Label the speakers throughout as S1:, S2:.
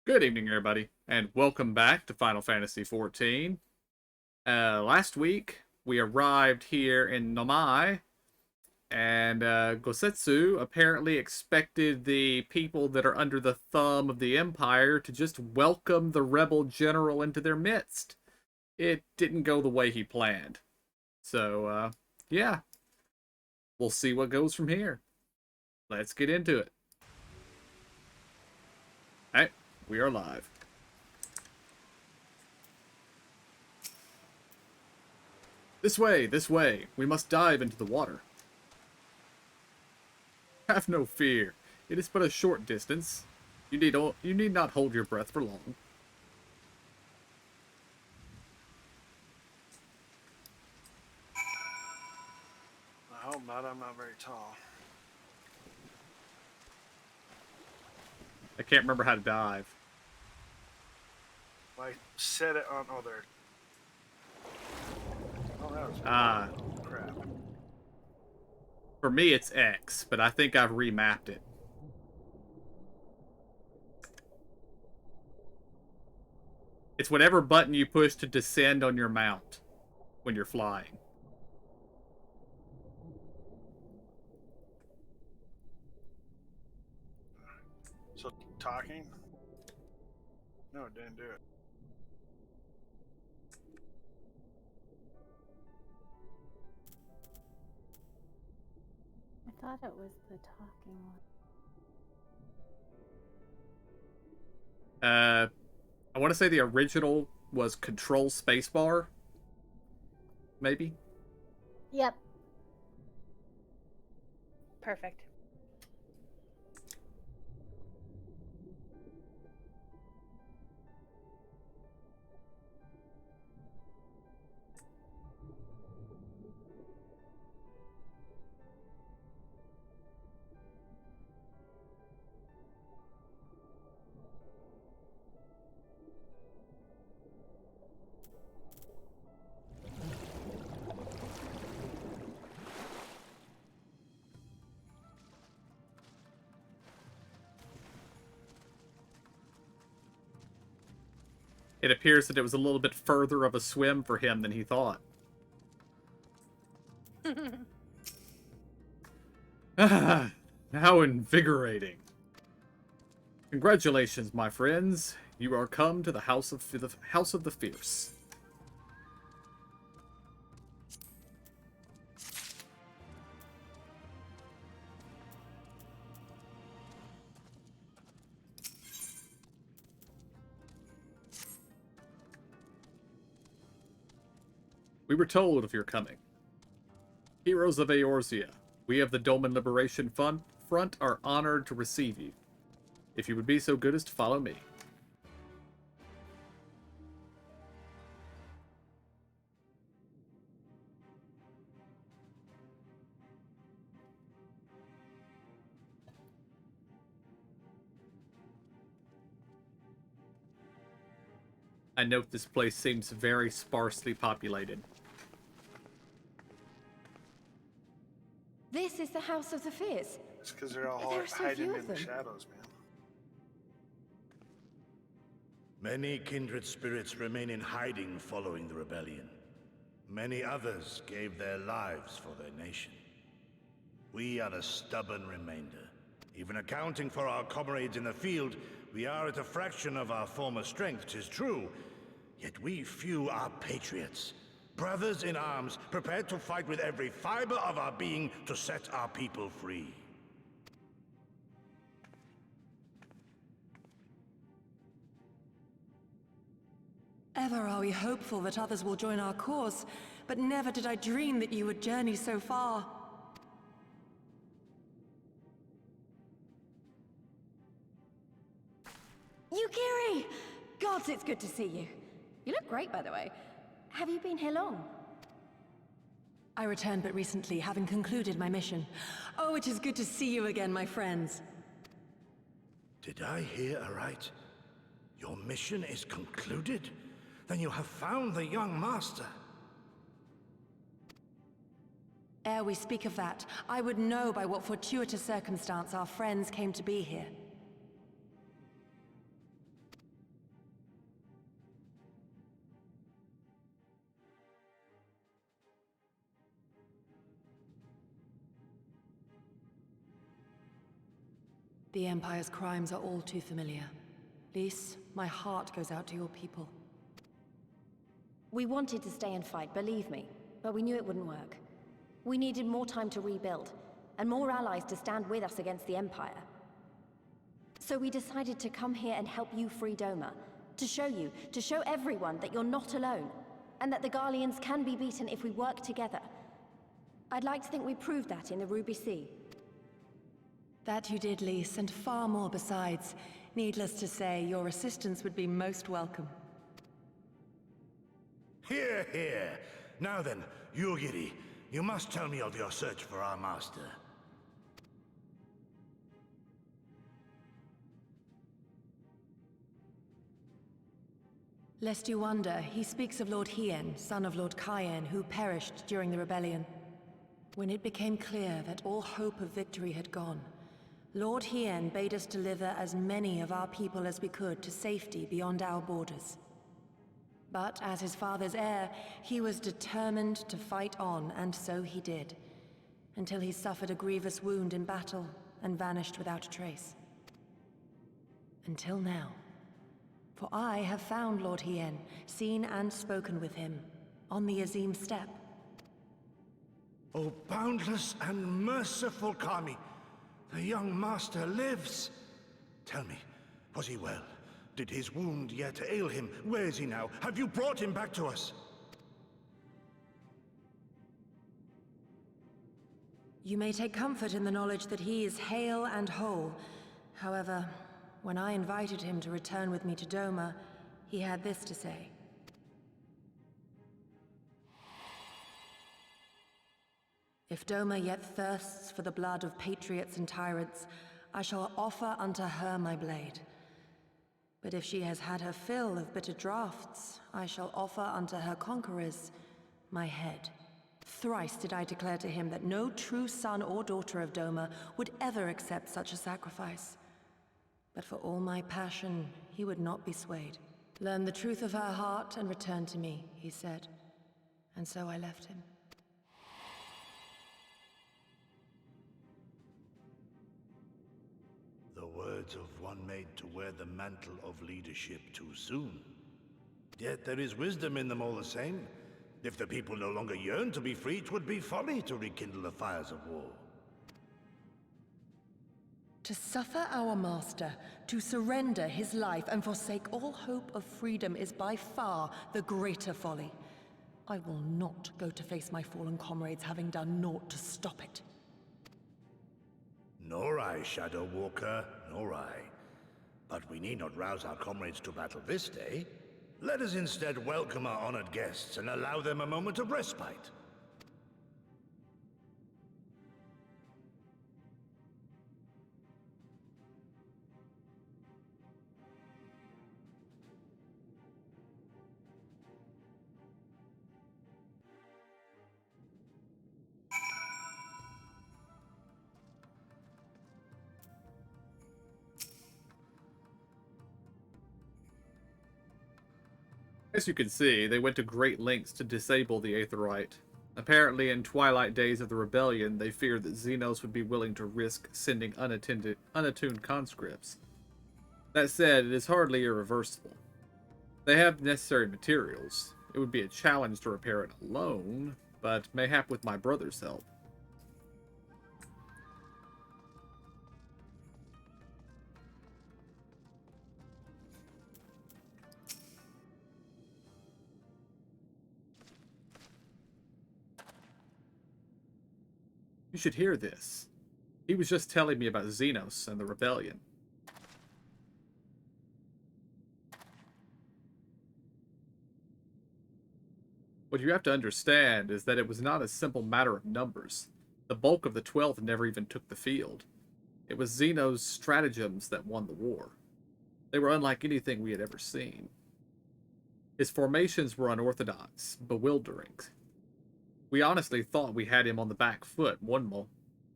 S1: Good evening, everybody, and welcome back to Final Fantasy XIV. Last week, we arrived here in Nomai, and Gosetsu apparently expected the people that are under the thumb of the Empire to just welcome the rebel general into their midst. It didn't go the way he planned. So, yeah, we'll see what goes from here. Let's get into it. All right, we are live. This way, this way. We must dive into the water. Have no fear. It is but a short distance. You need not hold your breath for long.
S2: I hope not. I'm not very tall.
S1: I can't remember how to dive.
S2: I set it on. Oh, there. Oh, that was
S1: Ah,
S2: crap.
S1: for me it's X, but I think I've remapped it. It's whatever button you push to descend on your mount when you're flying.
S2: So talking? No, it didn't do it.
S3: I thought it was the talking one.
S1: I want to say the original was Control Spacebar, maybe.
S3: Yep. Perfect.
S1: It appears that it was a little bit further of a swim for him than he thought. Ah, how invigorating. Congratulations, my friends. You are come to the House of the Fierce. We were told of your coming. Heroes of Eorzea, we of the Dolmen Liberation Front are honored to receive you. If you would be so good as to follow me. I note this place seems very sparsely populated.
S4: This is the House of the Fierce.
S2: It's because they're all
S4: There are so
S2: hiding
S4: few
S2: in
S4: of
S2: the
S4: them.
S2: shadows, man.
S5: Many kindred spirits remain in hiding following the rebellion. Many others gave their lives for their nation. We are the stubborn remainder. Even accounting for our comrades in the field, we are at a fraction of our former strength, 'tis true. Yet we few are patriots. Brothers in arms, prepared to fight with every fiber of our being to set our people free.
S6: Ever are we hopeful that others will join our cause, but never did I dream that you would journey so far.
S4: Yukiri! Gods, it's good to see you. You look great, by the way. Have you been here long?
S6: I returned but recently, having concluded my mission. Oh, it is good to see you again, my friends.
S5: Did I hear aright? Your mission is concluded? Then you have found the young master.
S6: Ere we speak of that, I would know by what fortuitous circumstance our friends came to be here. The Empire's crimes are all too familiar. Lys, my heart goes out to your people.
S4: We wanted to stay and fight, believe me, but we knew it wouldn't work. We needed more time to rebuild, and more allies to stand with us against the Empire. So we decided to come here and help you free Doma, to show everyone that you're not alone, and that the Garleans can be beaten if we work together. I'd like to think we proved that in the Ruby Sea.
S6: That you did, Lys, and far more besides. Needless to say, your assistance would be most welcome.
S5: Hear, hear. Now then, Yugiri, you must tell me of your search for our master.
S6: Lest you wonder, he speaks of Lord Hien, son of Lord Cayenne, who perished during the rebellion. When it became clear that all hope of victory had gone, Lord Hien bade us deliver as many of our people as we could to safety beyond our borders. But as his father's heir, he was determined to fight on, and so he did, until he suffered a grievous wound in battle and vanished without a trace. Until now. For I have found Lord Hien, seen and spoken with him, on the Azim steppe.
S5: Oh, boundless and merciful Kami, the young master lives. Tell me, was he well? Did his wound yet ail him? Where is he now? Have you brought him back to us?
S6: You may take comfort in the knowledge that he is hale and whole. However, when I invited him to return with me to Doma, he had this to say. If Doma yet thirsts for the blood of patriots and tyrants, I shall offer unto her my blade. But if she has had her fill of bitter draughts, I shall offer unto her conquerors my head. Thrice did I declare to him that no true son or daughter of Doma would ever accept such a sacrifice. But for all my passion, he would not be swayed. Learn the truth of her heart and return to me, he said. And so I left him.
S5: The words of one made to wear the mantle of leadership too soon. Yet there is wisdom in them all the same. If the people no longer yearn to be free, it would be folly to rekindle the fires of war.
S6: To suffer our master, to surrender his life and forsake all hope of freedom is by far the greater folly. I will not go to face my fallen comrades having done naught to stop it.
S5: Nor I, Shadow Walker, nor I. But we need not rouse our comrades to battle this day. Let us instead welcome our honored guests and allow them a moment of respite.
S1: As you can see, they went to great lengths to disable the Aetheryte. Apparently, in twilight days of the rebellion, they feared that Xenos would be willing to risk sending unattuned conscripts. That said, it is hardly irreversible. They have necessary materials. It would be a challenge to repair it alone, but mayhap with my brother's help. You should hear this. He was just telling me about Xenos and the rebellion. What you have to understand is that it was not a simple matter of numbers. The bulk of the 12th never even took the field. It was Xenos' stratagems that won the war. They were unlike anything we had ever seen. His formations were unorthodox, bewildering. We honestly thought we had him on the back foot. One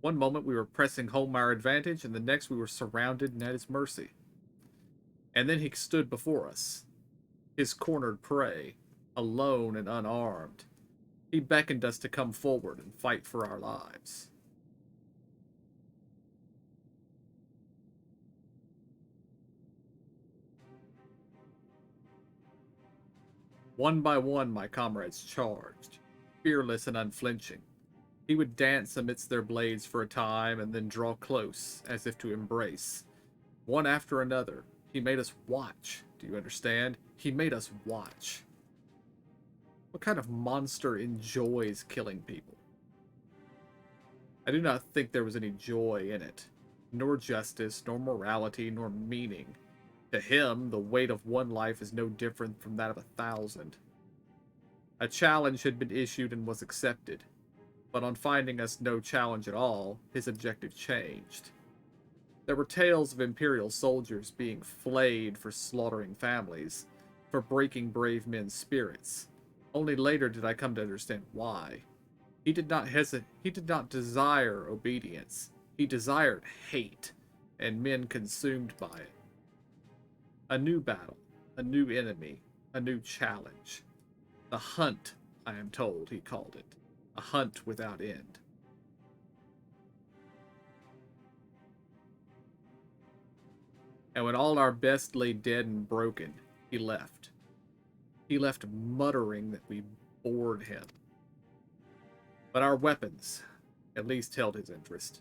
S1: moment we were pressing home our advantage, and the next we were surrounded and at his mercy. And then he stood before us, his cornered prey, alone and unarmed. He beckoned us to come forward and fight for our lives. One by one, my comrades charged, fearless and unflinching. He would dance amidst their blades for a time and then draw close, as if to embrace. One after another, he made us watch. Do you understand? He made us watch. What kind of monster enjoys killing people? I do not think there was any joy in it, nor justice, nor morality, nor meaning. To him, the weight of one life is no different from that of 1,000. A challenge had been issued and was accepted, but on finding us no challenge at all, his objective changed. There were tales of Imperial soldiers being flayed for slaughtering families, for breaking brave men's spirits. Only later did I come to understand why. He did not desire obedience. He desired hate, and men consumed by it. A new battle, a new enemy, a new challenge. The hunt, I am told he called it. A hunt without end. And when all our best lay dead and broken, he left. He left muttering that we bored him. But our weapons at least held his interest,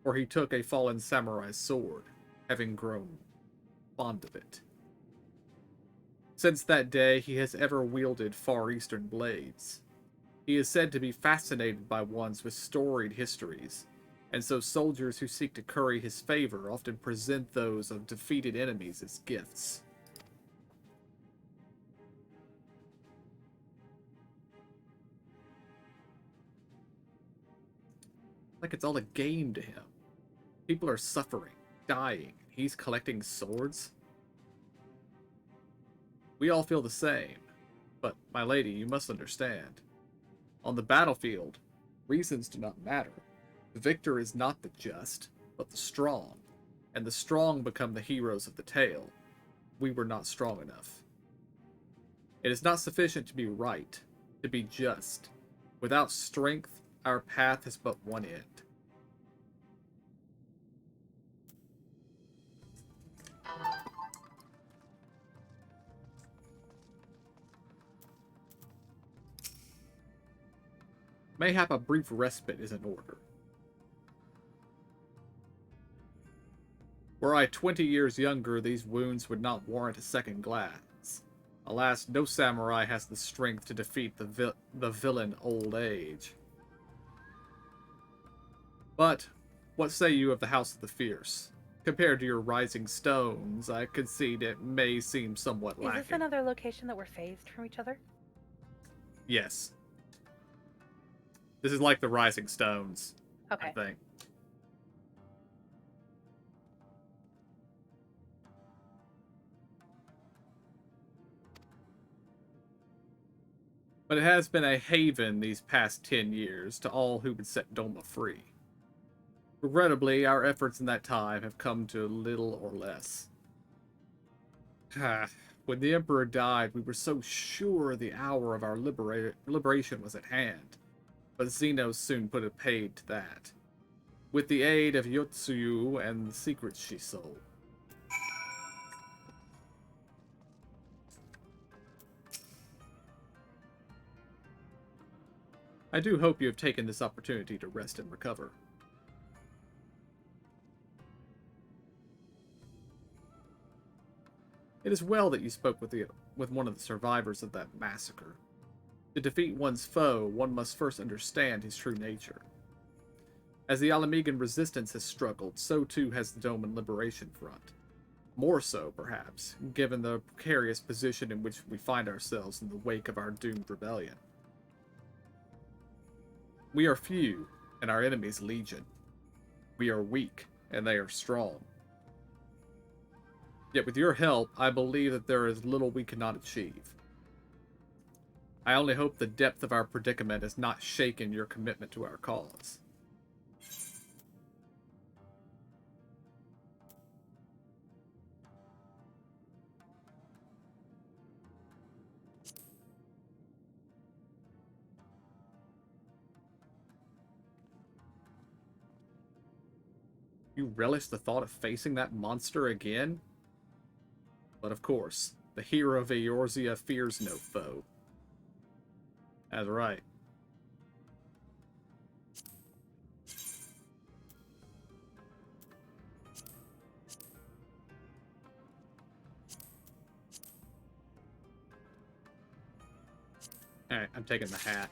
S1: for he took a fallen samurai's sword, having grown fond of it. Since that day, he has ever wielded Far Eastern blades. He is said to be fascinated by ones with storied histories, and so soldiers who seek to curry his favor often present those of defeated enemies as gifts. Like it's all a game to him. People are suffering, dying, and he's collecting swords? We all feel the same, but, my lady, you must understand. On the battlefield, reasons do not matter. The victor is not the just, but the strong, and the strong become the heroes of the tale. We were not strong enough. It is not sufficient to be right, to be just. Without strength, our path has but one end. Mayhap a brief respite is in order. Were I 20 years younger, these wounds would not warrant a second glance. Alas, no samurai has the strength to defeat the villain old age. But, what say you of the House of the Fierce? Compared to your Rising Stones, I concede it may seem somewhat lacking.
S7: Is this another location that we're phased from each other?
S1: Yes. This is like the Rising Stones,
S7: Okay.
S1: I think. But it has been a haven these past 10 years to all who would set Doma free. Regrettably, our efforts in that time have come to little or less. When the Emperor died, we were so sure the hour of our liberation was at hand. But Xenos soon put a paid to that, with the aid of Yotsuyu and the secrets she sold. I do hope you have taken this opportunity to rest and recover. It is well that you spoke with one of the survivors of that massacre. To defeat one's foe, one must first understand his true nature. As the Alamegan resistance has struggled, so too has the Doman Liberation Front. More so, perhaps, given the precarious position in which we find ourselves in the wake of our doomed rebellion. We are few, and our enemies legion. We are weak, and they are strong. Yet with your help, I believe that there is little we cannot achieve. I only hope the depth of our predicament has not shaken your commitment to our cause. You relish the thought of facing that monster again? But of course, The hero of Eorzea fears no foe. That's right. Alright, I'm taking the hat.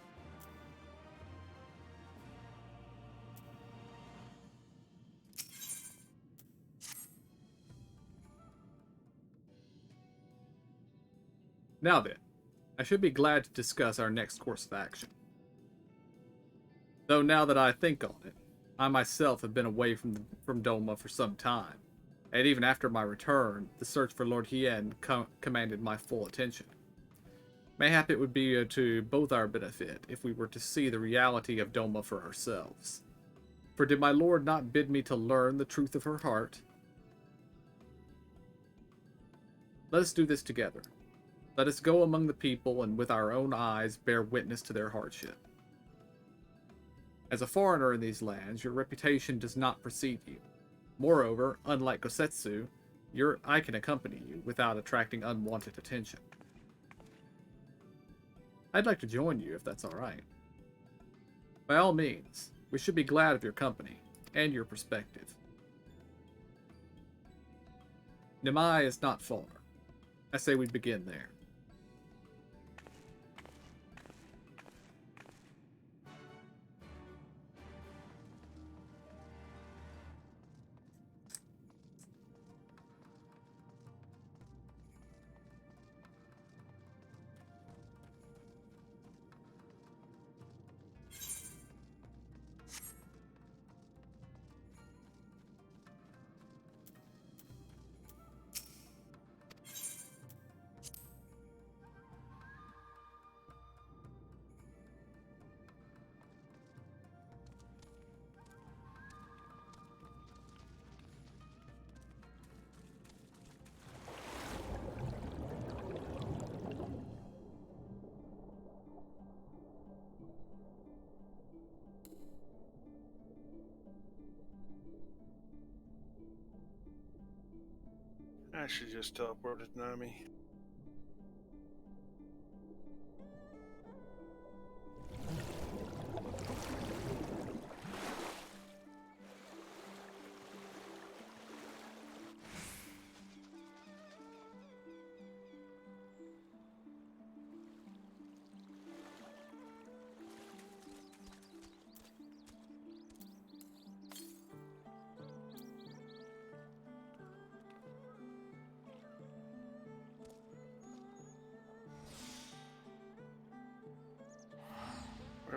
S1: Now then, I should be glad to discuss our next course of action. Though now that I think on it, I myself have been away from Doma for some time, and even after my return, the search for Lord Hien commanded my full attention. Mayhap it would be to both our benefit if we were to see the reality of Doma for ourselves. For did my lord not bid me to learn the truth of her heart? Let us do this together. Let us go among the people and with our own eyes bear witness to their hardship. As a foreigner in these lands, your reputation does not precede you. Moreover, unlike Gosetsu, I can accompany you without attracting unwanted attention. I'd like to join you if that's alright. By all means, we should be glad of your company and your perspective. Nimai is not far. I say we begin there.
S2: I should just teleported Nami.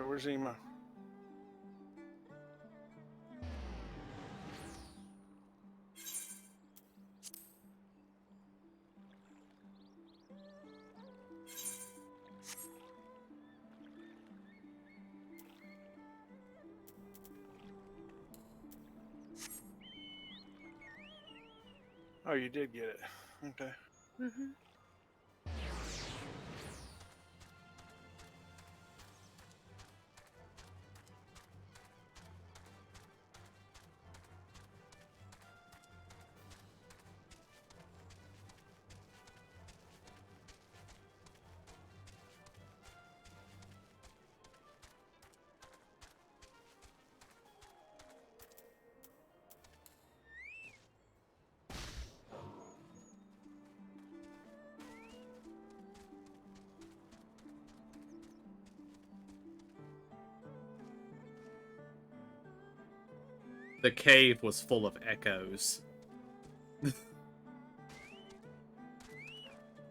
S2: Where's Ema? Oh, you did get it. Okay.
S7: Mm-hmm.
S1: The cave was full of echoes.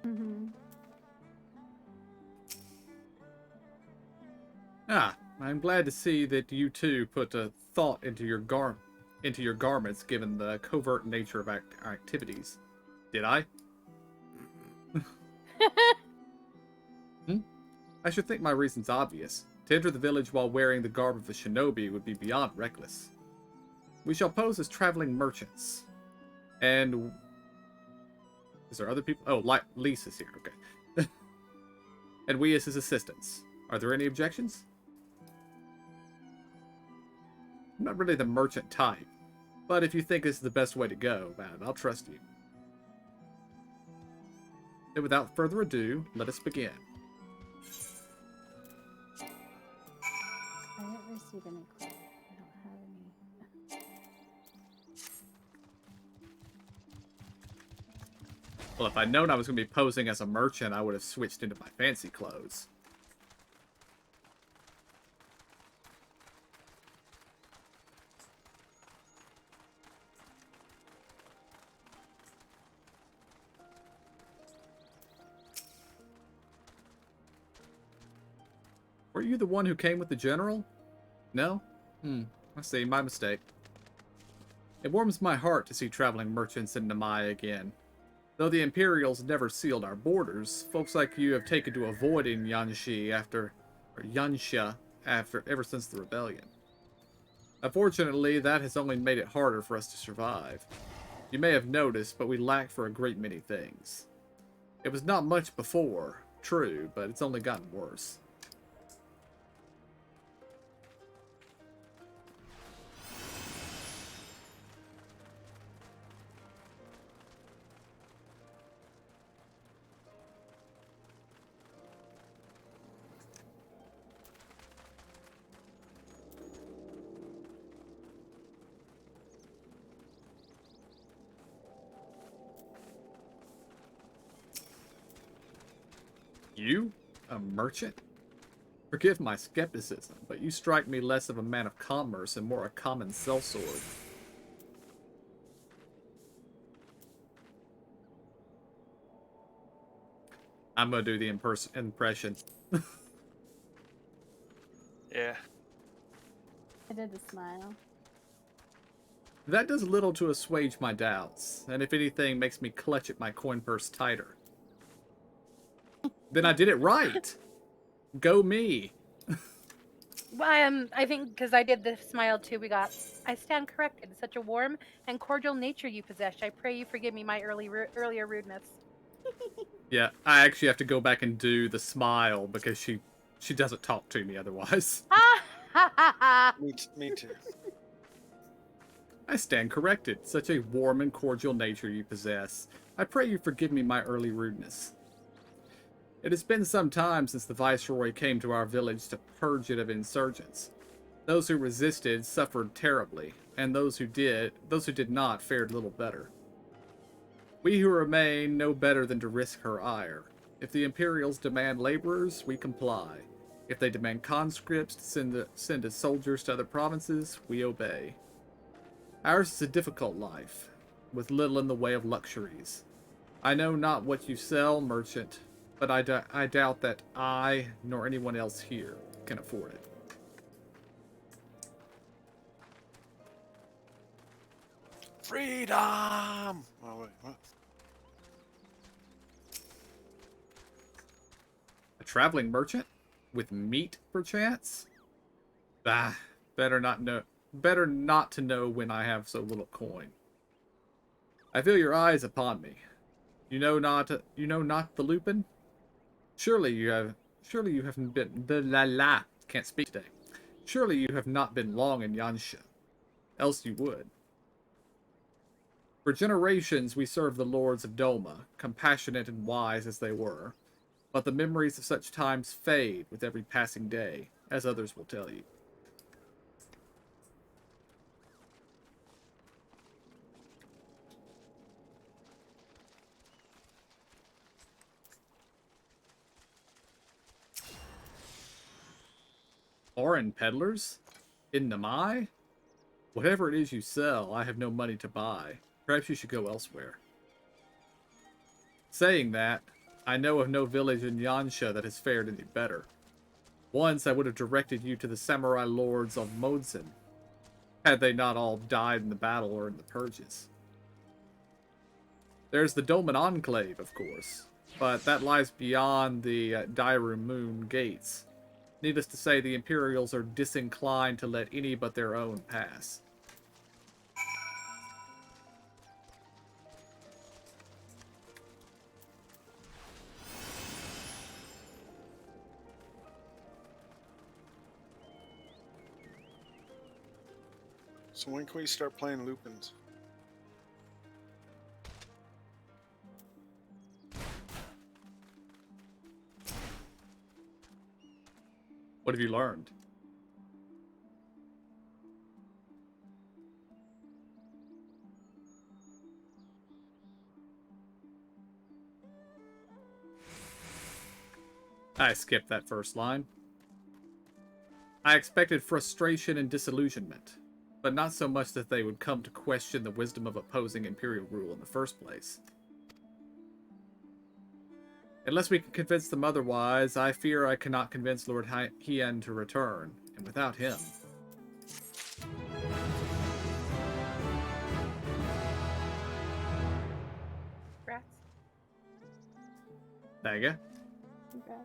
S3: Mm-hmm.
S1: I'm glad to see that you too put a thought into your garments, given the covert nature of our activities. Did I? I should think my reason's obvious. To enter the village while wearing the garb of a shinobi would be beyond reckless. We shall pose as traveling merchants. And... Is there other people? Oh, Lisa's here, okay. And we as his assistants. Are there any objections? I'm not really the merchant type, but if you think this is the best way to go, man, I'll trust you. Then without further ado, let us begin.
S3: I didn't receive any clues. I don't have any.
S1: Well, if I'd known I was going to be posing as a merchant, I would have switched into my fancy clothes. Were you the one who came with the general? No? I see, my mistake. It warms my heart to see traveling merchants in Namai again. Though the Imperials never sealed our borders, folks like you have taken to avoiding Yansha ever since the rebellion. Unfortunately, that has only made it harder for us to survive. You may have noticed, but we lack for a great many things. It was not much before, true, but it's only gotten worse. You? A merchant? Forgive my skepticism, but you strike me less of a man of commerce and more a common sellsword. I'm gonna do the impression.
S2: Yeah.
S3: I did the smile.
S1: That does little to assuage my doubts, and if anything makes me clutch at my coin purse tighter. Then I did it right! Go me!
S7: Well, I think because I did the smile too, I stand corrected. Such a warm and cordial nature you possess. I pray you forgive me my earlier rudeness.
S1: Yeah, I actually have to go back and do the smile because she doesn't talk to me otherwise.
S7: Ha ha ha ha!
S2: Me too.
S1: I stand corrected. Such a warm and cordial nature you possess. I pray you forgive me my early rudeness. It has been some time since the Viceroy came to our village to purge it of insurgents. Those who resisted suffered terribly, and those who did not fared little better. We who remain know better than to risk her ire. If the Imperials demand laborers, we comply. If they demand conscripts to send as soldiers to other provinces, we obey. Ours is a difficult life, with little in the way of luxuries. I know not what you sell, merchant, but I doubt that I, nor anyone else here, can afford it.
S2: Freedom! Oh, wait, what?
S1: A traveling merchant? With meat, perchance? Ah, better not to know when I have so little coin. I feel your eyes upon me. You know not the Lupin? Surely you haven't been can't speak today. Surely you have not been long in Yansha. Else you would. For generations we served the lords of Doma, compassionate and wise as they were. But the memories of such times fade with every passing day, as others will tell you. Foreign peddlers? In Namai? Whatever it is you sell, I have no money to buy. Perhaps you should go elsewhere. Saying that, I know of no village in Yansha that has fared any better. Once I would have directed you to the samurai lords of Modzen, had they not all died in the battle or in the purges. There's the Doman Enclave, of course, but that lies beyond the Dairu Moon gates. Needless to say, the Imperials are disinclined to let any but their own pass.
S2: So when can we start playing Lupins?
S1: What have you learned? I skipped that first line. I expected frustration and disillusionment, but not so much that they would come to question the wisdom of opposing Imperial rule in the first place. Unless we can convince them otherwise, I fear I cannot convince Lord Hien to return, and without him...
S7: Rats.
S1: Thaga?
S3: Congrats.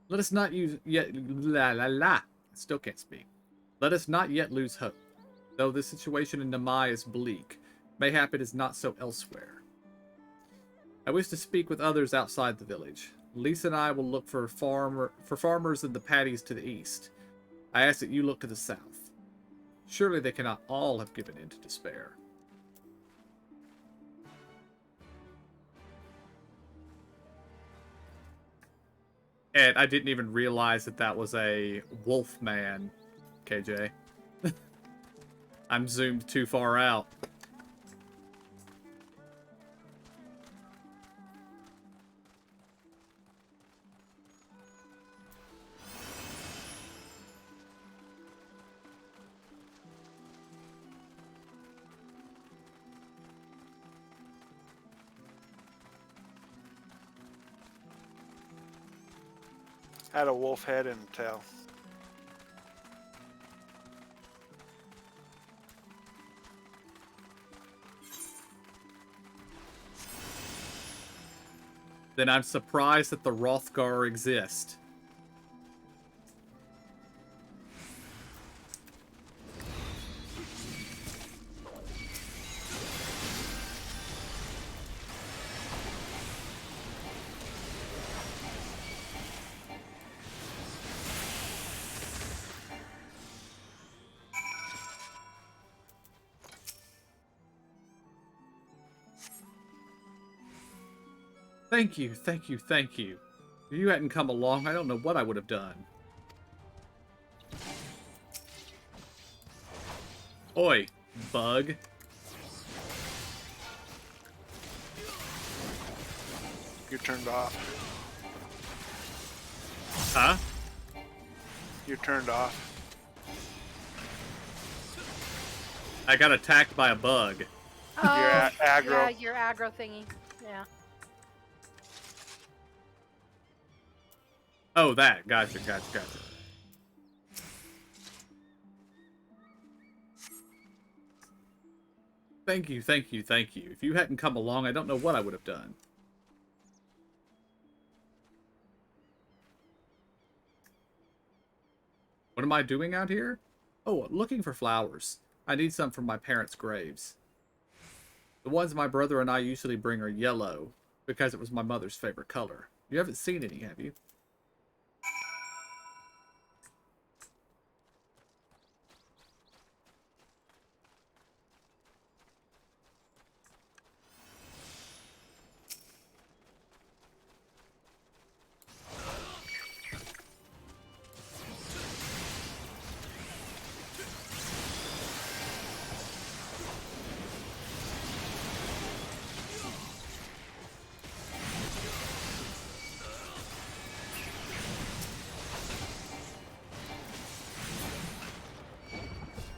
S1: Let us not Still can't speak. Let us not yet lose hope. Though the situation in Namai is bleak, mayhap it is not so elsewhere. I wish to speak with others outside the village. Lisa and I will look for farmers in the paddies to the east. I ask that you look to the south. Surely they cannot all have given in to despair. And I didn't even realize that that was a wolf man, KJ. I'm zoomed too far out.
S2: Had a wolf head and tail.
S1: Then I'm surprised that the Rothgar exist. Thank you, thank you, thank you. If you hadn't come along, I don't know what I would have done. Oi, bug.
S2: You're turned off.
S1: Huh?
S2: You're turned off.
S1: I got attacked by a bug.
S7: Oh,
S2: You're aggro.
S7: yeah, your aggro thingy. Yeah.
S1: Oh, that. Gotcha, gotcha, gotcha. Thank you, thank you, thank you. If you hadn't come along, I don't know what I would have done. What am I doing out here? Oh, looking for flowers. I need some from my parents' graves. The ones my brother and I usually bring are yellow, because it was my mother's favorite color. You haven't seen any, have you?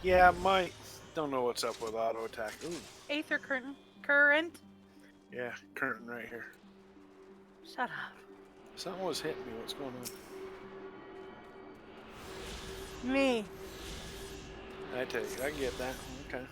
S2: Yeah, might. Don't know what's up with auto attack. Ooh,
S7: Aether current.
S2: yeah, curtain right here.
S7: Shut up.
S2: Something was hitting me. What's going on?
S7: Me.
S2: I take it. I get that. Okay.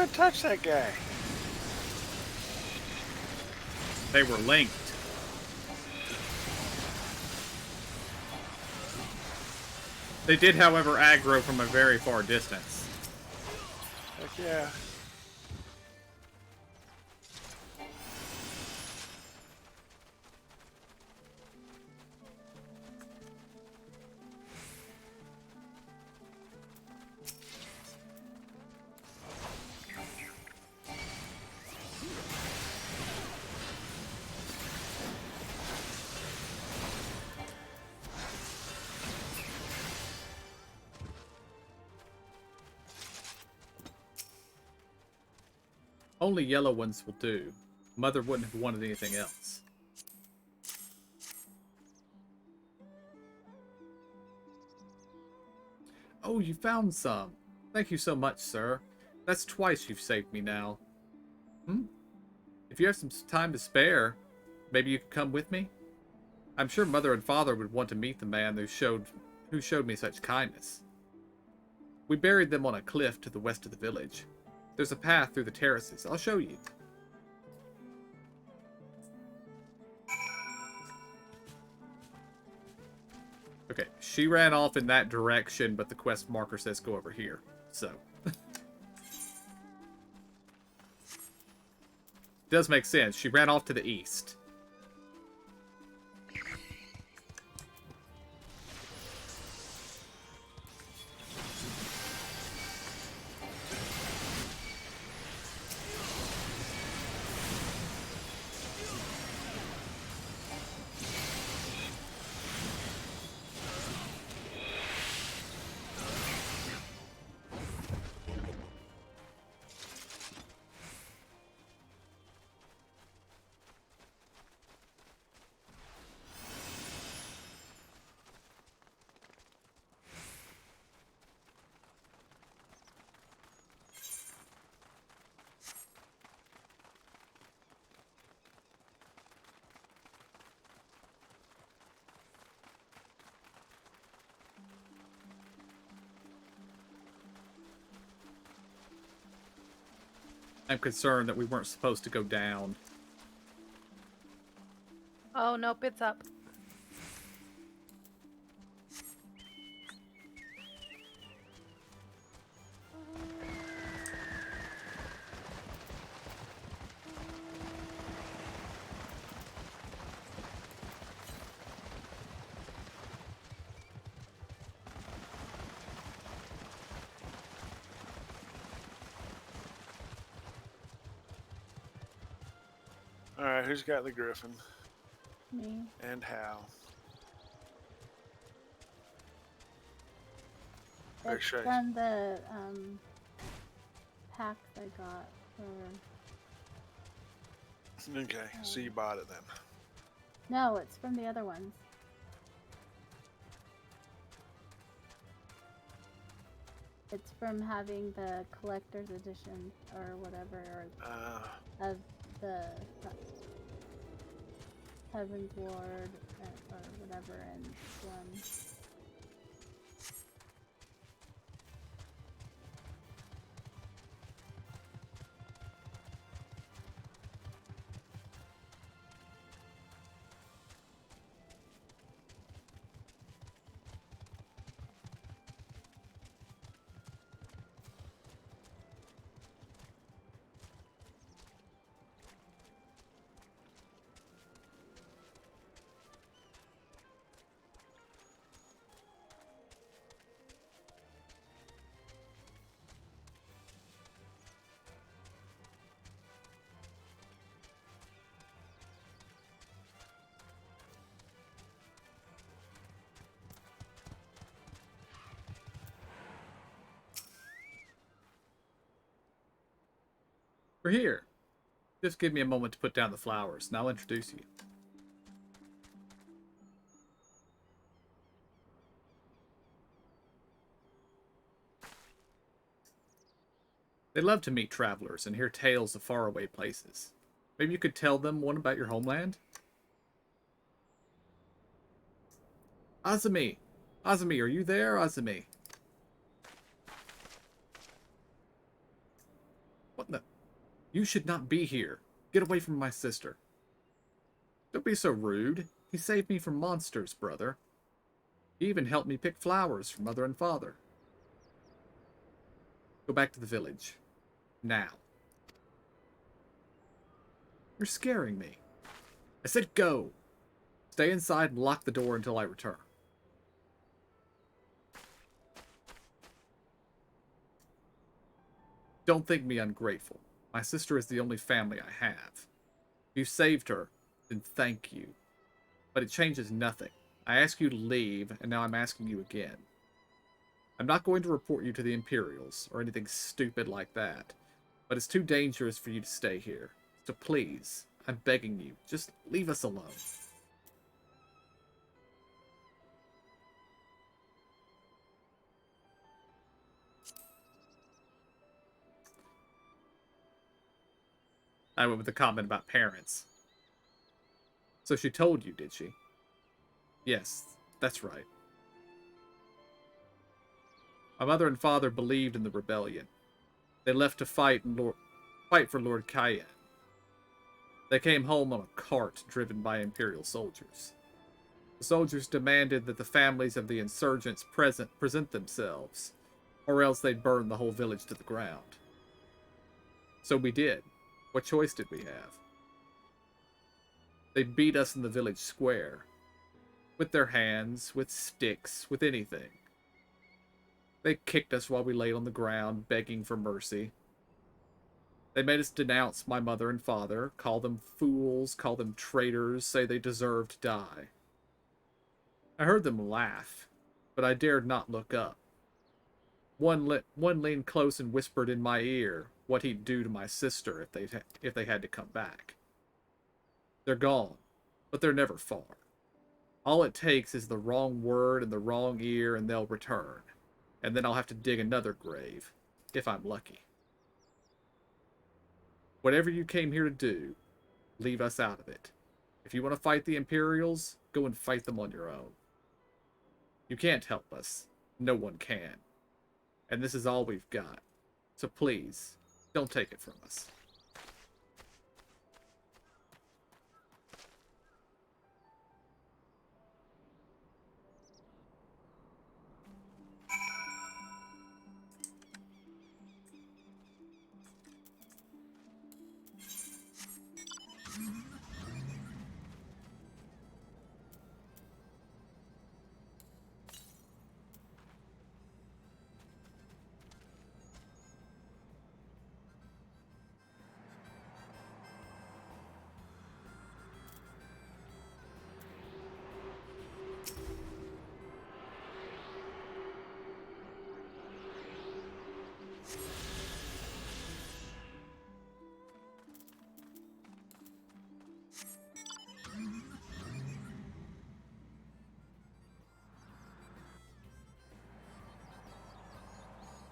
S2: even touch that guy?
S1: They were linked. They did, however, aggro from a very far distance.
S2: Heck yeah.
S1: Only yellow ones will do. Mother wouldn't have wanted anything else. Oh, you found some. Thank you so much, sir. That's twice you've saved me now. If you have some time to spare, maybe you could come with me? I'm sure Mother and Father would want to meet the man who showed me such kindness. We buried them on a cliff to the west of the village. There's a path through the terraces. I'll show you. Okay, she ran off in that direction, but the quest marker says go over here. So. Does make sense. She ran off to the east. I'm concerned that we weren't supposed to go down.
S7: Oh, nope, it's up.
S2: Alright, who's got the griffin?
S3: Me.
S2: And how? Very
S3: It's
S2: strange.
S3: from the pack I got for.
S2: Okay, so you bought it then.
S3: No, it's from the other ones. It's from having the collector's edition or whatever, or of the Heaven's Ward or whatever, and
S1: We're here. Just give me a moment to put down the flowers, and I'll introduce you. They love to meet travelers and hear tales of faraway places. Maybe you could tell them one about your homeland? Azumi! Azumi, are you there, Azumi? You should not be here. Get away from my sister. Don't be so rude. He saved me from monsters, brother. He even helped me pick flowers for mother and father. Go back to the village. Now. You're scaring me. I said go. Stay inside and lock the door until I return. Don't think me ungrateful. My sister is the only family I have. If you saved her, then thank you. But it changes nothing. I asked you to leave, and now I'm asking you again. I'm not going to report you to the Imperials, or anything stupid like that. But it's too dangerous for you to stay here. So please, I'm begging you, just leave us alone. I went with the comment about parents. So she told you, did she? Yes, that's right. My mother and father believed in the rebellion. They left to fight for Lord Cayenne. They came home on a cart driven by Imperial soldiers. The soldiers demanded that the families of the insurgents present themselves, or else they'd burn the whole village to the ground. So we did. What choice did we have? They beat us in the village square. With their hands, with sticks, with anything. They kicked us while we laid on the ground, begging for mercy. They made us denounce my mother and father, call them fools, call them traitors, say they deserved to die. I heard them laugh, but I dared not look up. One leaned close and whispered in my ear what he'd do to my sister if they had to come back. They're gone, but they're never far. All it takes is the wrong word in the wrong ear and they'll return. And then I'll have to dig another grave, if I'm lucky. Whatever you came here to do, leave us out of it. If you want to fight the Imperials, go and fight them on your own. You can't help us. No one can. And this is all we've got. So please, don't take it from us.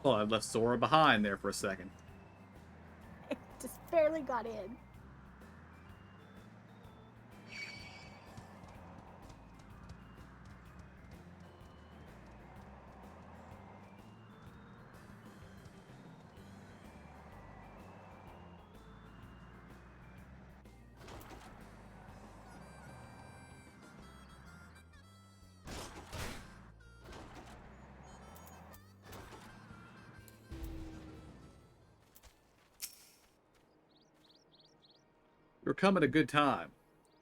S1: Well, I left Sora behind there for a second.
S3: I just barely got in.
S1: You're come at a good time.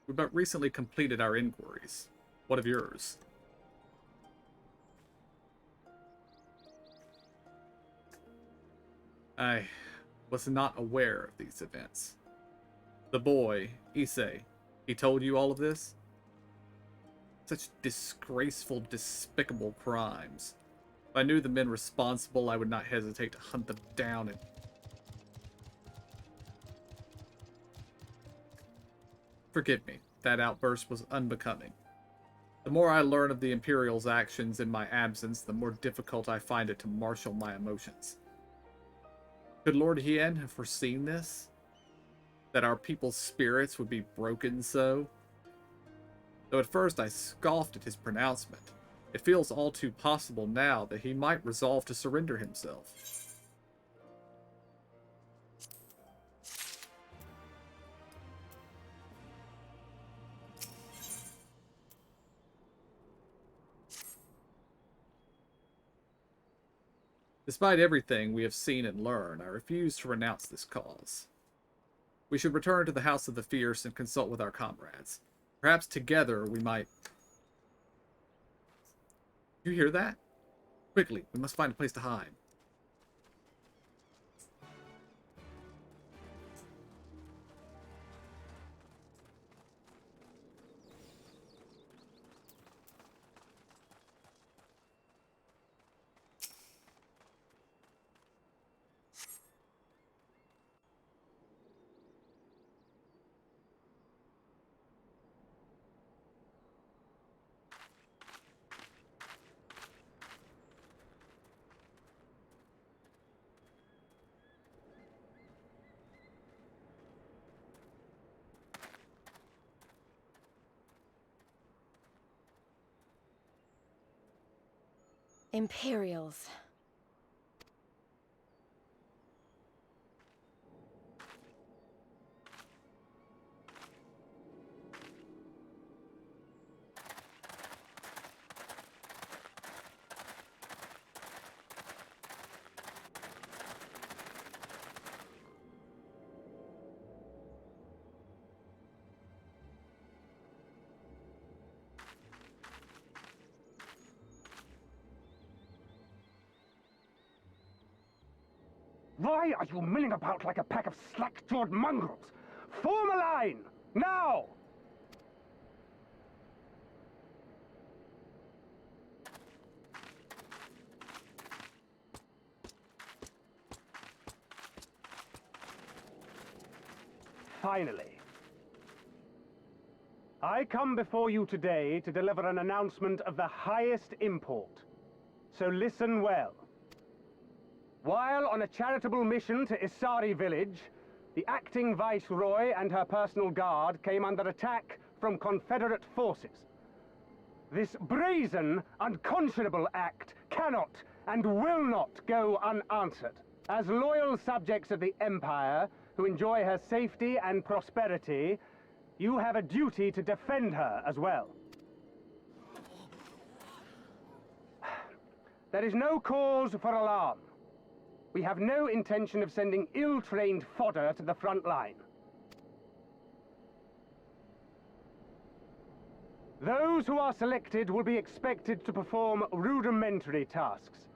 S1: We've but recently completed our inquiries. What of yours? I was not aware of these events. The boy, Issei, he told you all of this? Such disgraceful, despicable crimes. If I knew the men responsible, I would not hesitate to hunt them down and... Forgive me, that outburst was unbecoming. The more I learn of the Imperial's actions in my absence, the more difficult I find it to marshal my emotions. Could Lord Hien have foreseen this? That our people's spirits would be broken so? Though at first I scoffed at his pronouncement, it feels all too possible now that he might resolve to surrender himself. Despite everything we have seen and learned, I refuse to renounce this cause. We should return to the House of the Fierce and consult with our comrades. Perhaps together we might... You hear that? Quickly, we must find a place to hide.
S4: Imperials.
S8: Why are you milling about like a pack of slack-jawed mongrels? Form a line! Now! Finally. I come before you today to deliver an announcement of the highest import. So listen well. While on a charitable mission to Isari village, the acting viceroy and her personal guard came under attack from Confederate forces. This brazen, unconscionable act cannot and will not go unanswered. As loyal subjects of the Empire, who enjoy her safety and prosperity, you have a duty to defend her as well. There is no cause for alarm. We have no intention of sending ill-trained fodder to the front line. Those who are selected will be expected to perform rudimentary tasks,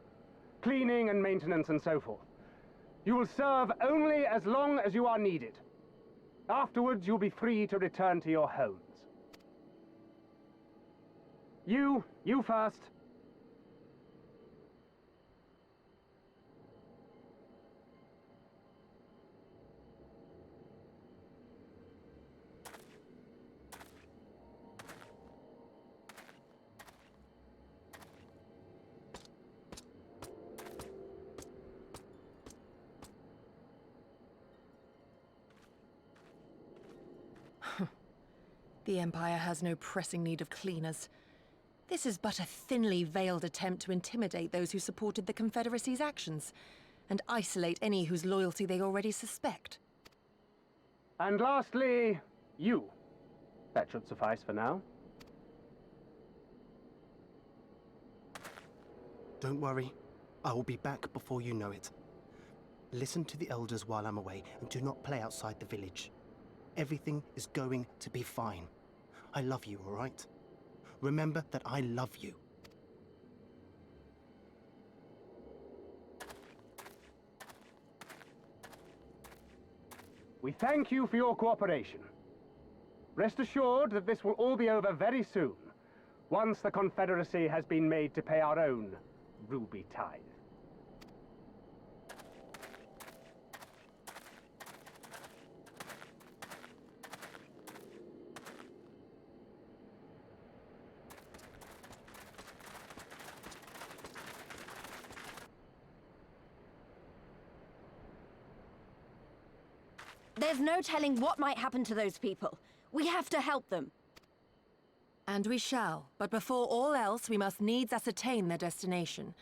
S8: cleaning and maintenance and so forth. You will serve only as long as you are needed. Afterwards, you'll be free to return to your homes. You first.
S6: The Empire has no pressing need of cleaners. This is but a thinly veiled attempt to intimidate those who supported the Confederacy's actions, and isolate any whose loyalty they already suspect.
S8: And lastly, you. That should suffice for now.
S9: Don't worry. I will be back before you know it. Listen to the elders while I'm away, and do not play outside the village. Everything is going to be fine. I love you, all right? Remember that I love you.
S8: We thank you for your cooperation. Rest assured that this will all be over very soon, once the Confederacy has been made to pay our own ruby tithe.
S4: There's no telling what might happen to those people. We have to help them.
S6: And we shall, but before all else, we must needs ascertain their destination.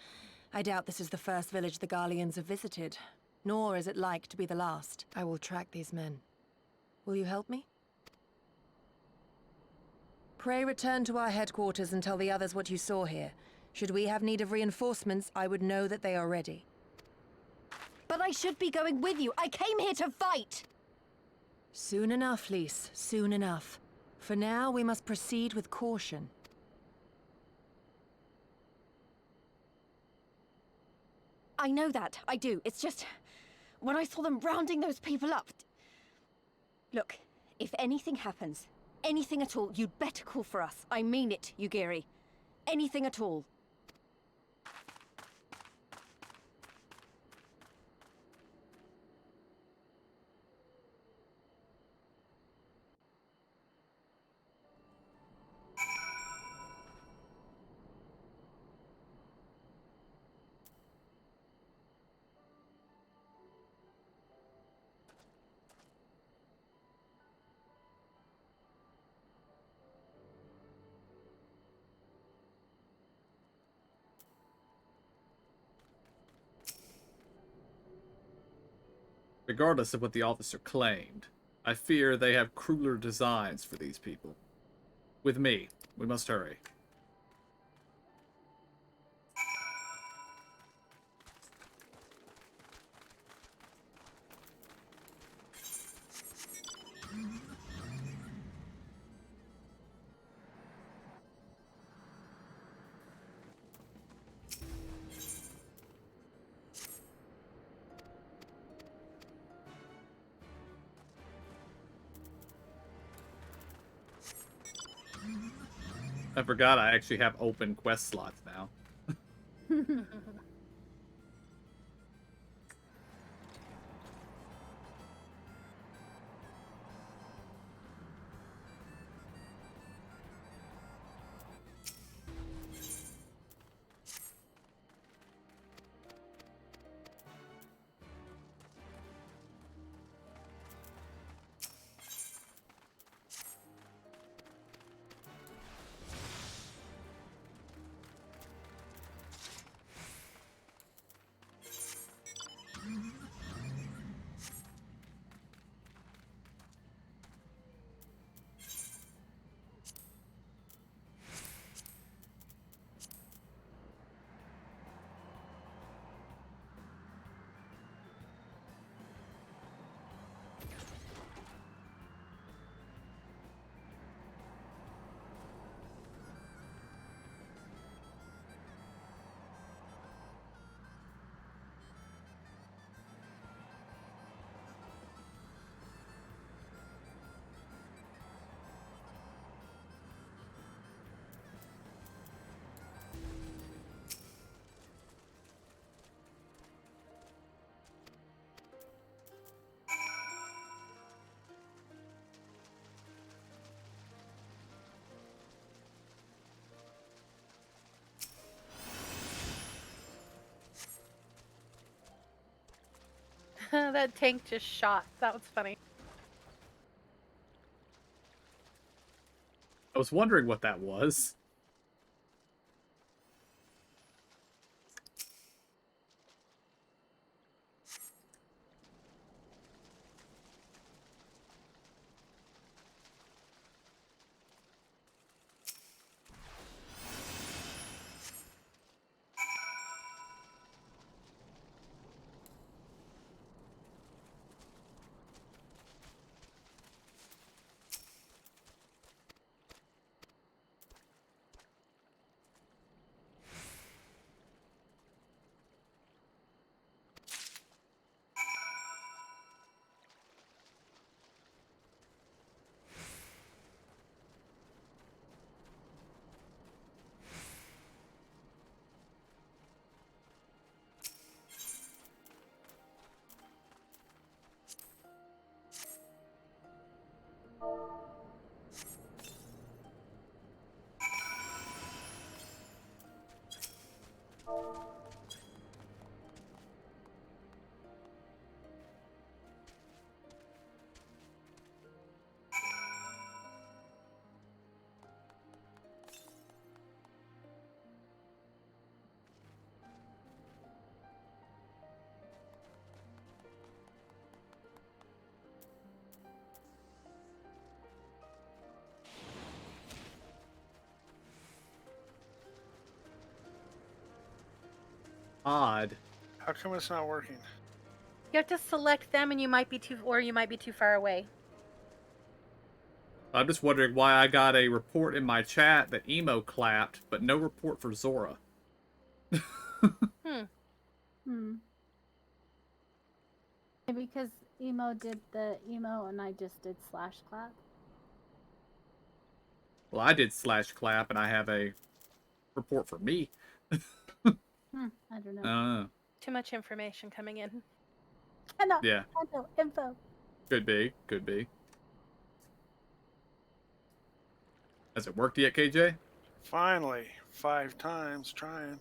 S6: I doubt this is the first village the Garleans have visited, nor is it like to be the last. I will track these men. Will you help me? Pray return to our headquarters and tell the others what you saw here. Should we have need of reinforcements, I would know that they are ready.
S4: But I should be going with you. I came here to fight!
S6: Soon enough, Lys. Soon enough. For now, we must proceed with caution.
S4: I know that. I do. It's just... when I saw them rounding those people up... Look, if anything happens, anything at all, you'd better call for us. I mean it, Yugiri. Anything at all.
S1: Regardless of what the officer claimed, I fear they have crueler designs for these people. With me, we must hurry. I forgot I actually have open quest slots now.
S7: That tank just shot. That was funny.
S1: I was wondering what that was. Odd.
S2: How come it's not working?
S7: You have to select them, and you might be too far away.
S1: I'm just wondering why I got a report in my chat that Emo clapped, but no report for Zora.
S3: Maybe because Emo did the emo and I just did slash clap.
S1: Well, I did slash clap, and I have a report for me.
S3: I don't know.
S7: Too much information coming in.
S1: Yeah.
S3: Info.
S1: Could be. Could be. Has it worked yet, KJ?
S2: Finally, 5 times trying.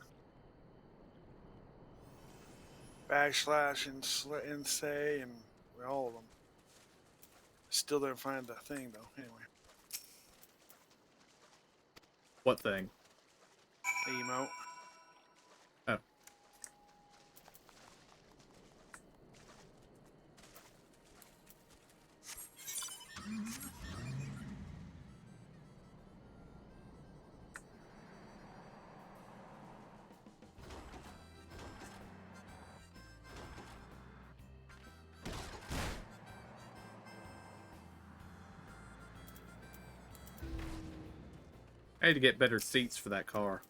S2: Backslash and say and all of them. Still didn't find the thing though. Anyway.
S1: What thing?
S2: The emote.
S1: Oh. I need to get better seats for that car.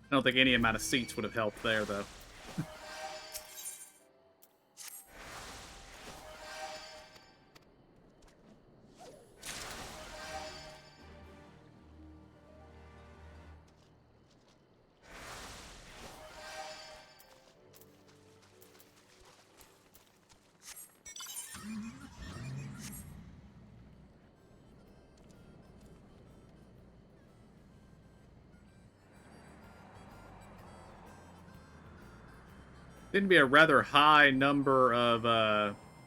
S1: I don't think any amount of seats would have helped there, though. Seemed to be a rather high number of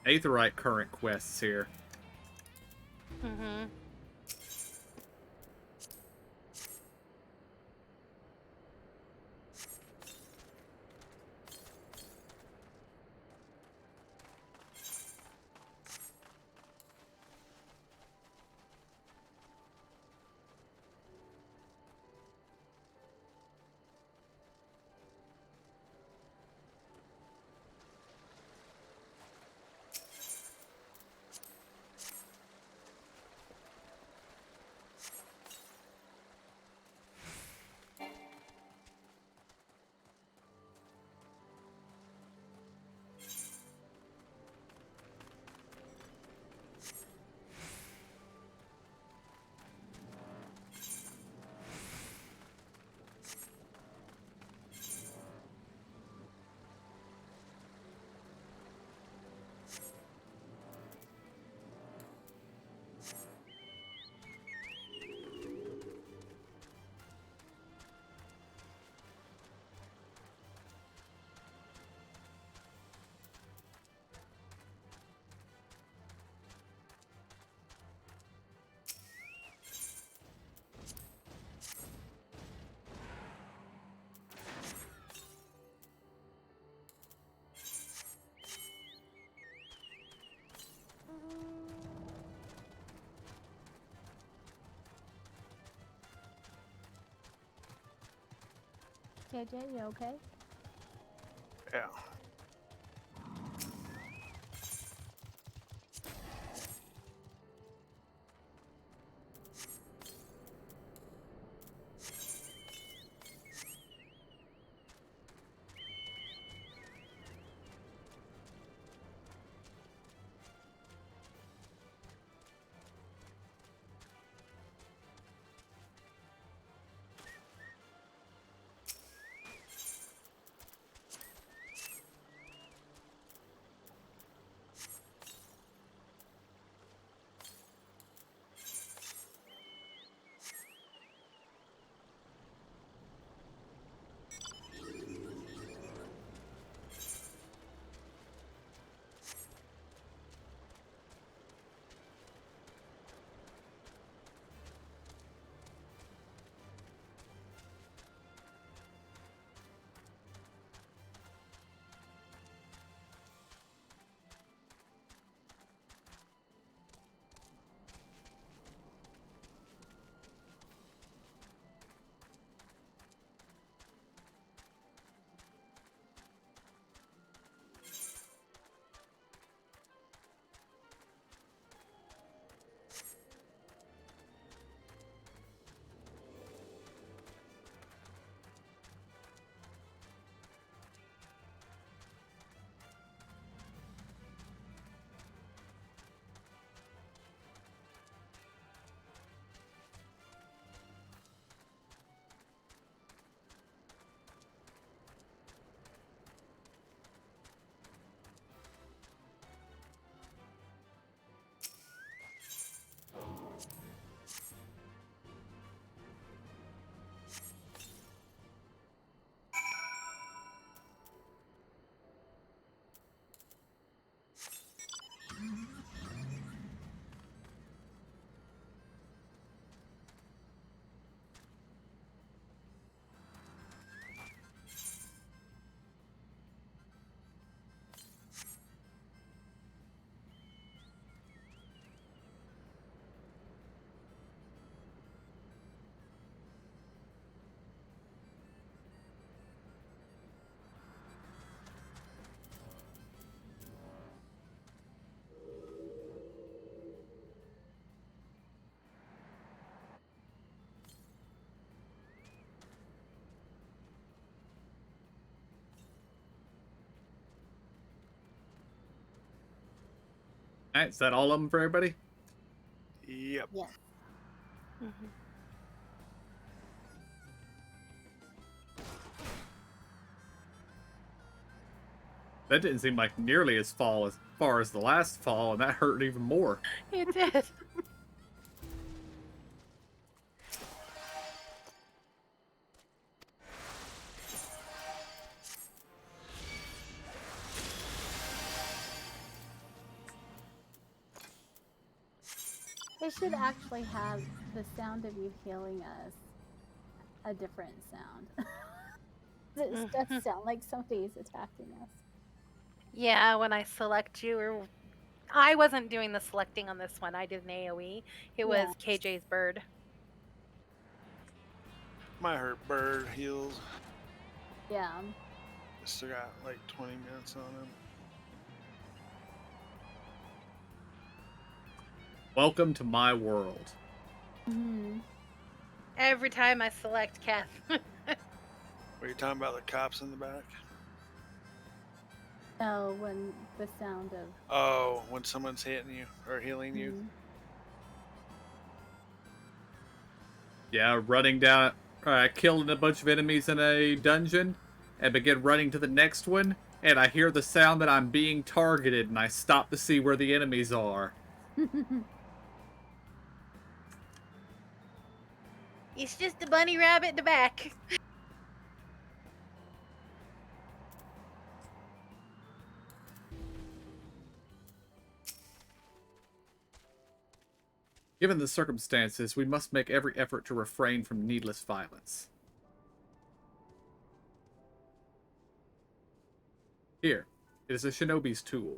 S1: Aetherite current quests here.
S7: Mm-hmm.
S3: KJ, you okay?
S2: Yeah.
S1: Alright, is that all of them for everybody?
S2: Yep.
S3: Yes.
S7: Mm-hmm.
S1: That didn't seem like nearly as far as the last fall, and that hurt even more.
S7: It did.
S3: They should actually have the sound of you healing us a different sound. It does sound like somebody's attacking us.
S7: Yeah, when I select you, or I wasn't doing the selecting on this one. I did an AoE. It was KJ's bird.
S2: My hurt bird heals.
S3: Yeah.
S2: Still got like 20 minutes on him.
S1: Welcome to my world.
S3: Mm-hmm.
S7: Every time I select Kath.
S2: Were you talking about the cops in the back?
S3: No, when the sound of...
S2: Oh, when someone's hitting you or healing you?
S1: Yeah, running down, killing a bunch of enemies in a dungeon, and begin running to the next one, and I hear the sound that I'm being targeted, and I stop to see where the enemies are.
S7: It's just a bunny rabbit in the back.
S1: Given the circumstances, we must make every effort to refrain from needless violence. Here, it is a shinobi's tool,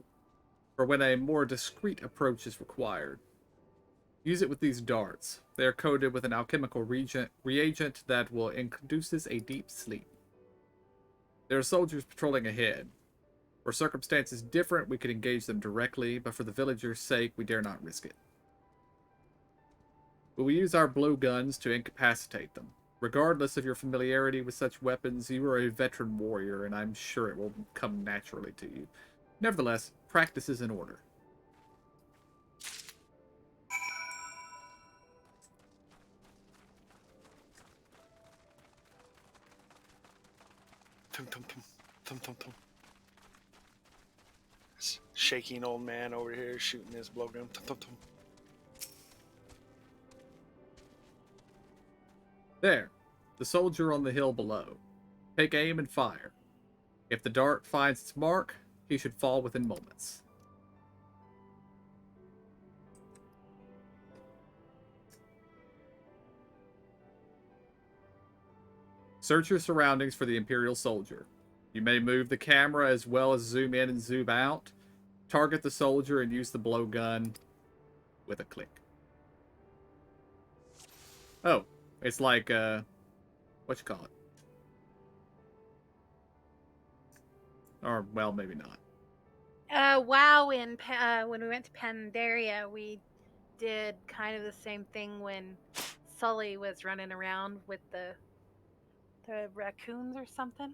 S1: for when a more discreet approach is required. Use it with these darts. They are coated with an alchemical reagent that will induces a deep sleep. There are soldiers patrolling ahead. Were circumstances different, we could engage them directly, but for the villagers' sake, we dare not risk it. We will use our blowguns to incapacitate them. Regardless of your familiarity with such weapons, you are a veteran warrior, and I'm sure it will come naturally to you. Nevertheless, practice is in order.
S2: Tum, tum, tum, tum, tum, tum. This shaking old man over here shooting his blowgun. Tum, tum, tum.
S1: There, the soldier on the hill below. Take aim and fire. If the dart finds its mark, he should fall within moments. Search your surroundings for the Imperial soldier. You may move the camera as well as zoom in and zoom out. Target the soldier and use the blowgun with a click. Oh, it's like, what you call it? Or, well, maybe not.
S7: WoW when we went to Pandaria, we did kind of the same thing when Sully was running around with the raccoons or something.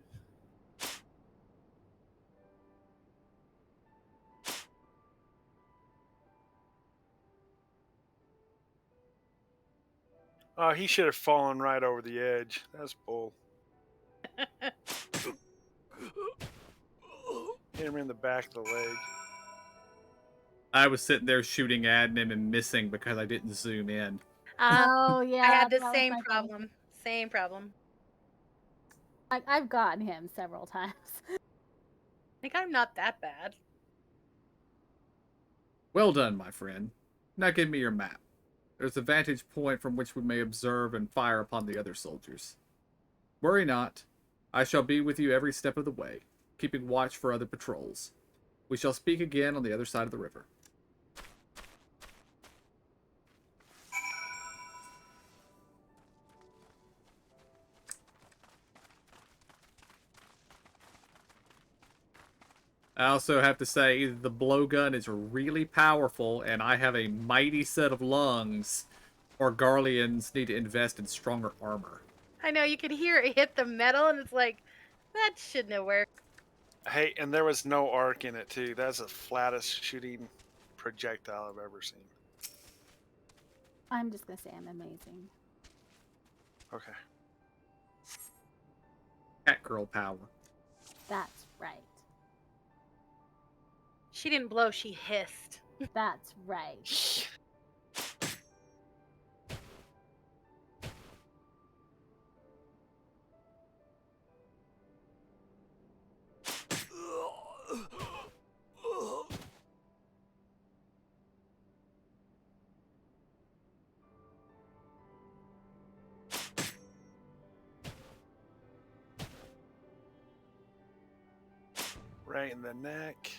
S2: Oh, he should have fallen right over the edge. That's bull. Hit him in the back of the leg.
S1: I was sitting there shooting at him and missing because I didn't zoom in.
S3: Oh, yeah.
S7: I had the
S3: that was
S7: same
S3: my
S7: problem. Same problem.
S3: I've gotten him several times.
S7: I think I'm not that bad.
S1: Well done, my friend. Now give me your map. There's a vantage point from which we may observe and fire upon the other soldiers. Worry not. I shall be with you every step of the way, keeping watch for other patrols. We shall speak again on the other side of the river. I also have to say, either the blowgun is really powerful and I have a mighty set of lungs, or Garleans need to invest in stronger armor.
S7: I know, you could hear it hit the metal, and it's like, that shouldn't have worked.
S2: Hey, and there was no arc in it, too. That's the flattest shooting projectile I've ever seen.
S3: I'm just gonna say I'm amazing.
S2: Okay.
S1: Cat girl power.
S3: That's right.
S7: She didn't blow, she hissed.
S3: That's right.
S2: Right in the neck.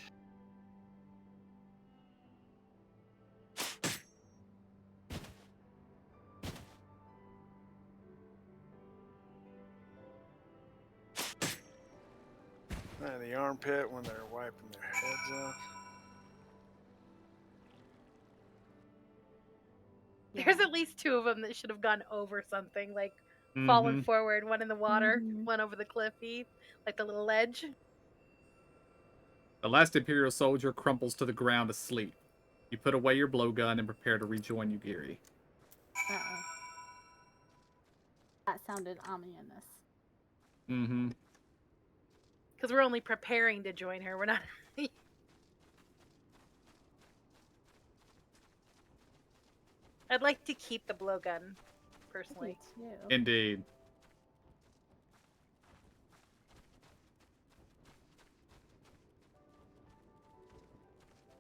S2: Right in the armpit when they're wiping their heads off.
S7: There's at least 2 of them that should have gone over something, like
S1: Mm-hmm.
S7: fallen forward, one in the water,
S3: Mhm.
S7: one over the cliffy, like the little ledge.
S1: The last Imperial soldier crumples to the ground asleep. You put away your blowgun and prepare to rejoin Yugiri.
S3: Uh-oh. That sounded ominous.
S1: Mm-hmm.
S7: Because we're only preparing to join her. We're not. I'd like to keep the blowgun, personally.
S3: Me too.
S1: Indeed.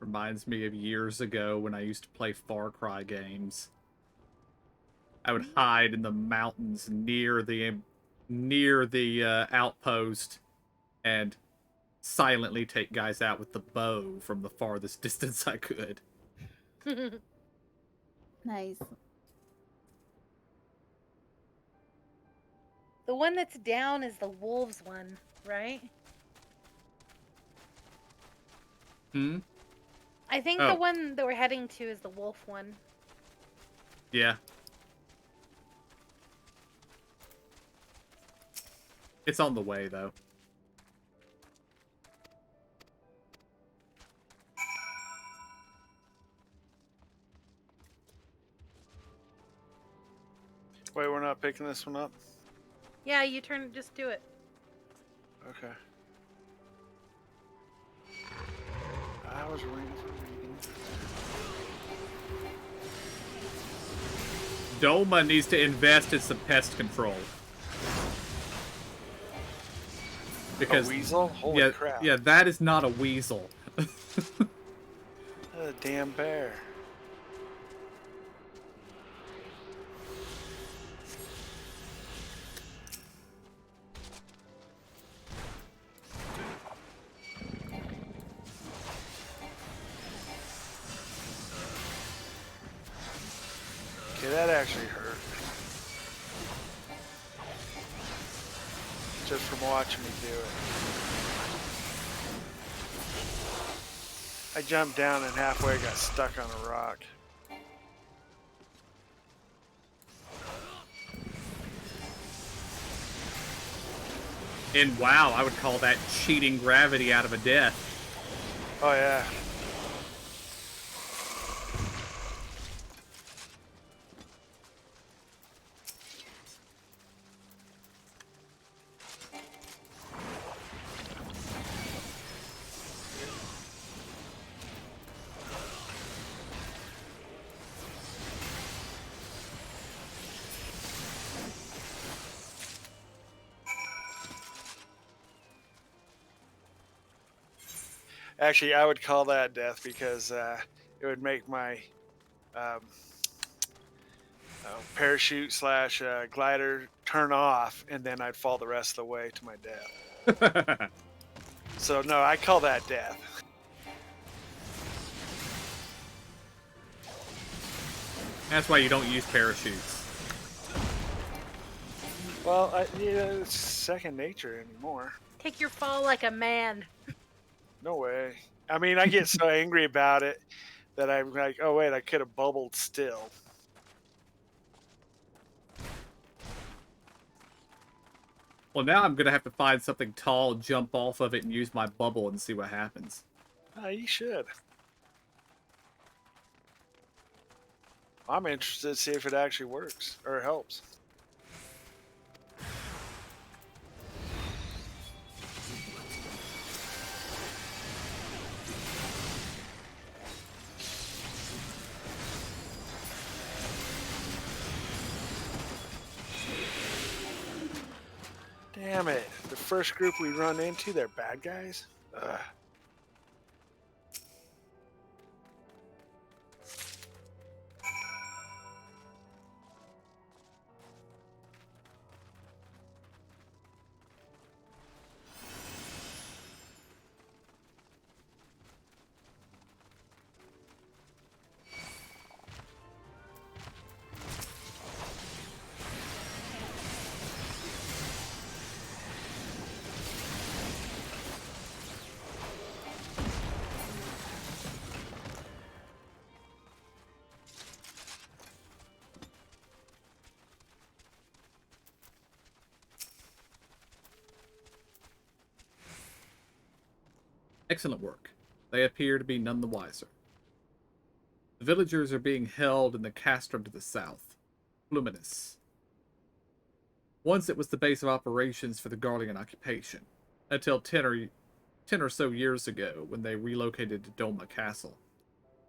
S1: Reminds me of years ago when I used to play Far Cry games. I would hide in the mountains near the outpost and silently take guys out with the bow from the farthest distance I could.
S3: Nice.
S7: The one that's down is the wolves one, right?
S1: Hmm?
S7: I think
S1: Oh.
S7: the one that we're heading to is the wolf one.
S1: Yeah. It's on the way, though.
S2: Wait, we're not picking this one up?
S7: Yeah, you turn. Just do it.
S2: Okay. I was waiting for reading.
S1: Doma needs to invest in some pest control. Because
S2: a weasel? Holy
S1: yeah,
S2: crap.
S1: yeah, that is not a weasel.
S2: A damn bear. Okay, that actually hurt. Just from watching me do it. I jumped down and halfway got stuck on a rock.
S1: In WoW, I would call that cheating gravity out of a death.
S2: Oh yeah. Actually, I would call that death because it would make my parachute slash glider turn off, and then I'd fall the rest of the way to my death. So no, I call that death.
S1: That's why you don't use parachutes.
S2: Well, it's second nature anymore.
S7: Take your fall like a man.
S2: No way. I mean, I get so angry about it that I'm like, oh wait, I could have bubbled still.
S1: Well, now I'm gonna have to find something tall, jump off of it, and use my bubble and see what happens.
S2: You should. I'm interested to see if it actually works or helps. Damn it. The first group we run into, they're bad guys? Ugh.
S1: Excellent work. They appear to be none the wiser. The villagers are being held in the castrum to the south, Luminous. Once it was the base of operations for the Guardian occupation, until 10 or so years ago when they relocated to Doma Castle.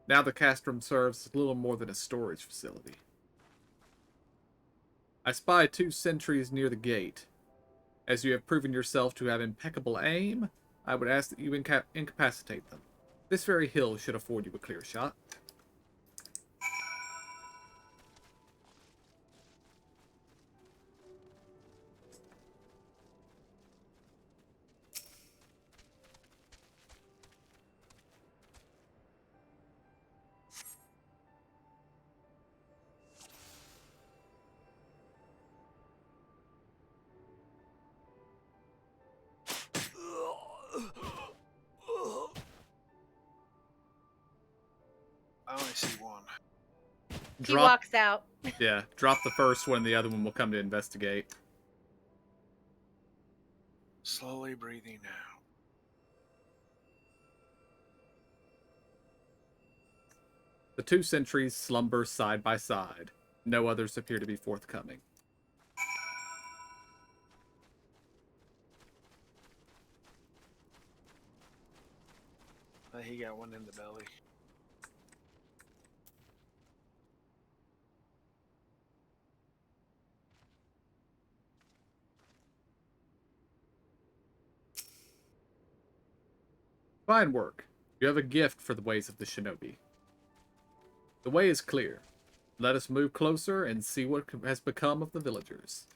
S1: Now the castrum serves as little more than a storage facility. I spy 2 sentries near the gate. As you have proven yourself to have impeccable aim, I would ask that you incapacitate them. This very hill should afford you a clear shot.
S2: I only see one.
S7: He walks out.
S1: Yeah, drop the first one, the other one will come to investigate.
S2: Slowly breathing out.
S1: The 2 sentries slumber side by side. No others appear to be forthcoming.
S2: He got one in the belly.
S1: Fine work. You have a gift for the ways of the shinobi. The way is clear. Let us move closer and see what has become of the villagers.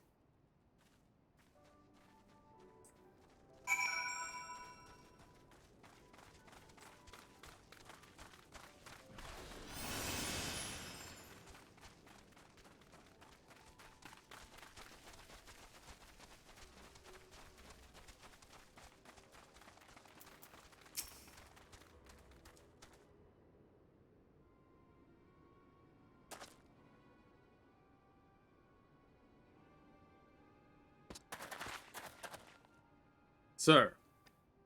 S1: Sir,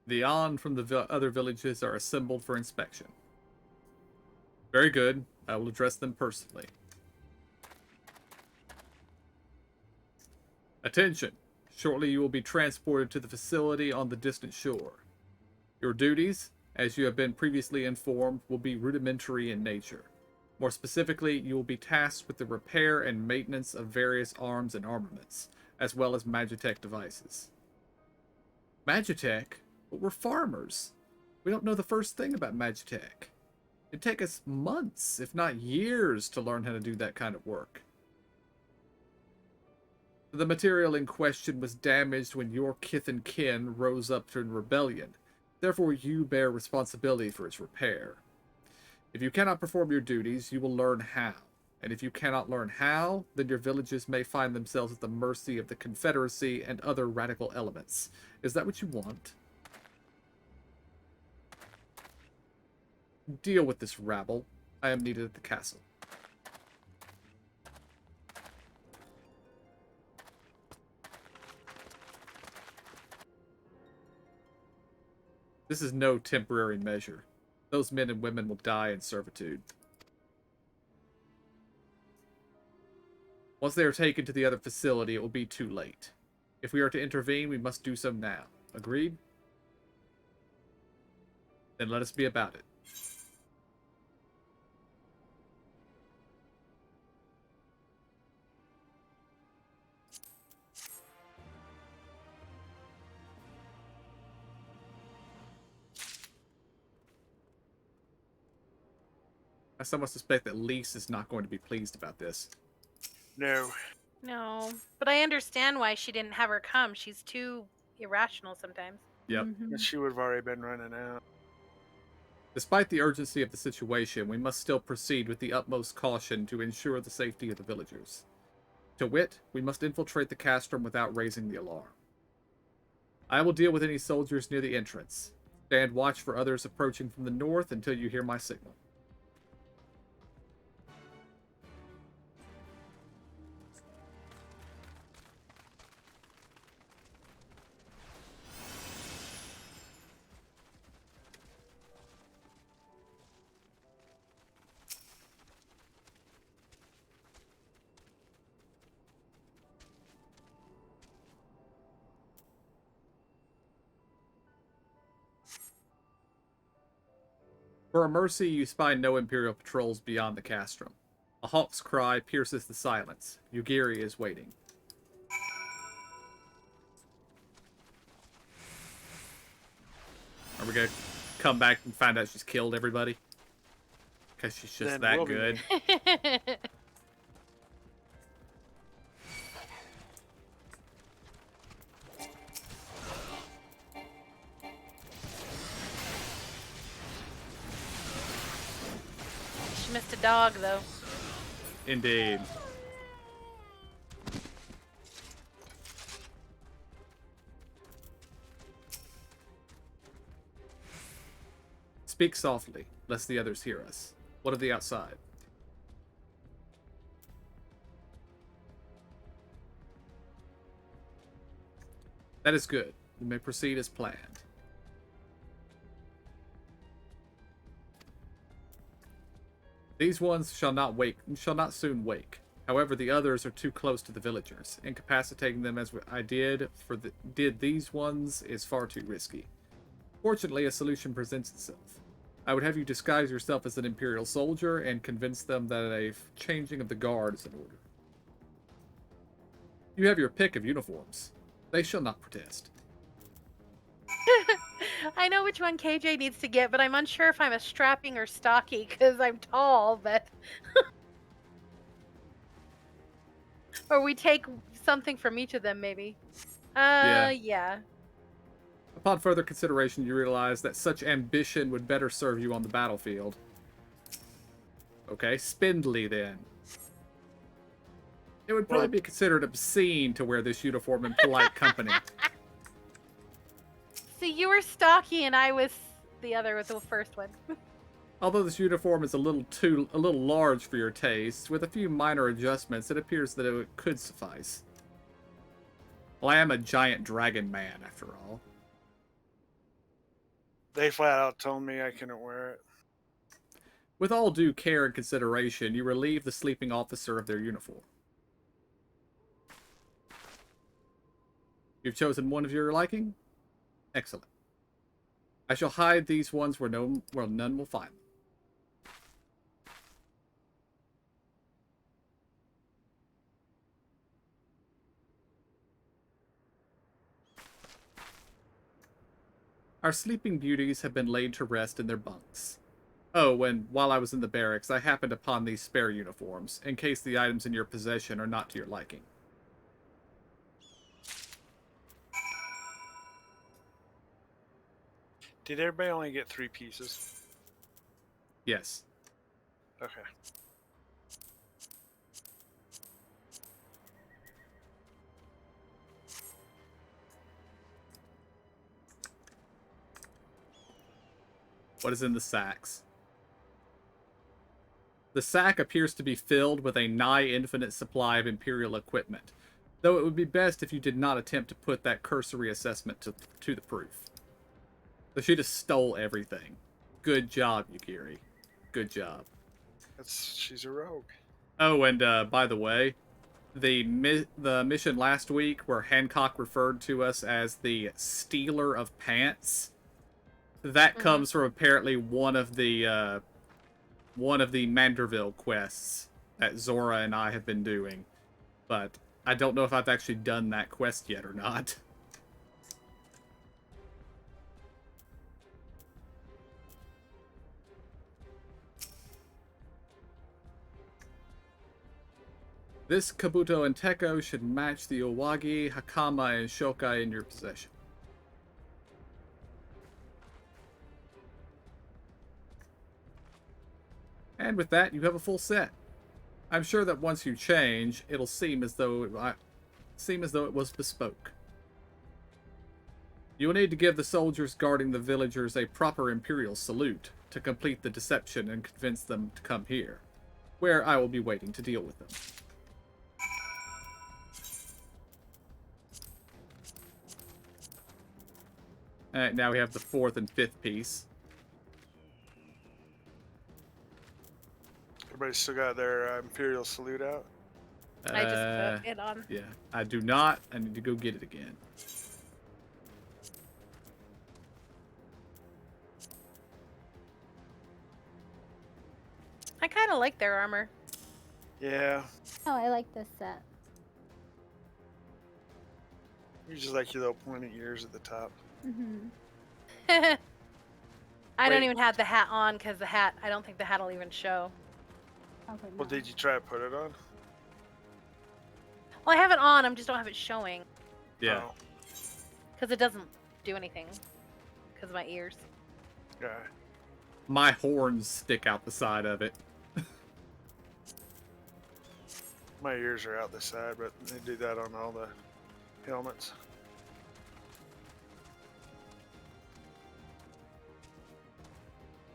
S1: the on from the other villages are assembled for inspection. Very good. I will address them personally. Attention! Shortly you will be transported to the facility on the distant shore. Your duties, as you have been previously informed, will be rudimentary in nature. More specifically, you will be tasked with the repair and maintenance of various arms and armaments, as well as Magitech devices. Magitech? But we're farmers. We don't know the first thing about Magitech. It'd take us months, if not years, to learn how to do that kind of work. The material in question was damaged when your kith and kin rose up in rebellion. Therefore, you bear responsibility for its repair. If you cannot perform your duties, you will learn how. And if you cannot learn how, then your villages may find themselves at the mercy of the Confederacy and other radical elements. Is that what you want? Deal with this rabble. I am needed at the castle. This is no temporary measure. Those men and women will die in servitude. Once they are taken to the other facility, it will be too late. If we are to intervene, we must do so now. Agreed? Then let us be about it. I somewhat suspect that Lise is not going to be pleased about this.
S2: No.
S7: No, but I understand why she didn't have her come. She's too irrational sometimes.
S1: Yep.
S3: Mhm.
S2: She would have already been running out.
S1: Despite the urgency of the situation, we must still proceed with the utmost caution to ensure the safety of the villagers. To wit, we must infiltrate the castrum without raising the alarm. I will deal with any soldiers near the entrance. Stand watch for others approaching from the north until you hear my signal. For a mercy, you spy no Imperial patrols beyond the castrum. A hawk's cry pierces the silence. Yugiri is waiting. Are we gonna come back and find out she's killed everybody? Because she's just
S2: Then
S1: that
S2: we'll be
S1: good.
S7: She missed a dog, though.
S1: Indeed. Speak softly, lest the others hear us. What of the outside? That is good. We may proceed as planned. These ones shall not soon wake. However, the others are too close to the villagers. Incapacitating them as I did these ones is far too risky. Fortunately, a solution presents itself. I would have you disguise yourself as an Imperial soldier and convince them that a changing of the guard is in order. You have your pick of uniforms. They shall not protest.
S7: I know which one KJ needs to get, but I'm unsure if I'm a strapping or stocky because I'm tall, but... or we take something from each of them, maybe. Yeah.
S1: Upon further consideration, you realize that such ambition would better serve you on the battlefield. Okay, spindly then. It would probably be considered obscene to wear this uniform in polite company.
S7: So you were stocky and I was the other, with the first one.
S1: Although this uniform is a little large for your taste, with a few minor adjustments, it appears that it could suffice. Well, I am a giant dragon man, after all.
S2: They flat out told me I couldn't wear it.
S1: With all due care and consideration, you relieve the sleeping officer of their uniform. You've chosen one of your liking? Excellent. I shall hide these ones where none will find them. Our sleeping beauties have been laid to rest in their bunks. Oh, and while I was in the barracks, I happened upon these spare uniforms, in case the items in your possession are not to your liking.
S2: Did everybody only get 3 pieces?
S1: Yes.
S2: Okay.
S1: What is in the sacks? The sack appears to be filled with a nigh infinite supply of Imperial equipment, though it would be best if you did not attempt to put that cursory assessment to the proof. So she just stole everything. Good job, Yugiri. Good job.
S2: She's a rogue.
S1: Oh, and by the way, the mission last week where Hancock referred to us as the Stealer of Pants. That comes from apparently one of the Manderville quests that Zora and I have been doing, but I don't know if I've actually done that quest yet or not. This Kabuto and Teko should match the Owagi, Hakama, and Shokai in your possession. And with that, you have a full set. I'm sure that once you change, it'll seem as though it was bespoke. You will need to give the soldiers guarding the villagers a proper Imperial salute to complete the deception and convince them to come here, where I will be waiting to deal with them. Alright, now we have the 4th and 5th piece.
S2: Everybody still got their Imperial salute out?
S7: I just put it on.
S1: Yeah, I do not. I need to go get it again.
S7: I kind of like their armor.
S2: Yeah.
S3: Oh, I like this set.
S2: You just like your little pointy ears at the top.
S3: Mm-hmm.
S7: I don't
S2: Wait.
S7: even have the hat on because I don't think the hat will even show.
S3: Okay,
S2: Well,
S3: no.
S2: did you try to put it on?
S7: Well, I have it on. I just don't have it showing
S1: Yeah.
S2: Oh,
S7: because it doesn't do anything because of my ears.
S2: yeah.
S1: My horns stick out the side of it.
S2: My ears are out this side, but they do that on all the helmets.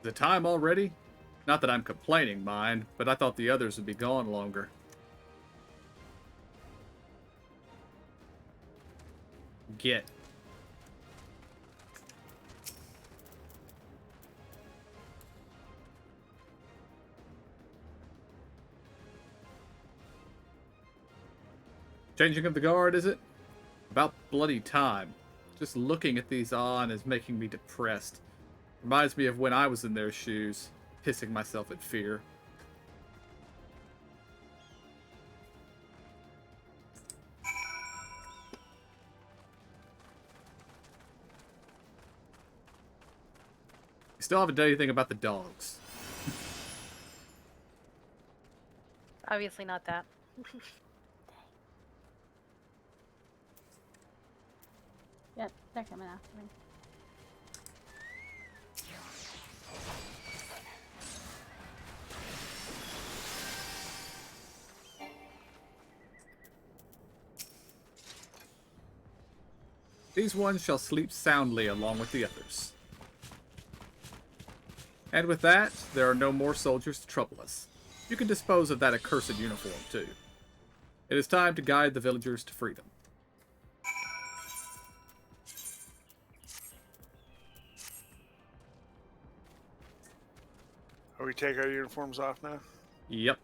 S1: The time already? Not that I'm complaining, mind, but I thought the others would be gone longer. Get. Changing of the guard, is it? About bloody time. Just looking at these on is making me depressed. Reminds me of when I was in their shoes, pissing myself at fear. Still haven't done anything about the dogs.
S7: Obviously not that.
S3: Yep, they're coming after me.
S1: These ones shall sleep soundly along with the others. And with that, there are no more soldiers to trouble us. You can dispose of that accursed uniform, too. It is time to guide the villagers to freedom.
S2: Are we take our uniforms off now?
S1: Yep.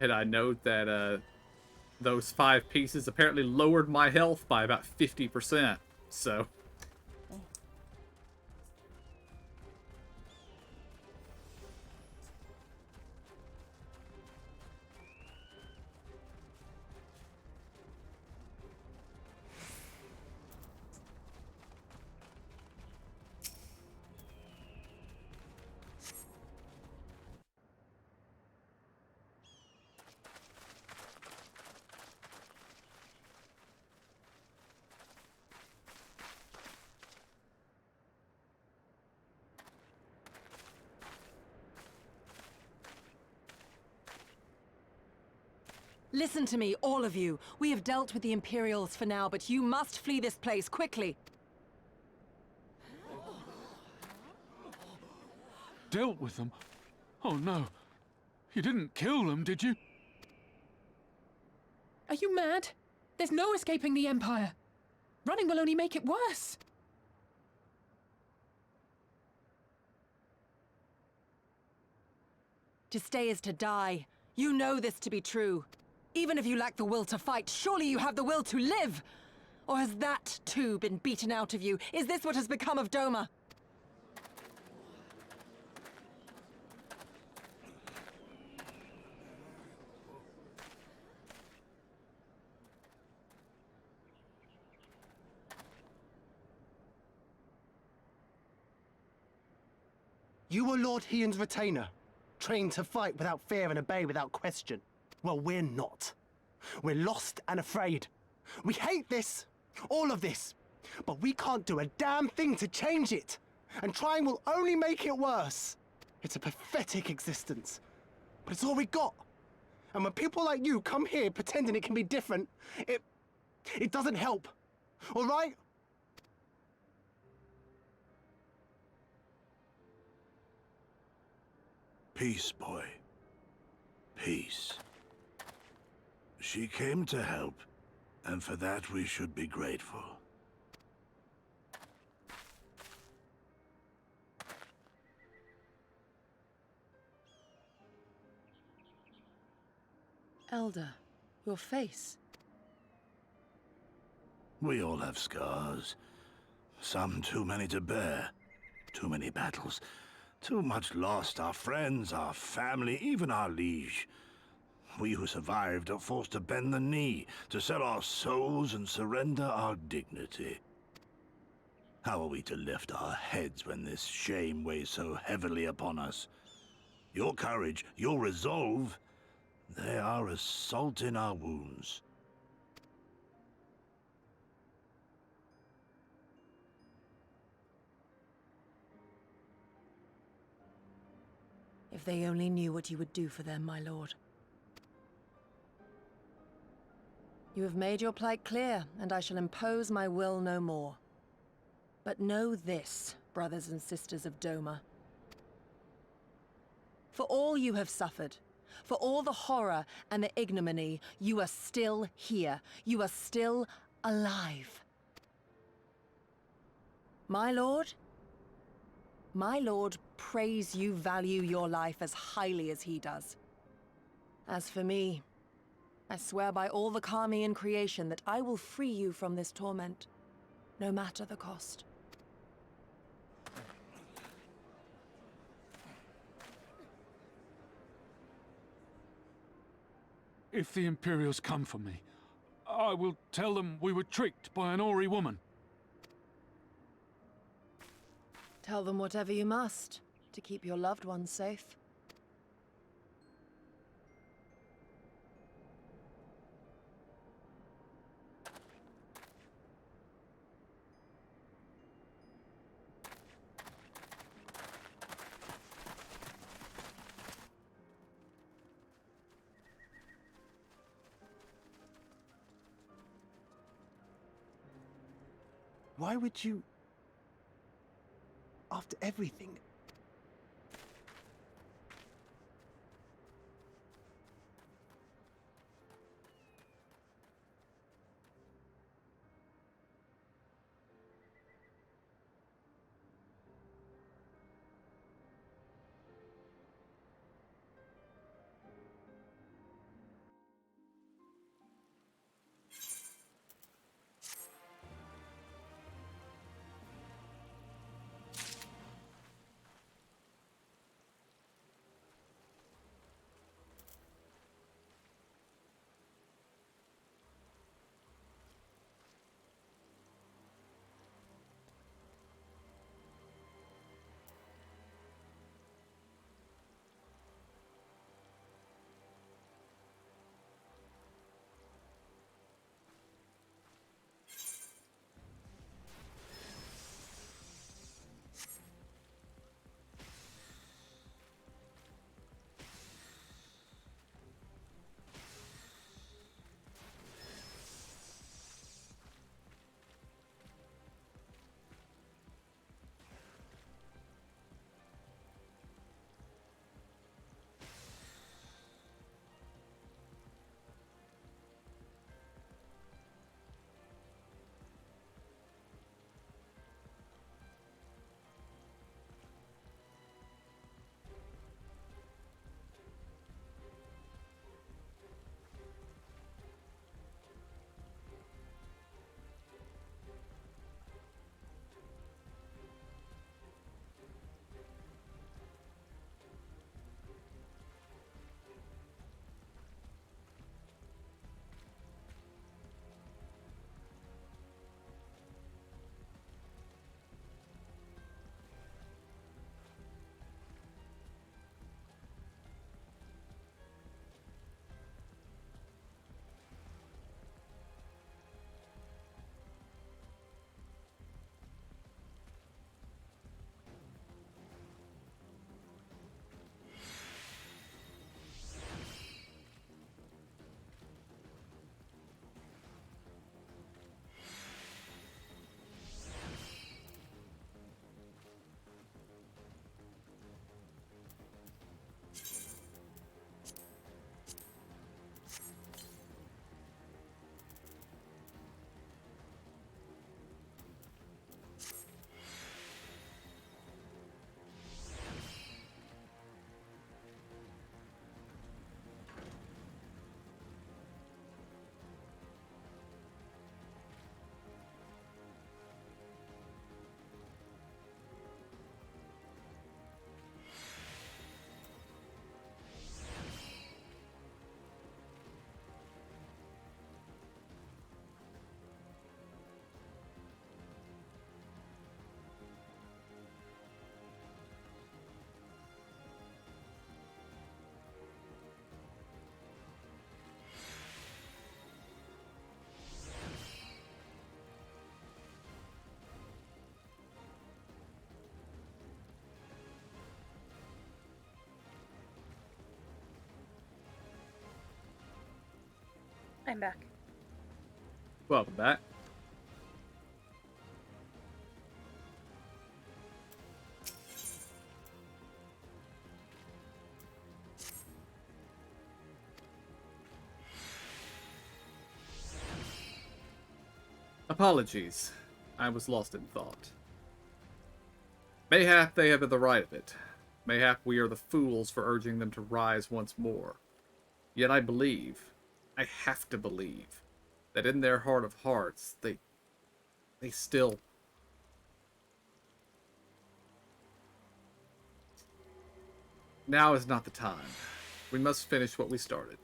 S1: And I note that those 5 pieces apparently lowered my health by about 50%. So,
S6: Listen to me, all of you. We have dealt with the Imperials for now, but you must flee this place quickly.
S10: Dealt with them? Oh no. You didn't kill them, did you?
S11: Are you mad? There's no escaping the Empire. Running will only make it worse.
S6: To stay is to die. You know this to be true. Even if you lack the will to fight, surely you have the will to live! Or has that, too, been beaten out of you? Is this what has become of Doma?
S9: You were Lord Hien's retainer, trained to fight without fear and obey without question. Well, we're not. We're lost and afraid. We hate this, all of this, but we can't do a damn thing to change it. And trying will only make it worse. It's a pathetic existence, but it's all we got. And when people like you come here pretending it can be different, it doesn't help. All right?
S5: Peace, boy. Peace. She came to help, and for that we should be grateful.
S6: Elder, your face.
S5: We all have scars. Some too many to bear. Too many battles. Too much lost, our friends, our family, even our liege. We who survived are forced to bend the knee, to sell our souls and surrender our dignity. How are we to lift our heads when this shame weighs so heavily upon us? Your courage, your resolve, they are as salt in our wounds.
S6: If they only knew what you would do for them, my lord. You have made your plight clear, and I shall impose my will no more. But know this, brothers and sisters of Doma. For all you have suffered, for all the horror and the ignominy, you are still here. You are still alive. My lord prays you value your life as highly as he does. As for me, I swear by all the Kami in creation that I will free you from this torment, no matter the cost.
S10: If the Imperials come for me, I will tell them we were tricked by an Ori woman.
S6: Tell them whatever you must, to keep your loved ones safe.
S9: Why would you... After everything...
S7: I'm back.
S1: Welcome back. Apologies. I was lost in thought. Mayhap they have the right of it. Mayhap we are the fools for urging them to rise once more. Yet I believe, I have to believe, that in their heart of hearts, they still... Now is not the time. We must finish what we started.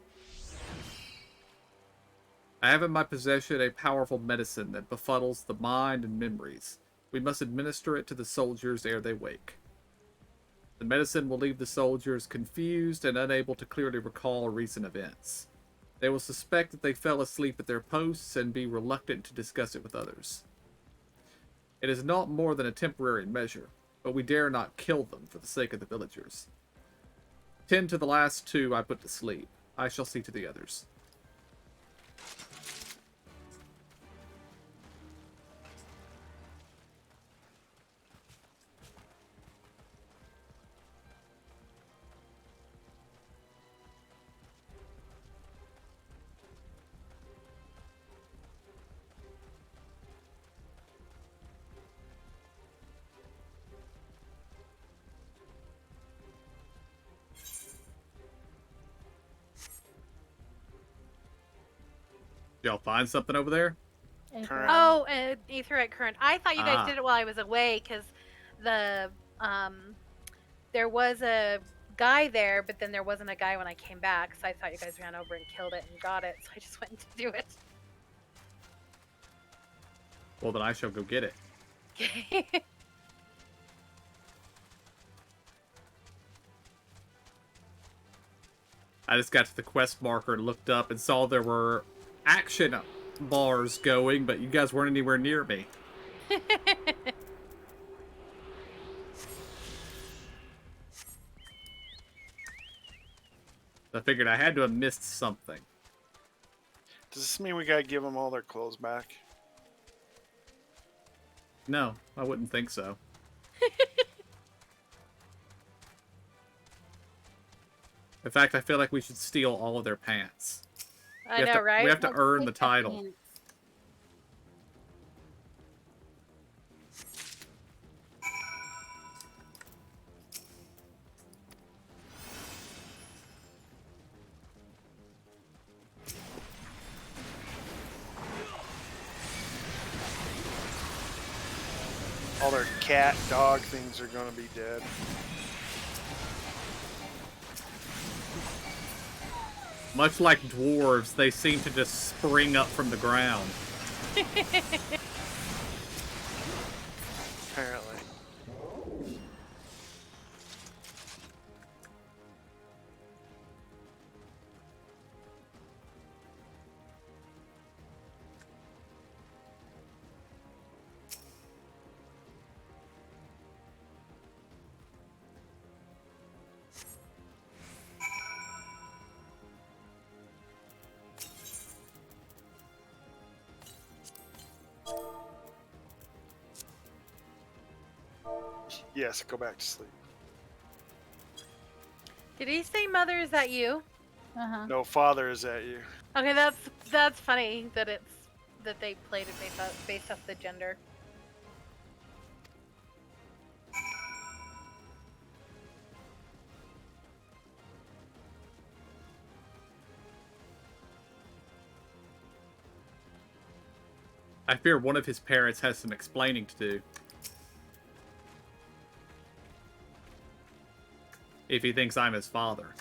S1: I have in my possession a powerful medicine that befuddles the mind and memories. We must administer it to the soldiers ere they wake. The medicine will leave the soldiers confused and unable to clearly recall recent events. They will suspect that they fell asleep at their posts and be reluctant to discuss it with others. It is not more than a temporary measure, but we dare not kill them for the sake of the villagers. Tend to the last two I put to sleep. I shall see to the others. Y'all find something over there?
S2: Current.
S7: Oh, Aetherite current. I thought you guys
S1: Ah.
S7: did it while I was away because the there was a guy there, but then there wasn't a guy when I came back. So I thought you guys ran over and killed it and got it. So I just went to do it.
S1: Well, then I shall go get it.
S7: Okay.
S1: I just got to the quest marker and looked up and saw there were action bars going, but you guys weren't anywhere near me. I figured I had to have missed something.
S2: Does this mean we gotta give them all their clothes back?
S1: No, I wouldn't think so. In fact, I feel like we should steal all of their pants.
S7: I know, right?
S1: We have to
S3: Let's
S1: earn
S3: take
S1: the
S3: the
S1: title.
S3: pants.
S2: All their cat, dog things are gonna be dead.
S1: Much like dwarves, they seem to just spring up from the ground.
S2: Apparently. Yes, go back to sleep.
S7: Did he say mother? Is that you?
S3: Uh-huh.
S2: No, father is at you.
S7: Okay, that's funny that they played it based off the gender.
S1: I fear one of his parents has some explaining to do. If he thinks I'm his father.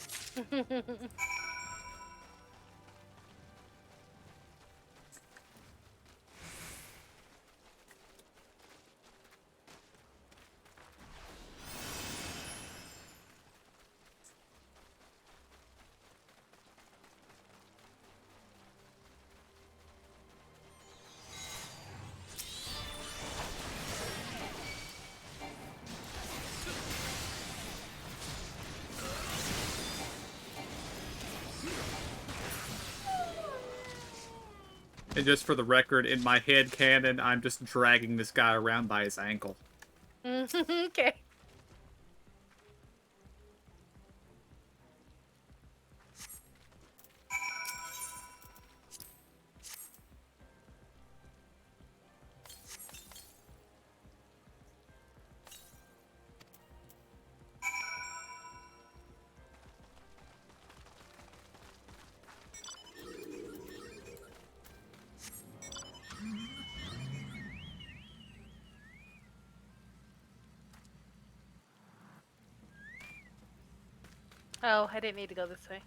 S1: And just for the record, in my head canon, I'm just dragging this guy around by his ankle.
S7: Okay. Oh, I didn't need to go this way.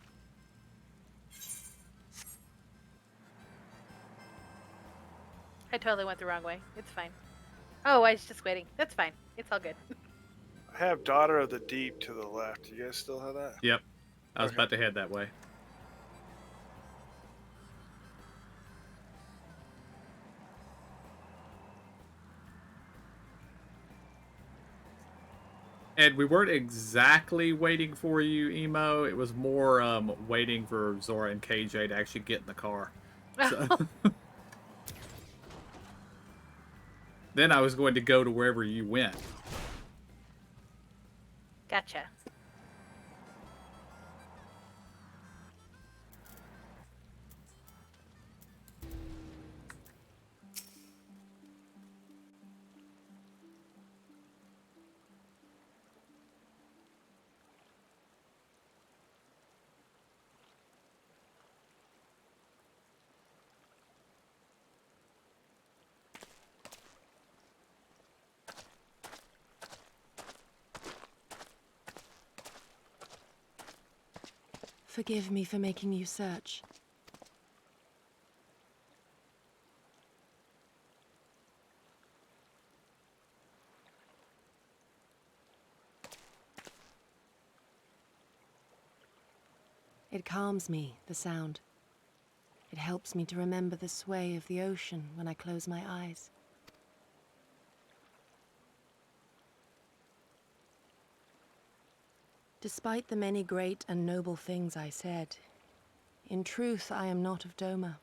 S7: I totally went the wrong way. It's fine. Oh, I was just waiting. That's fine. It's all good.
S2: I have Daughter of the Deep to the left. You guys still have that?
S1: Yep. I was
S2: Okay.
S1: about to head that way. And we weren't exactly waiting for you, Emo. It was more waiting for Zora and KJ to actually get in the car. So then I was going to go to wherever you went.
S7: Gotcha.
S6: Forgive me for making you search. It calms me, the sound. It helps me to remember the sway of the ocean when I close my eyes. Despite the many great and noble things I said, in truth I am not of Doma.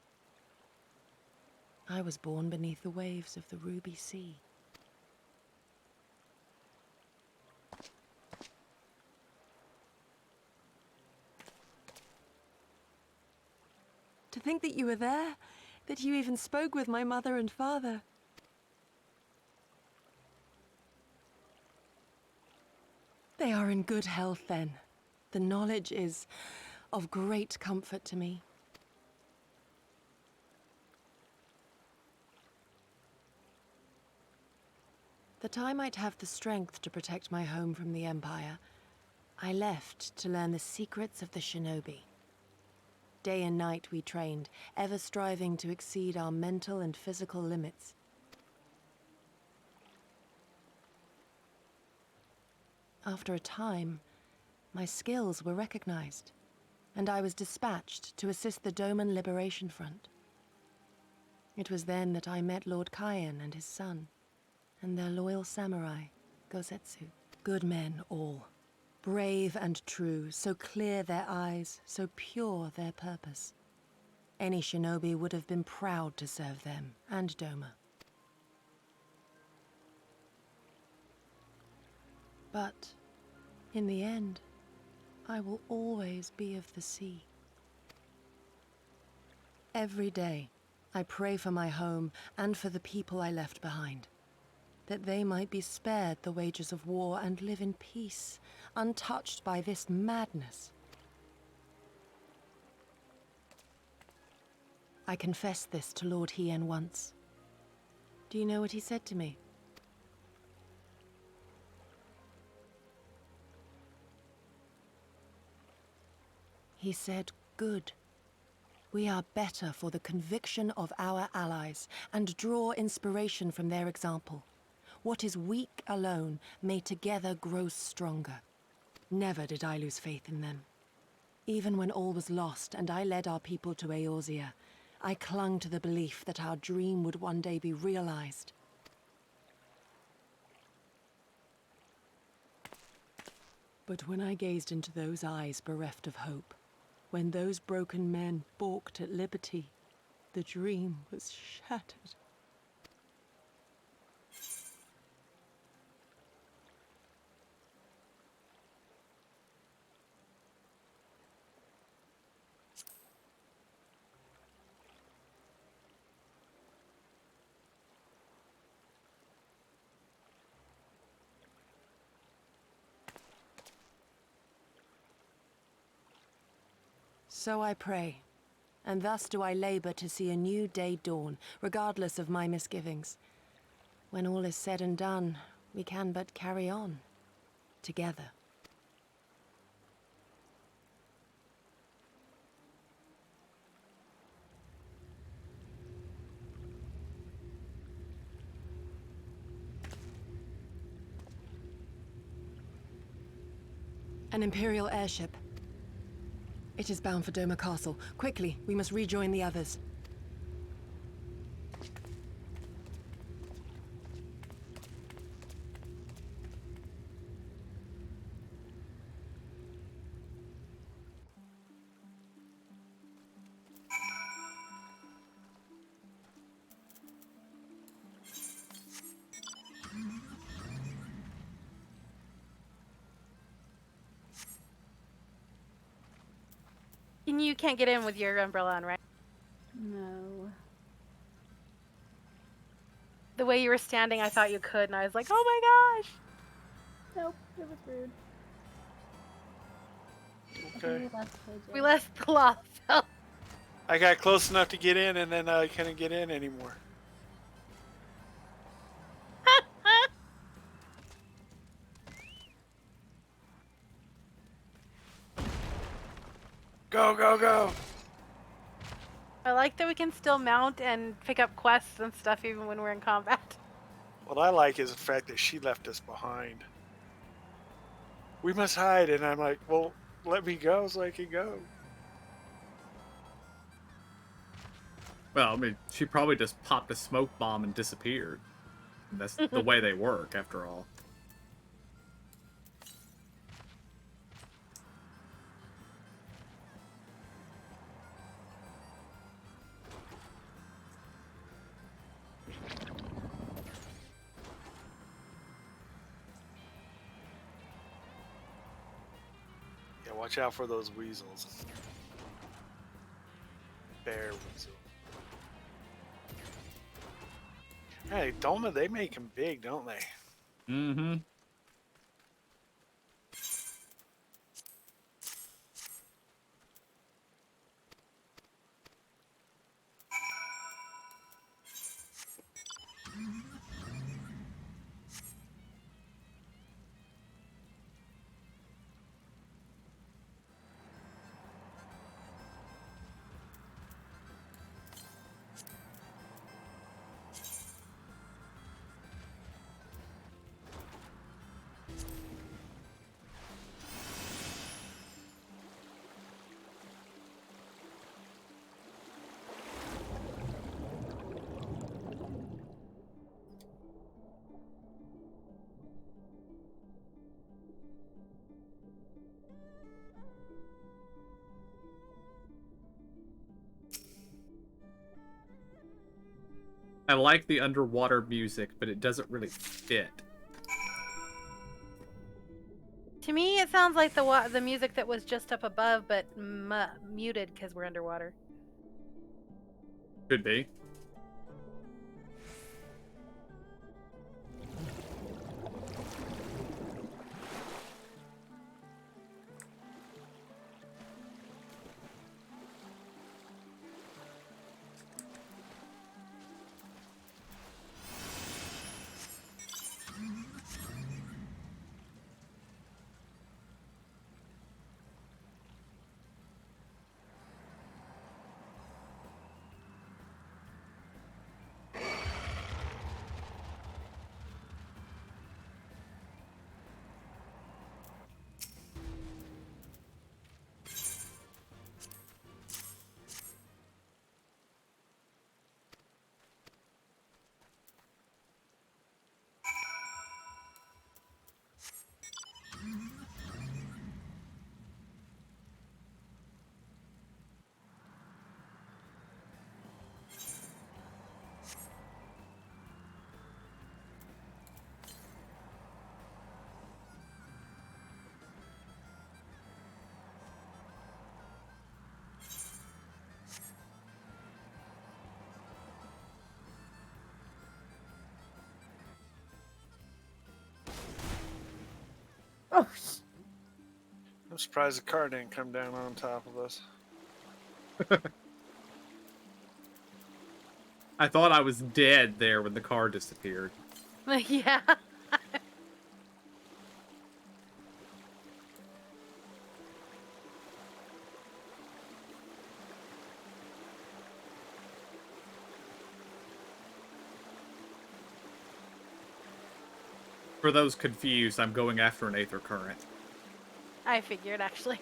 S6: I was born beneath the waves of the Ruby Sea. To think that you were there, that you even spoke with my mother and father. They are in good health, then. The knowledge is of great comfort to me. That I might have the strength to protect my home from the Empire, I left to learn the secrets of the shinobi. Day and night we trained, ever striving to exceed our mental and physical limits. After a time, my skills were recognized, and I was dispatched to assist the Doman Liberation Front. It was then that I met Lord Kaien and his son, and their loyal samurai, Gosetsu. Good men all. Brave and true, so clear their eyes, so pure their purpose. Any shinobi would have been proud to serve them and Doma. But, in the end, I will always be of the sea. Every day, I pray for my home and for the people I left behind, that they might be spared the wages of war and live in peace, untouched by this madness. I confessed this to Lord Hien once. Do you know what he said to me? He said, "Good. We are better for the conviction of our allies, and draw inspiration from their example. What is weak alone may together grow stronger." Never did I lose faith in them. Even when all was lost and I led our people to Eorzea, I clung to the belief that our dream would one day be realized. But when I gazed into those eyes bereft of hope, when those broken men balked at liberty, The dream was shattered. So I pray, and thus do I labor to see a new day dawn, regardless of my misgivings. When all is said and done, we can but carry on, together. An Imperial airship. It is bound for Doma Castle. Quickly, we must rejoin the others.
S7: And you can't get in with your umbrella on, right?
S3: No.
S7: The way you were standing, I thought you could, and I was like, oh my gosh!
S3: Nope, it was rude. I think
S2: Okay.
S3: we left KJ.
S7: We left the law.
S2: I got close enough to get in, and then I couldn't get in anymore. Go, go, go!
S7: I like that we can still mount and pick up quests and stuff even when we're in combat.
S2: What I like is the fact that she left us behind. We must hide, and I'm like, well, let me go so I can go.
S1: Well, I mean, she probably just popped a smoke bomb and disappeared. That's the way they work, after all.
S2: Yeah, watch out for those weasels. Bear weasel. Hey, Doma, they make them big, don't they?
S1: Mm-hmm. I like the underwater music, but it doesn't really fit.
S7: To me, it sounds like the music that was just up above, but muted because we're underwater.
S1: Could be.
S3: Oh,
S2: I'm surprised the car didn't come down on top of us.
S1: I thought I was dead there when the car disappeared.
S7: Yeah.
S1: For those confused, I'm going after an Aether Current.
S7: I figured, actually.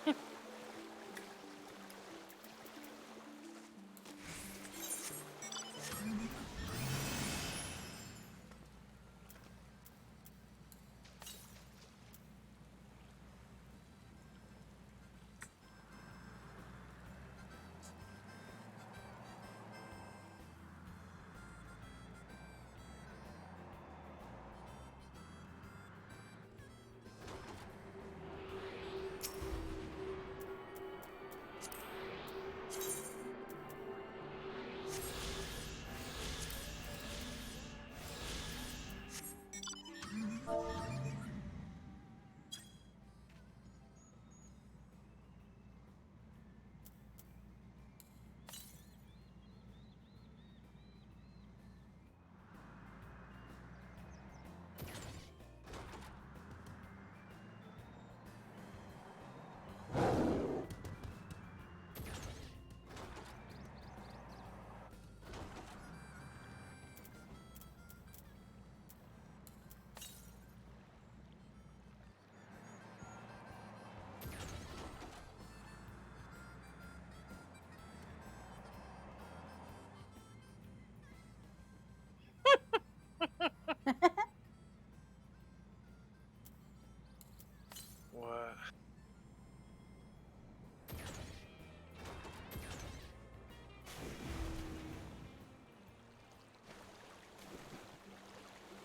S2: What?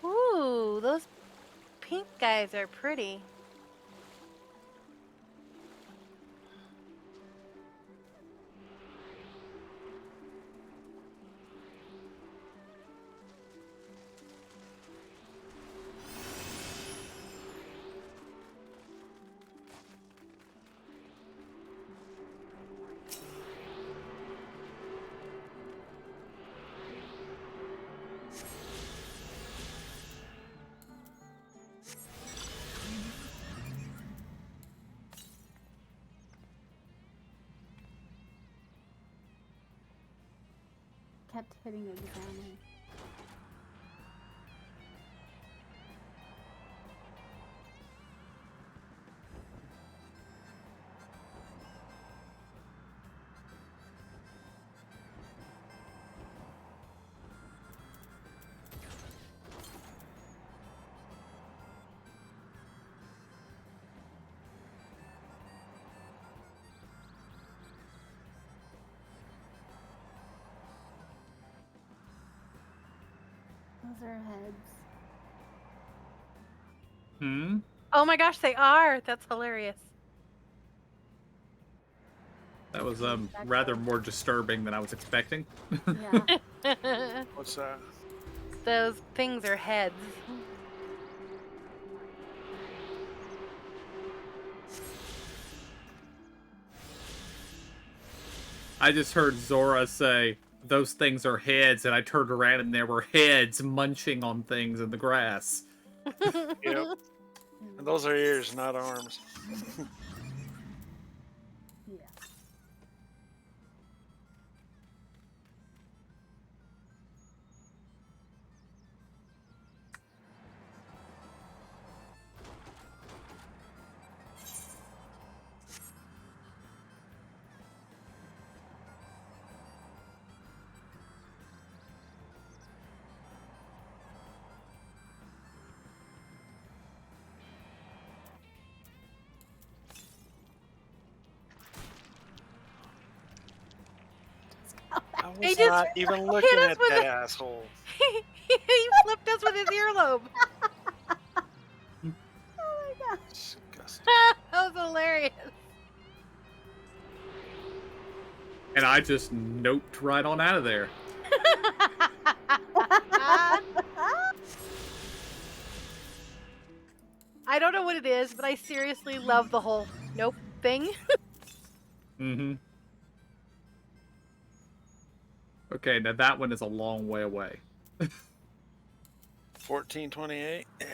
S7: Ooh, those pink guys are pretty.
S3: kept hitting examine. Those are heads.
S1: Hmm?
S7: Oh my gosh, they are. That's hilarious.
S1: That was rather more disturbing than I was expecting.
S3: Yeah.
S2: What's that?
S7: Those things are heads.
S1: I just heard Zora say, those things are heads, and I turned around and there were heads munching on things in the grass.
S2: Yep. And those are ears, not arms.
S3: Yeah.
S2: I was
S7: He just
S2: not even
S7: hit
S2: looking
S7: us
S2: at
S7: with
S2: that
S7: a-
S2: asshole.
S7: He flipped us with his earlobe.
S3: Oh my god.
S2: Disgusting.
S7: That was hilarious.
S1: And I just noped right on out of there.
S7: I don't know what it is, but I seriously love the whole nope thing.
S1: Mm-hmm. Okay, now that one is a long way away.
S2: 1428. Yeah.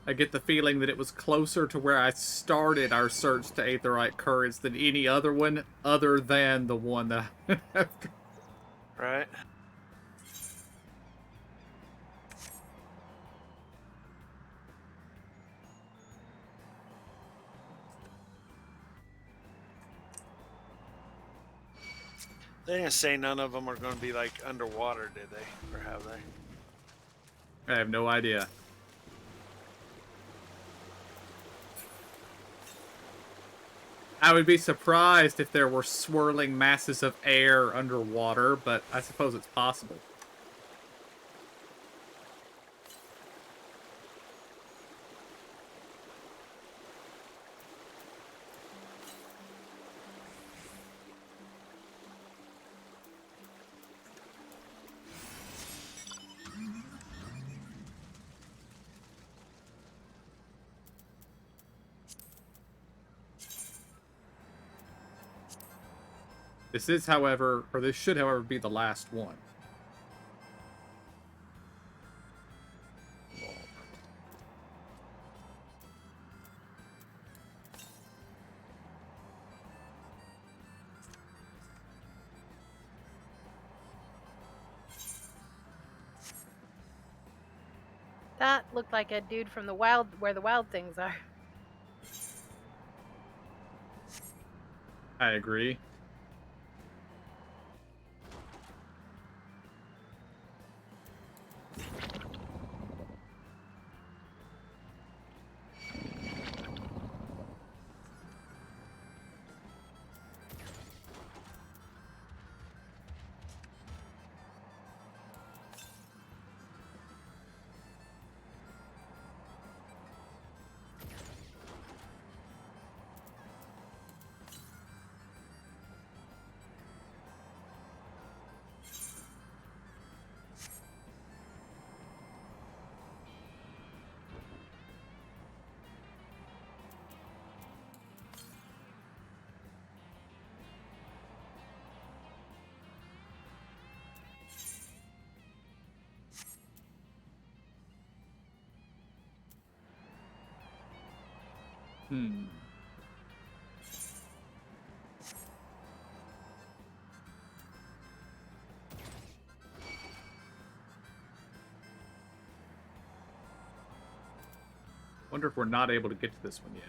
S1: I get the feeling that it was closer to where I started our search to Aetherite Currents than any other one, other than the one that I went after.
S2: Right. They didn't say none of them are going to be like underwater, did they? Or have they?
S1: I have no idea. I would be surprised if there were swirling masses of air underwater, but I suppose it's possible. This is, however, or this should, however, be the last one.
S7: That looked like a dude from the wild, where the wild things are.
S1: I agree. Hmm. Wonder if we're not able to get to this one yet.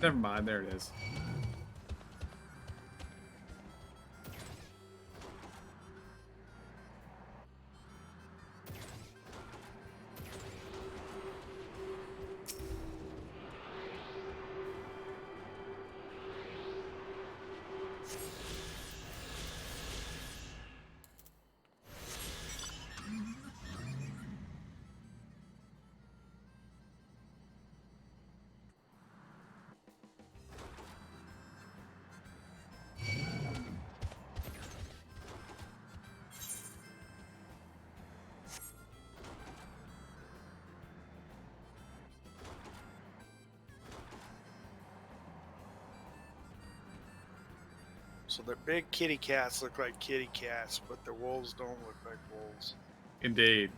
S1: Never mind, there it is.
S2: So their big kitty cats look like kitty cats, but their wolves don't look like wolves.
S1: Indeed.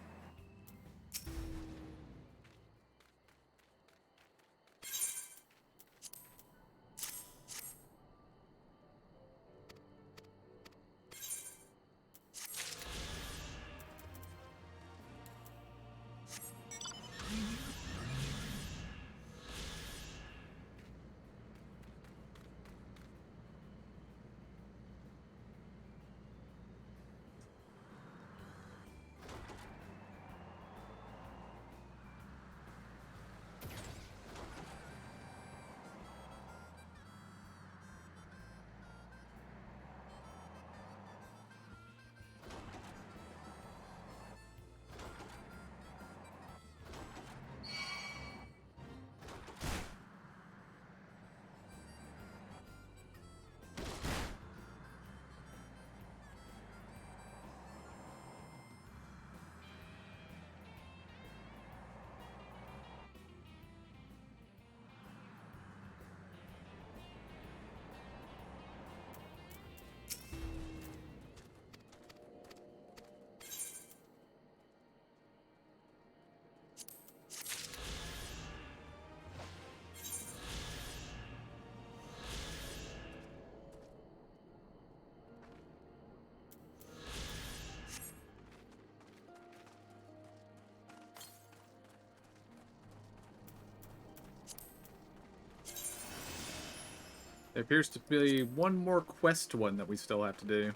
S1: There appears to be one more quest one that we still have to do.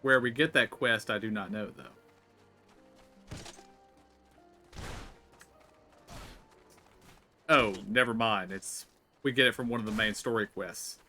S1: Where we get that quest, I do not know, though. Oh, never mind. We get it from one of the main story quests.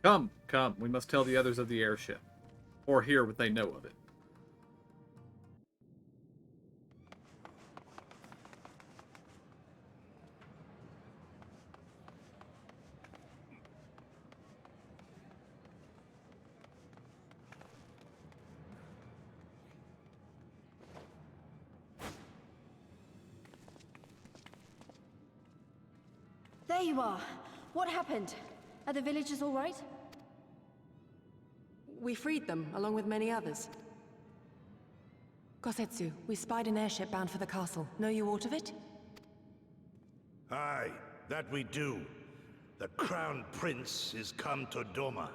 S1: Come, come, we must tell the others of the airship, or hear what they know of it.
S4: There you are. What happened? Are the villagers all right?
S6: We freed them, along with many others. Gosetsu, we spied an airship bound for the castle. Know you aught of it?
S5: Aye, that we do. The Crown Prince is come to Doma.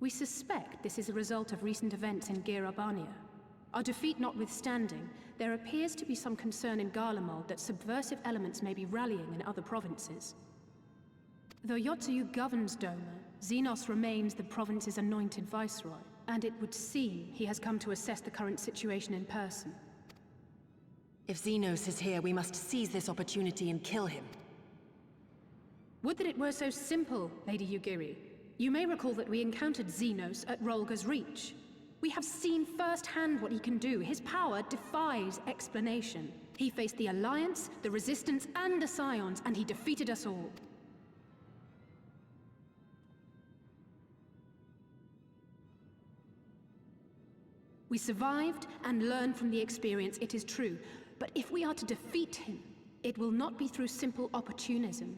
S11: We suspect this is a result of recent events in Girabania. Our defeat notwithstanding, there appears to be some concern in Garlemald that subversive elements may be rallying in other provinces. Though Yotsuyu governs Doma, Xenos remains the province's anointed viceroy, and it would seem he has come to assess the current situation in person.
S6: If Xenos is here, we must seize this opportunity and kill him.
S11: Would that it were so simple, Lady Yugiri. You may recall that we encountered Xenos at Rolga's Reach. We have seen firsthand what he can do. His power defies explanation. He faced the Alliance, the Resistance, and the Scions, and he defeated us all. We survived and learned from the experience, it is true. But if we are to defeat him, it will not be through simple opportunism.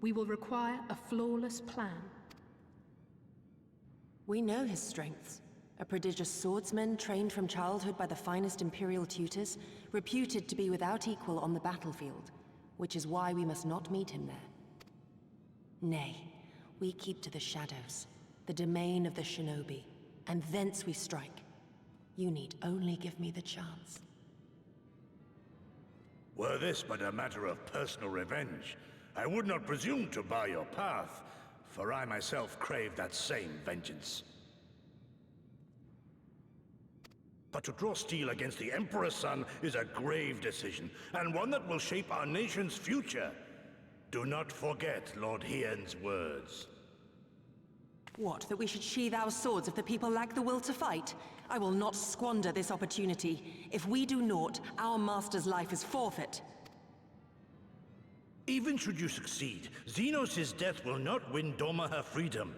S11: We will require a flawless plan.
S6: We know his strengths. A prodigious swordsman trained from childhood by the finest Imperial tutors, reputed to be without equal on the battlefield, which is why we must not meet him there. Nay, we keep to the shadows, the domain of the shinobi, and thence we strike. You need only give me the chance.
S5: Were this but a matter of personal revenge, I would not presume to bar your path, for I myself crave that same vengeance. But to draw steel against the Emperor's son is a grave decision, and one that will shape our nation's future. Do not forget Lord Hien's words.
S6: What, that we should sheathe our swords if the people lack the will to fight? I will not squander this opportunity. If we do naught, our master's life is forfeit.
S5: Even should you succeed, Xenos' death will not win Doma her freedom.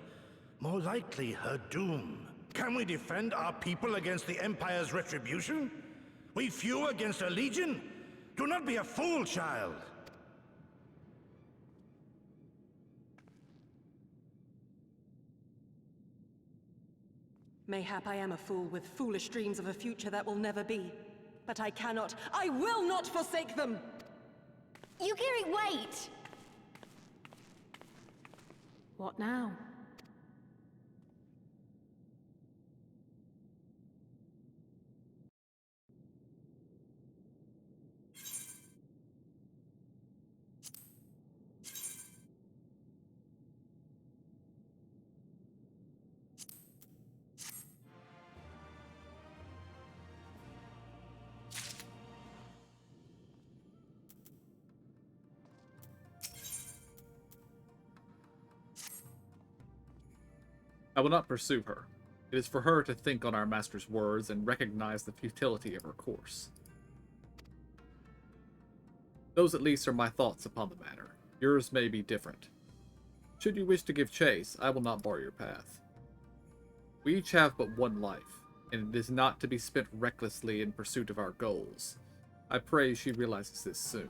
S5: More likely, her doom. Can we defend our people against the Empire's retribution? We few against a legion? Do not be a fool, child!
S6: Mayhap I am a fool with foolish dreams of a future that will never be. But I cannot, I will not forsake them!
S4: Yugiri, wait!
S11: What now?
S1: I will not pursue her. It is for her to think on our master's words and recognize the futility of her course. Those at least are my thoughts upon the matter. Yours may be different. Should you wish to give chase, I will not bar your path. We each have but one life, and it is not to be spent recklessly in pursuit of our goals. I pray she realizes this soon.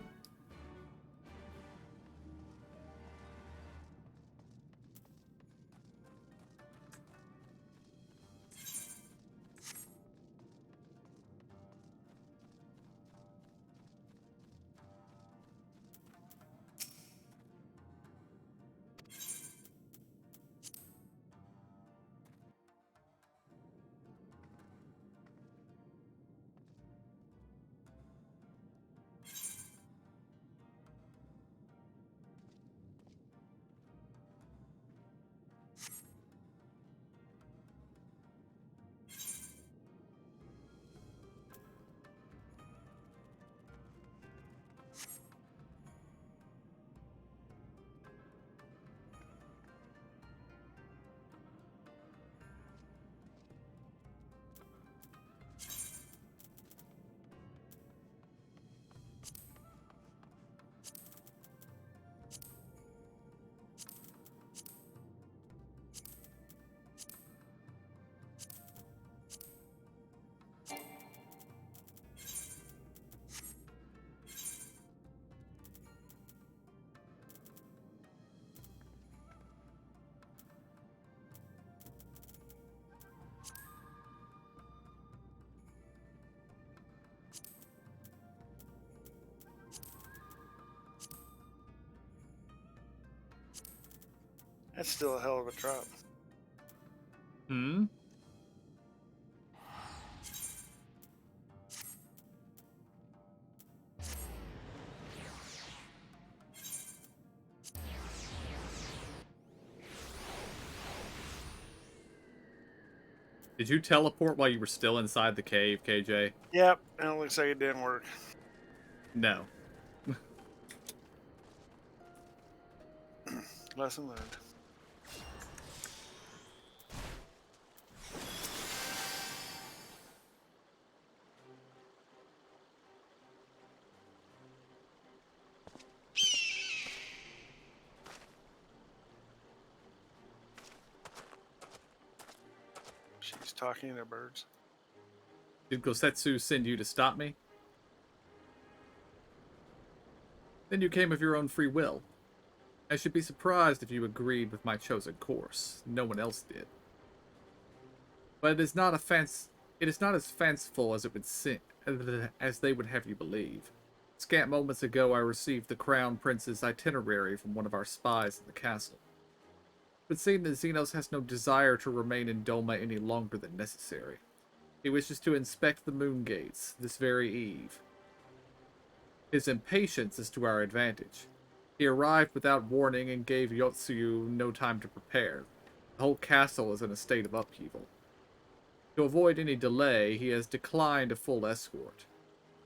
S2: That's still a hell of a drop.
S1: Hmm? Did you teleport while you were still inside the cave, KJ?
S2: Yep, and it looks like it didn't work.
S1: No.
S2: Lesson learned. She's talking to birds.
S1: Did Gosetsu send you to stop me? Then you came of your own free will. I should be surprised if you agreed with my chosen course. No one else did. But it is not as fanciful as it would seem, as they would have you believe. Scant moments ago, I received the Crown Prince's itinerary from one of our spies in the castle. It would seem that Xenos has no desire to remain in Doma any longer than necessary. He wishes to inspect the moon gates this very eve. His impatience is to our advantage. He arrived without warning and gave Yotsuyu no time to prepare. The whole castle is in a state of upheaval. To avoid any delay, he has declined a full escort,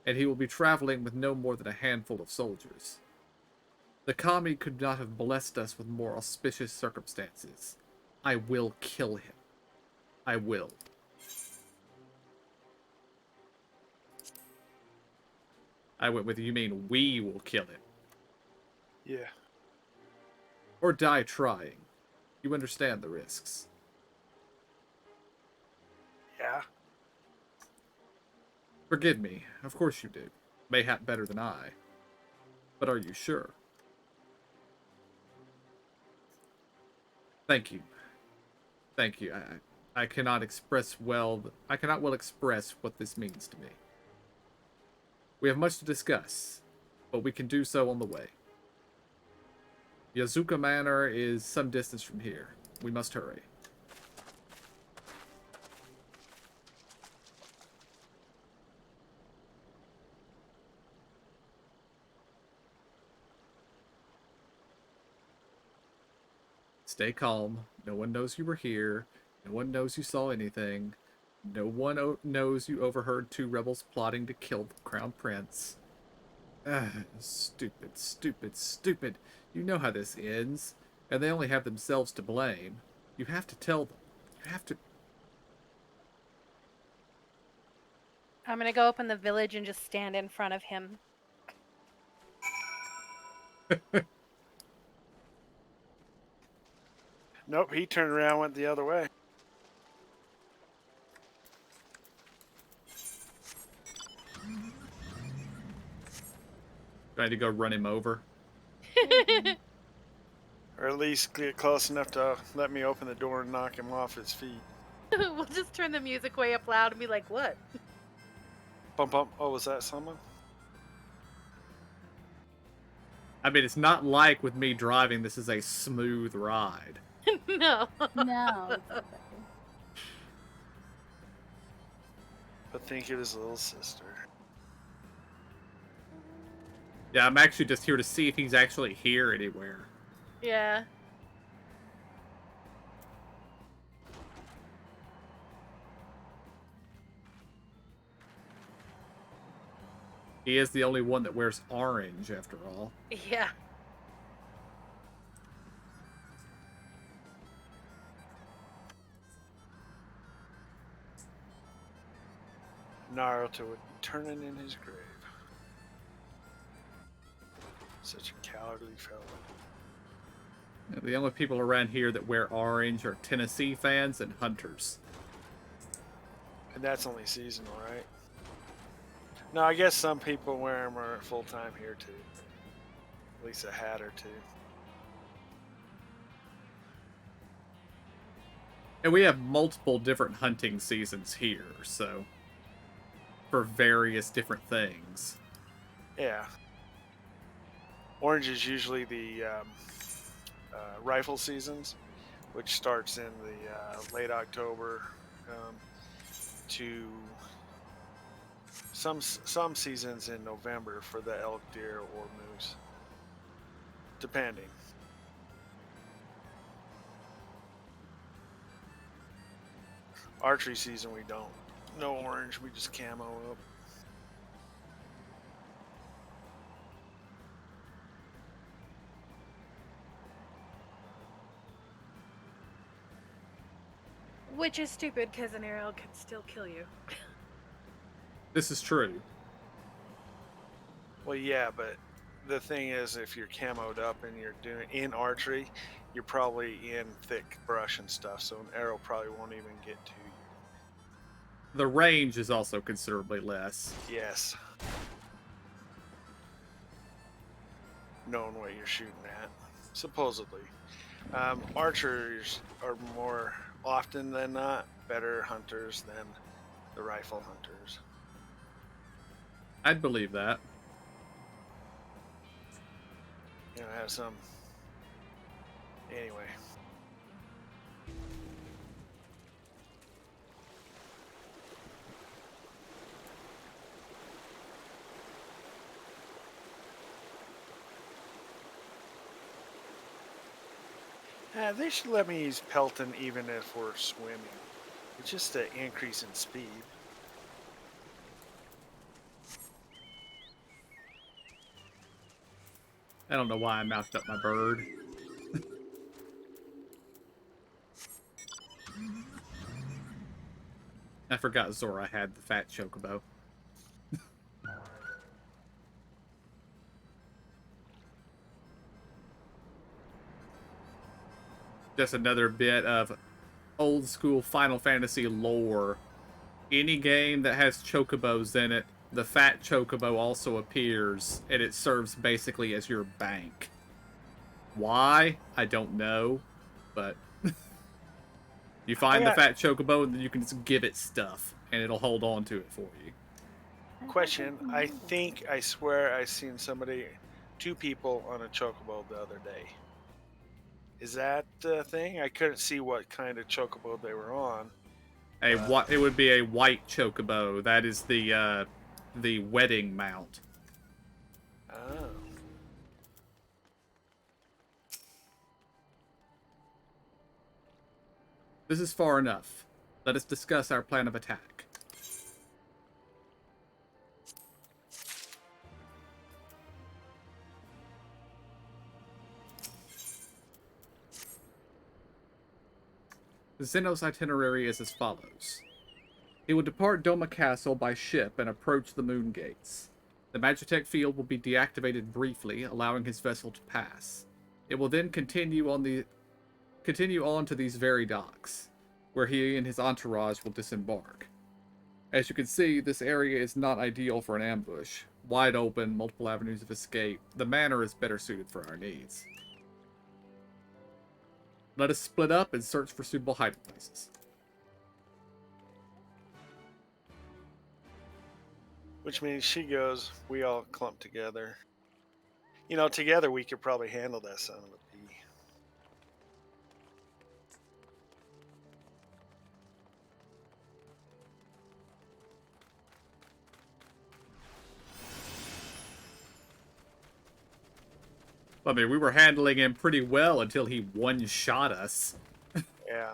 S1: and he will be traveling with no more than a handful of soldiers. The Kami could not have blessed us with more auspicious circumstances. I will kill him. I will. I went with, you mean we will kill him.
S2: Yeah.
S1: Or die trying. You understand the risks.
S2: Yeah.
S1: Forgive me. Of course you do. Mayhap better than I. But are you sure? Thank you. Thank you. I cannot well express what this means to me. We have much to discuss, but we can do so on the way. Yazuka Manor is some distance from here. We must hurry. Stay calm. No one knows you were here. No one knows you saw anything. No one knows you overheard two rebels plotting to kill the Crown Prince. Stupid, stupid, stupid. You know how this ends, and they only have themselves to blame. You have to tell them. You have to...
S7: I'm gonna go up in the village and just stand in front of him.
S2: Nope, he turned around and went the other way.
S1: Trying to go run him over.
S2: Or at least get close enough to let me open the door and knock him off his feet.
S7: We'll just turn the music way up loud and be like, what?
S2: Bump, bump. Oh, was that someone?
S1: I mean, it's not like with me driving, this is a smooth ride.
S7: No.
S3: No, exactly.
S2: But think of his little sister.
S1: Yeah, I'm actually just here to see if he's actually here anywhere.
S7: Yeah.
S1: He is the only one that wears orange, after all.
S7: Yeah.
S2: Naruto would be turning in his grave. Such a cowardly fellow.
S1: The only people around here that wear orange are Tennessee fans and hunters.
S2: And that's only seasonal, right? No, I guess some people wear them are full time here too. At least a hat or two.
S1: And we have multiple different hunting seasons here, so... for various different things.
S2: Yeah. Orange is usually the rifle seasons, which starts in the late October to some seasons in November for the elk, deer, or moose, depending. Archery season we don't. No orange, we just camo up.
S7: Which is stupid because an arrow can still kill you.
S1: This is true.
S2: Well, yeah, but the thing is, if you're camoed up and you're doing in archery, you're probably in thick brush and stuff, so an arrow probably won't even get to you.
S1: The range is also considerably less.
S2: Yes. Knowing what you're shooting at, supposedly. Archers are more often than not better hunters than the rifle hunters.
S1: I'd believe that.
S2: You know, have some. Anyway. They should let me use Pelton even if we're swimming. It's just an increase in speed.
S1: I don't know why I mouthed up my bird. I forgot Zora had the fat chocobo. Just another bit of old school Final Fantasy lore. Any game that has chocobos in it, the fat chocobo also appears, and it serves basically as your bank. Why? I don't know, but you find the fat chocobo and then you can just give it stuff, and it'll hold on to it for you.
S2: Question, I think, I swear I seen somebody, 2 people on a chocobo the other day. Is that the thing? I couldn't see what kind of chocobo they were on.
S1: It would be a white chocobo. That is the wedding mount.
S2: Oh.
S1: This is far enough. Let us discuss our plan of attack. Zeno's itinerary is as follows. He will depart Doma Castle by ship and approach the Moon Gates. The Magitech field will be deactivated briefly, allowing his vessel to pass. It will then continue on to these very docks, where he and his entourage will disembark. As you can see, this area is not ideal for an ambush. Wide open, multiple avenues of escape. The manor is better suited for our needs. Let us split up and search for suitable hiding places.
S2: Which means she goes, we all clump together. You know, together we could probably handle that son of a bee.
S1: I mean, we were handling him pretty well until he one-shot us.
S2: Yeah.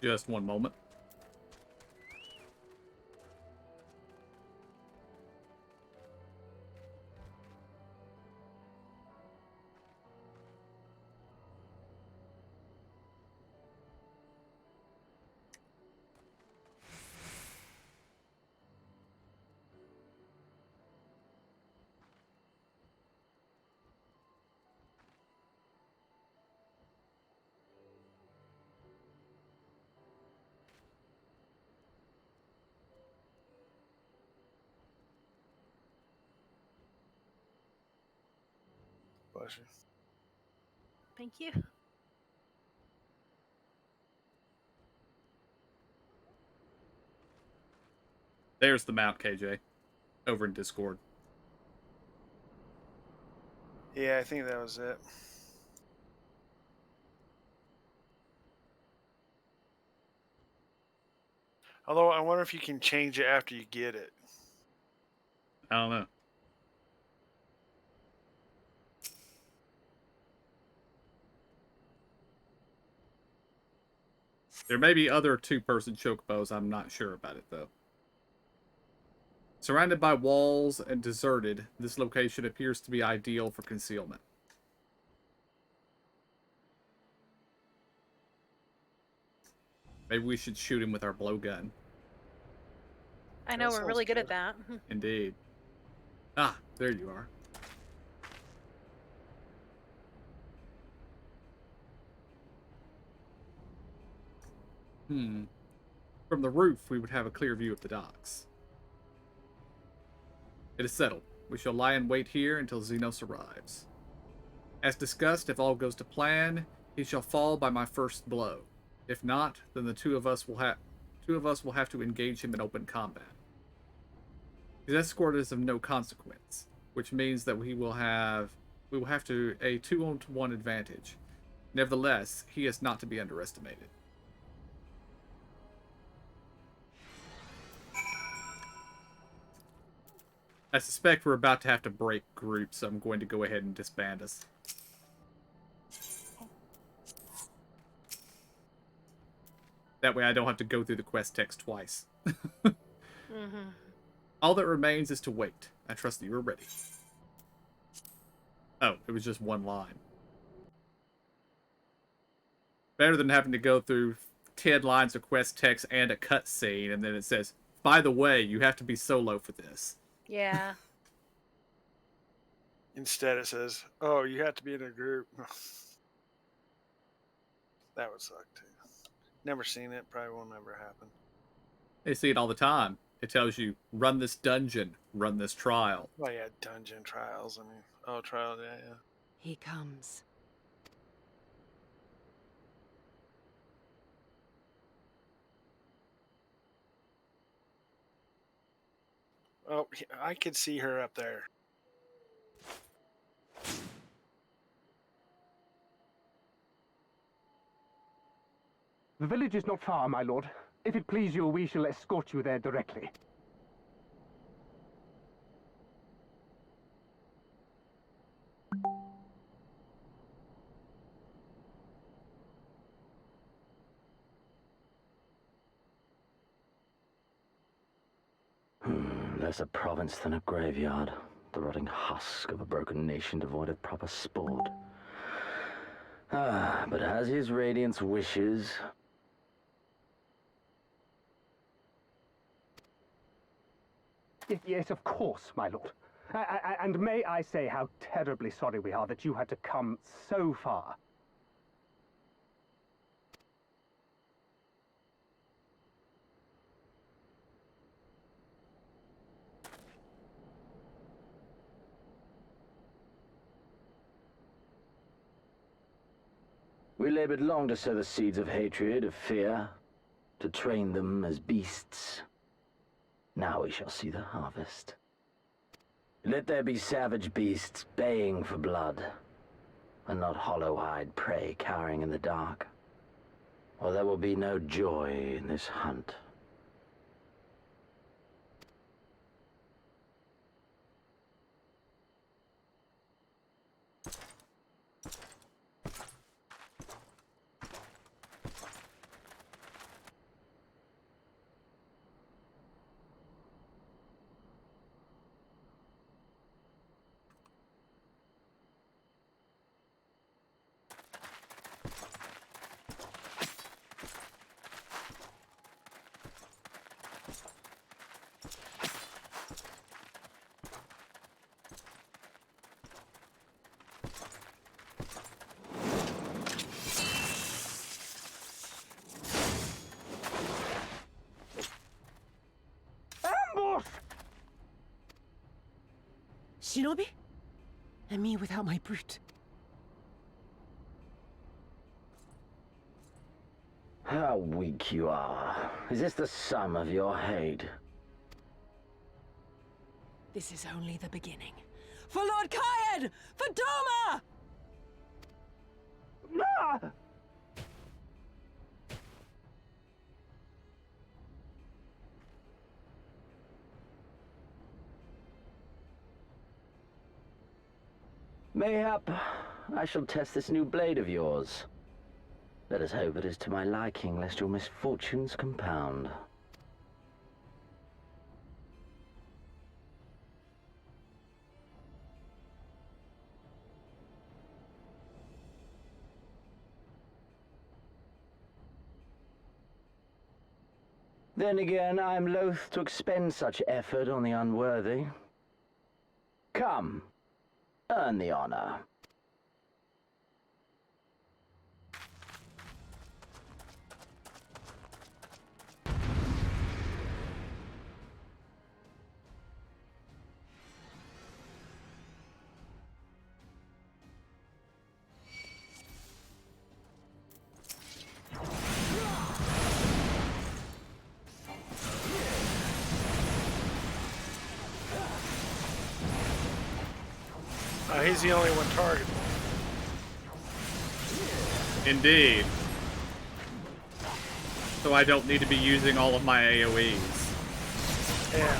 S1: Just one moment.
S2: Bless you.
S7: Thank you.
S1: There's the map, KJ. Over in Discord.
S2: Yeah, I think that was it. Although I wonder if you can change it after you get it.
S1: I don't know. There may be other two-person chocobos. I'm not sure about it, though. Surrounded by walls and deserted, this location appears to be ideal for concealment. Maybe we should shoot him with our blowgun.
S7: I know, we're really good at that.
S1: Indeed. Ah, there you are. From the roof, we would have a clear view of the docks. It is settled. We shall lie in wait here until Xenos arrives. As discussed, if all goes to plan, he shall fall by my first blow. If not, then the two of us will have to engage him in open combat. His escort is of no consequence, which means that we will have a 2-on-1 advantage. Nevertheless, he is not to be underestimated. I suspect we're about to have to break groups, so I'm going to go ahead and disband us. That way I don't have to go through the quest text twice. All that remains is to wait. I trust that you are ready. Oh, it was just one line. Better than having to go through 10 lines of quest text and a cutscene, and then it says, by the way, you have to be solo for this.
S7: Yeah.
S2: Instead, it says, "Oh, you have to be in a group." That would suck too. Never seen it. Probably won't ever happen.
S1: They see it all the time. It tells you, run this dungeon, run this trial.
S2: Oh yeah, dungeon trials. I mean, oh, trial. Yeah.
S6: He comes.
S2: Oh, I could see her up there.
S8: The village is not far, my lord. If it please you, we shall escort you there directly.
S12: Less a province than a graveyard. The rotting husk of a broken nation devoid of proper sport. Ah, but as his radiance wishes...
S8: Yes, of course, my lord. And may I say how terribly sorry we are that you had to come so far.
S12: We labored long to sow the seeds of hatred, of fear, to train them as beasts. Now we shall see the harvest. Let there be savage beasts baying for blood, and not hollow-eyed prey cowering in the dark, or there will be no joy in this hunt.
S6: Shinobi? And me without my brute.
S12: How weak you are. Is this the sum of your hate?
S6: This is only the beginning. For Lord Kyan! For Doma!
S8: Ah!
S12: Mayhap I shall test this new blade of yours. Let us hope it is to my liking, lest your misfortunes compound. Then again, I am loath to expend such effort on the unworthy. Come, earn the honor.
S2: He's the only one targeted.
S1: Indeed. So I don't need to be using all of my AoEs.
S2: Yeah.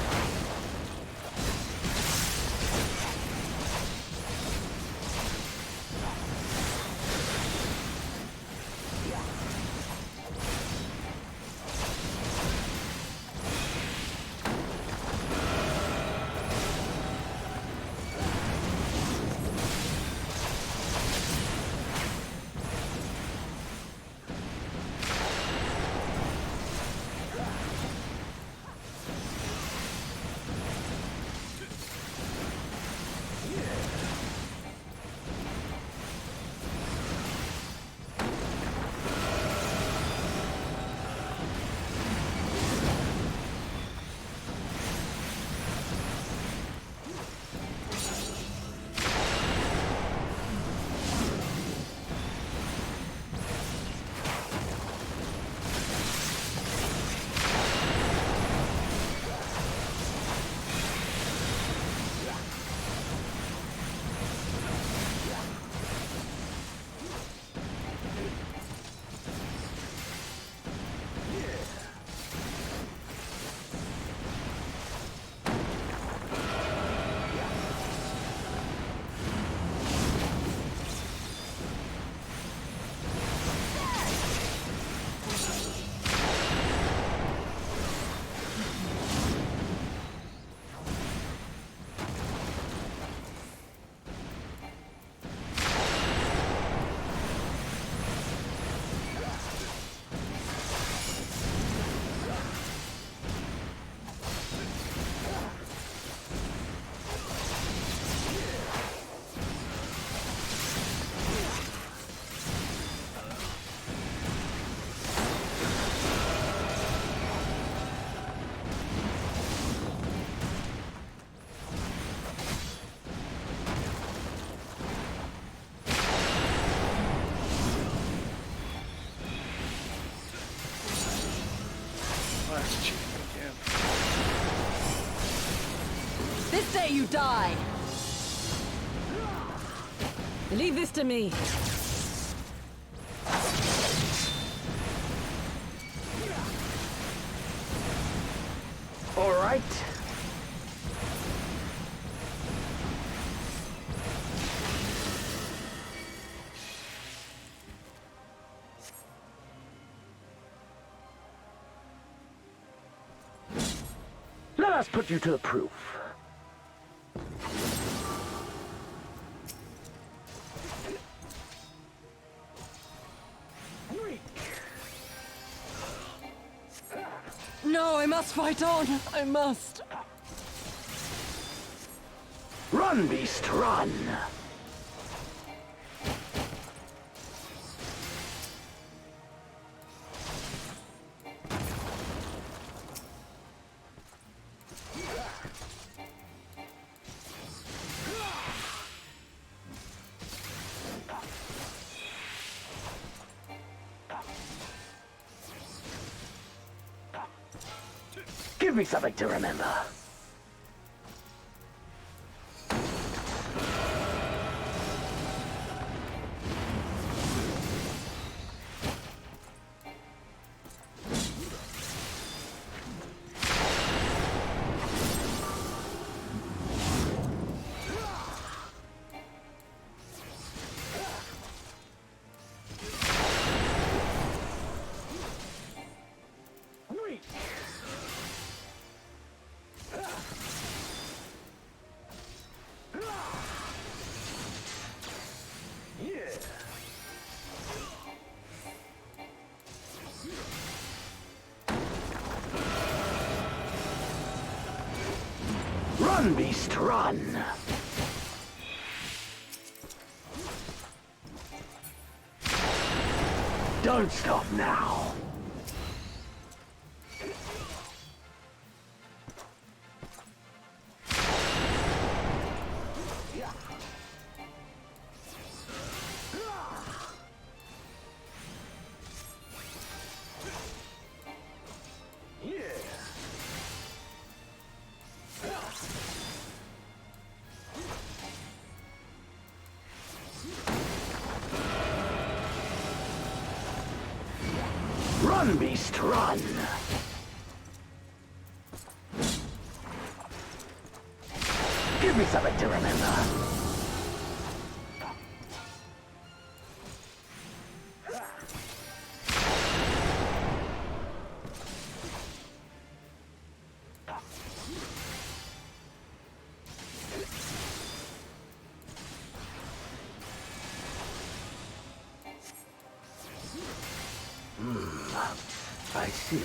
S2: It's cheating again.
S13: This day you die! Leave this to me.
S12: All right. Let us put you to the proof.
S13: No, I must fight on. I must.
S12: Run, beast, run! Give me something to remember. Run, beast, run! Don't stop now! Run, beast, run! Give me something to remember. I see.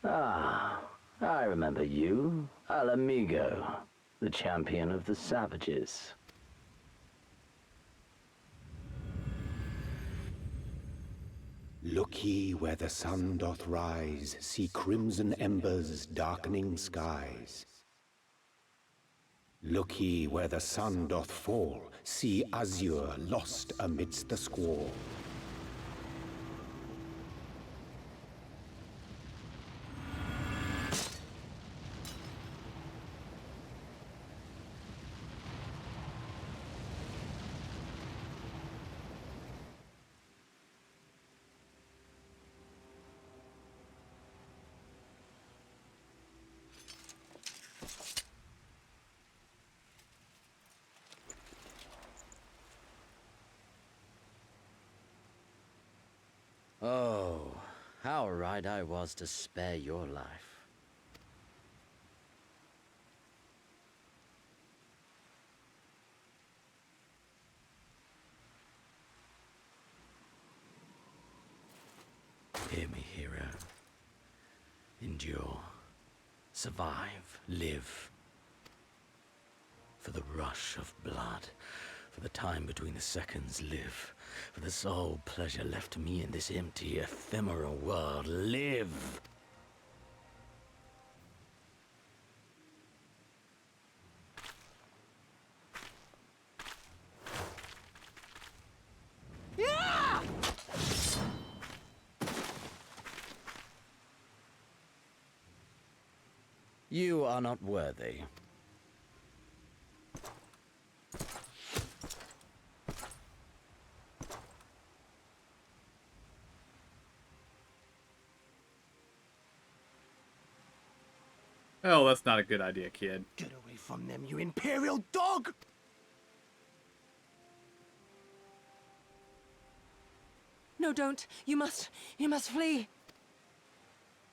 S12: Ah, I remember you, Al Amigo, the champion of the savages.
S14: Look ye where the sun doth rise, see crimson embers darkening skies. Look ye where the sun doth fall, see azure lost amidst the squall.
S15: Oh, how right I was to spare your life. Hear me, hero. Endure. Survive. Live. For the rush of blood, for the time between the seconds live, for the sole pleasure left to me in this empty, ephemeral world live. You are not worthy.
S1: Oh, that's not a good idea, kid.
S9: Get away from them, you Imperial dog!
S6: No, don't. You must flee.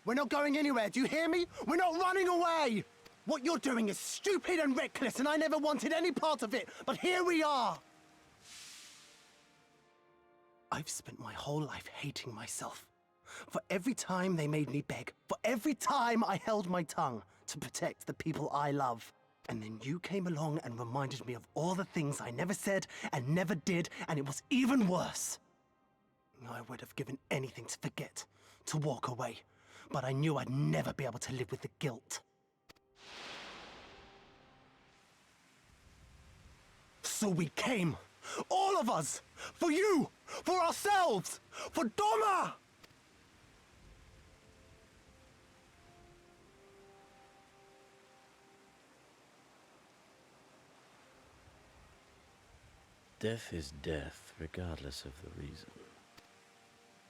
S9: We're not going anywhere, do you hear me? We're not running away! What you're doing is stupid and reckless, and I never wanted any part of it, but here we are! I've spent my whole life hating myself. For every time they made me beg, for every time I held my tongue to protect the people I love. And then you came along and reminded me of all the things I never said and never did, and it was even worse. I would have given anything to forget, to walk away, but I knew I'd never be able to live with the guilt. So we came, all of us, for you, for ourselves, for Doma!
S15: Death is death, regardless of the reason.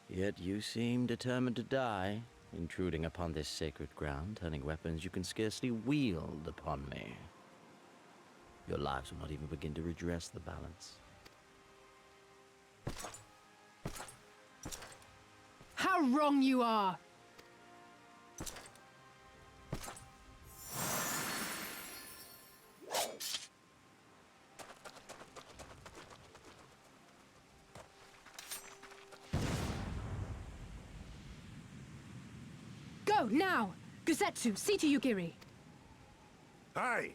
S15: Yet you seem determined to die, intruding upon this sacred ground, turning weapons you can scarcely wield upon me. Your lives will not even begin to redress the balance.
S11: How wrong you are! Go, now! Gusetsu, see to Yugiri.
S5: Hey!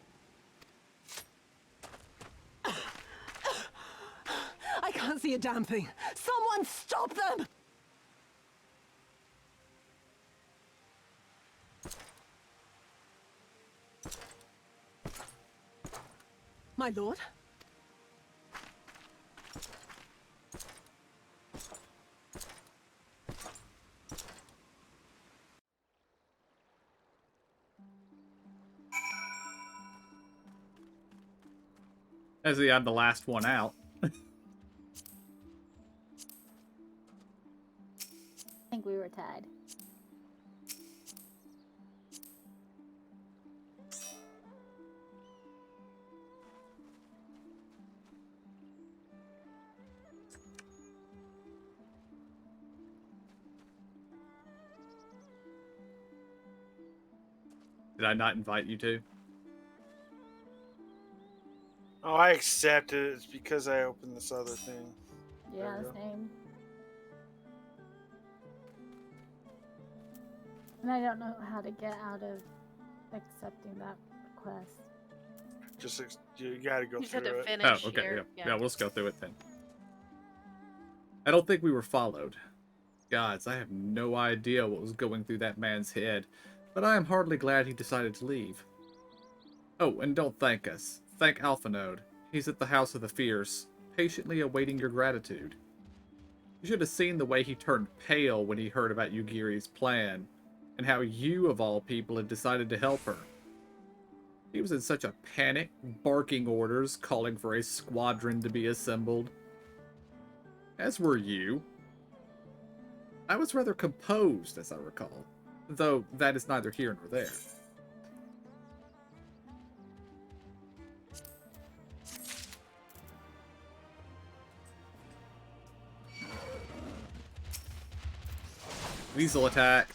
S13: I can't see a damn thing. Someone stop them! My lord?
S1: As I'm the last one out.
S3: I think we were tied.
S1: Did I not invite you to?
S2: Oh, I accept it. It's because I opened this other thing.
S3: Yeah,
S2: There you go.
S3: same. And I don't know how to get out of accepting that request.
S2: Just you got to go
S7: You just had
S2: through
S7: to
S2: it.
S7: finish.
S1: Oh, okay,
S7: your-
S1: yeah. Yeah, let's go through it then. I don't think we were followed. Gods, I have no idea what was going through that man's head, but I am hardly glad he decided to leave. Oh, and don't thank us. Thank Alphanode. He's at the House of the Fierce, patiently awaiting your gratitude. You should have seen the way he turned pale when he heard about Yugiri's plan, and how you, of all people, had decided to help her. He was in such a panic, barking orders, calling for a squadron to be assembled. As were you. I was rather composed, as I recall, though that is neither here nor there. Weasel attack.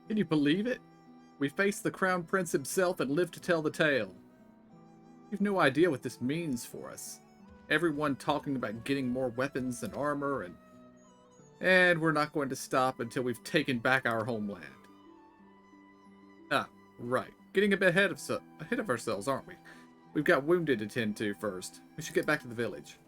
S1: Can you believe it? We faced the Crown Prince himself and lived to tell the tale. You've no idea what this means for us. Everyone talking about getting more weapons and armor, and we're not going to stop until we've taken back our homeland. Ah, right. Getting a bit ahead of ourselves, aren't we? We've got wounded to tend to first. We should get back to the village.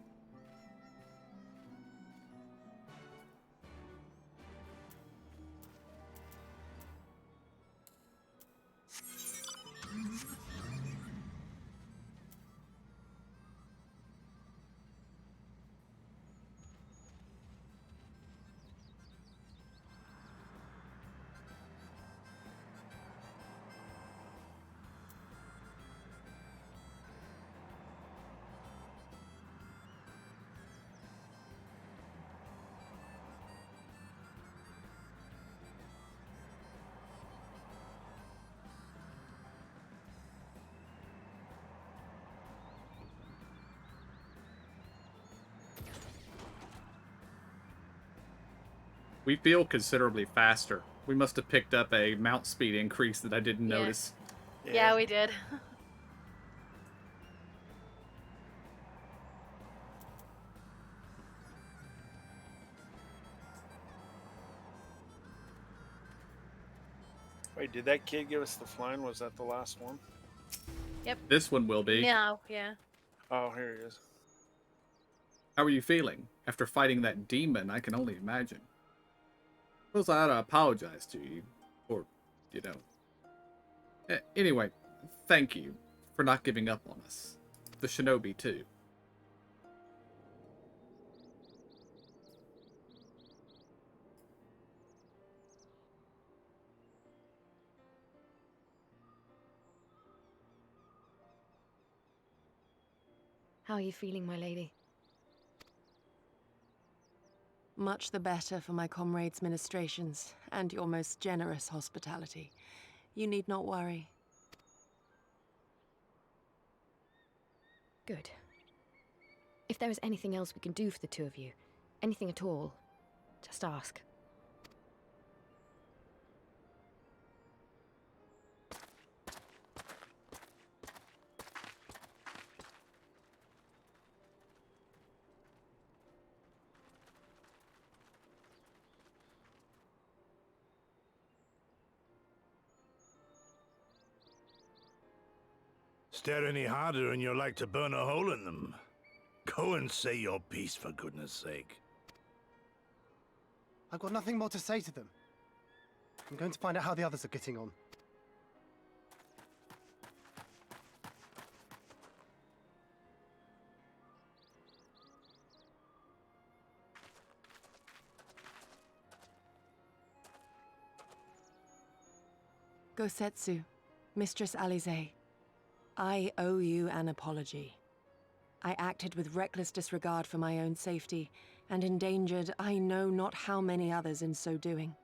S1: We feel considerably faster. We must have picked up a mount speed increase that I didn't notice.
S7: Yeah, we did.
S2: Wait, did that kid give us the flying? Was that the last one?
S7: Yep.
S1: This one will be.
S7: No, yeah.
S2: Oh, here he is.
S1: How are you feeling? After fighting that demon, I can only imagine. Suppose I ought to apologize to you. Or, you know. Anyway, thank you for not giving up on us. The shinobi, too.
S4: How are you feeling, my lady?
S6: Much the better for my comrades' ministrations and your most generous hospitality. You need not worry.
S4: Good. If there is anything else we can do for the two of you, anything at all, just ask.
S5: Stare any harder and you're like to burn a hole in them. Go and say your piece, for goodness sake.
S9: I've got nothing more to say to them. I'm going to find out how the others are getting on.
S6: Gosetsu, Mistress Alize, I owe you an apology. I acted with reckless disregard for my own safety, and endangered I know not how many others in so doing.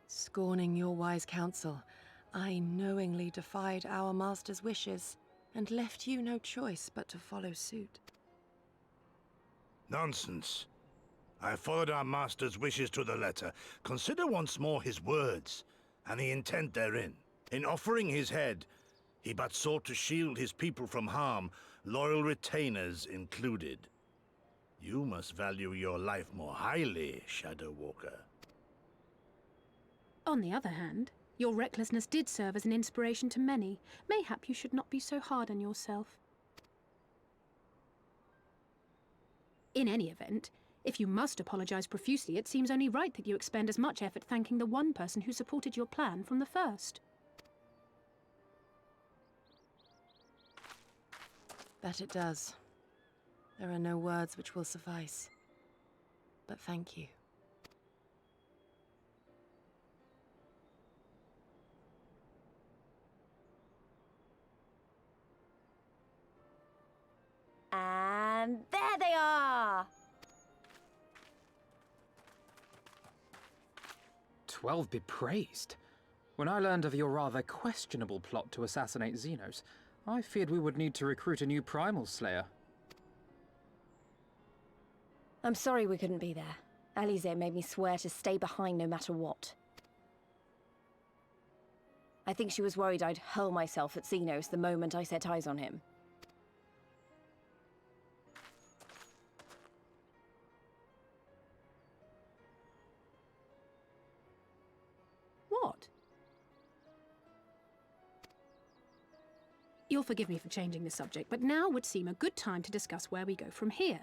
S6: Scorning your wise counsel, I knowingly defied our master's wishes, and left you no choice but to follow suit.
S5: Nonsense. I followed our master's wishes to the letter. Consider once more his words, and the intent therein. In offering his head, he but sought to shield his people from harm, loyal retainers included. You must value your life more highly, Shadow Walker.
S11: On the other hand, your recklessness did serve as an inspiration to many. Mayhap you should not be so hard on yourself. In any event, if you must apologize profusely, it seems only right that you expend as much effort thanking the one person who supported your plan from the first.
S6: That it does. There are no words which will suffice. But thank you.
S4: And there they are!
S16: 12 be praised. When I learned of your rather questionable plot to assassinate Xenos, I feared we would need to recruit a new Primal Slayer.
S4: I'm sorry we couldn't be there. Alize made me swear to stay behind no matter what. I think she was worried I'd hurl myself at Xenos the moment I set eyes on him. What?
S11: You'll forgive me for changing the subject, but now would seem a good time to discuss where we go from here.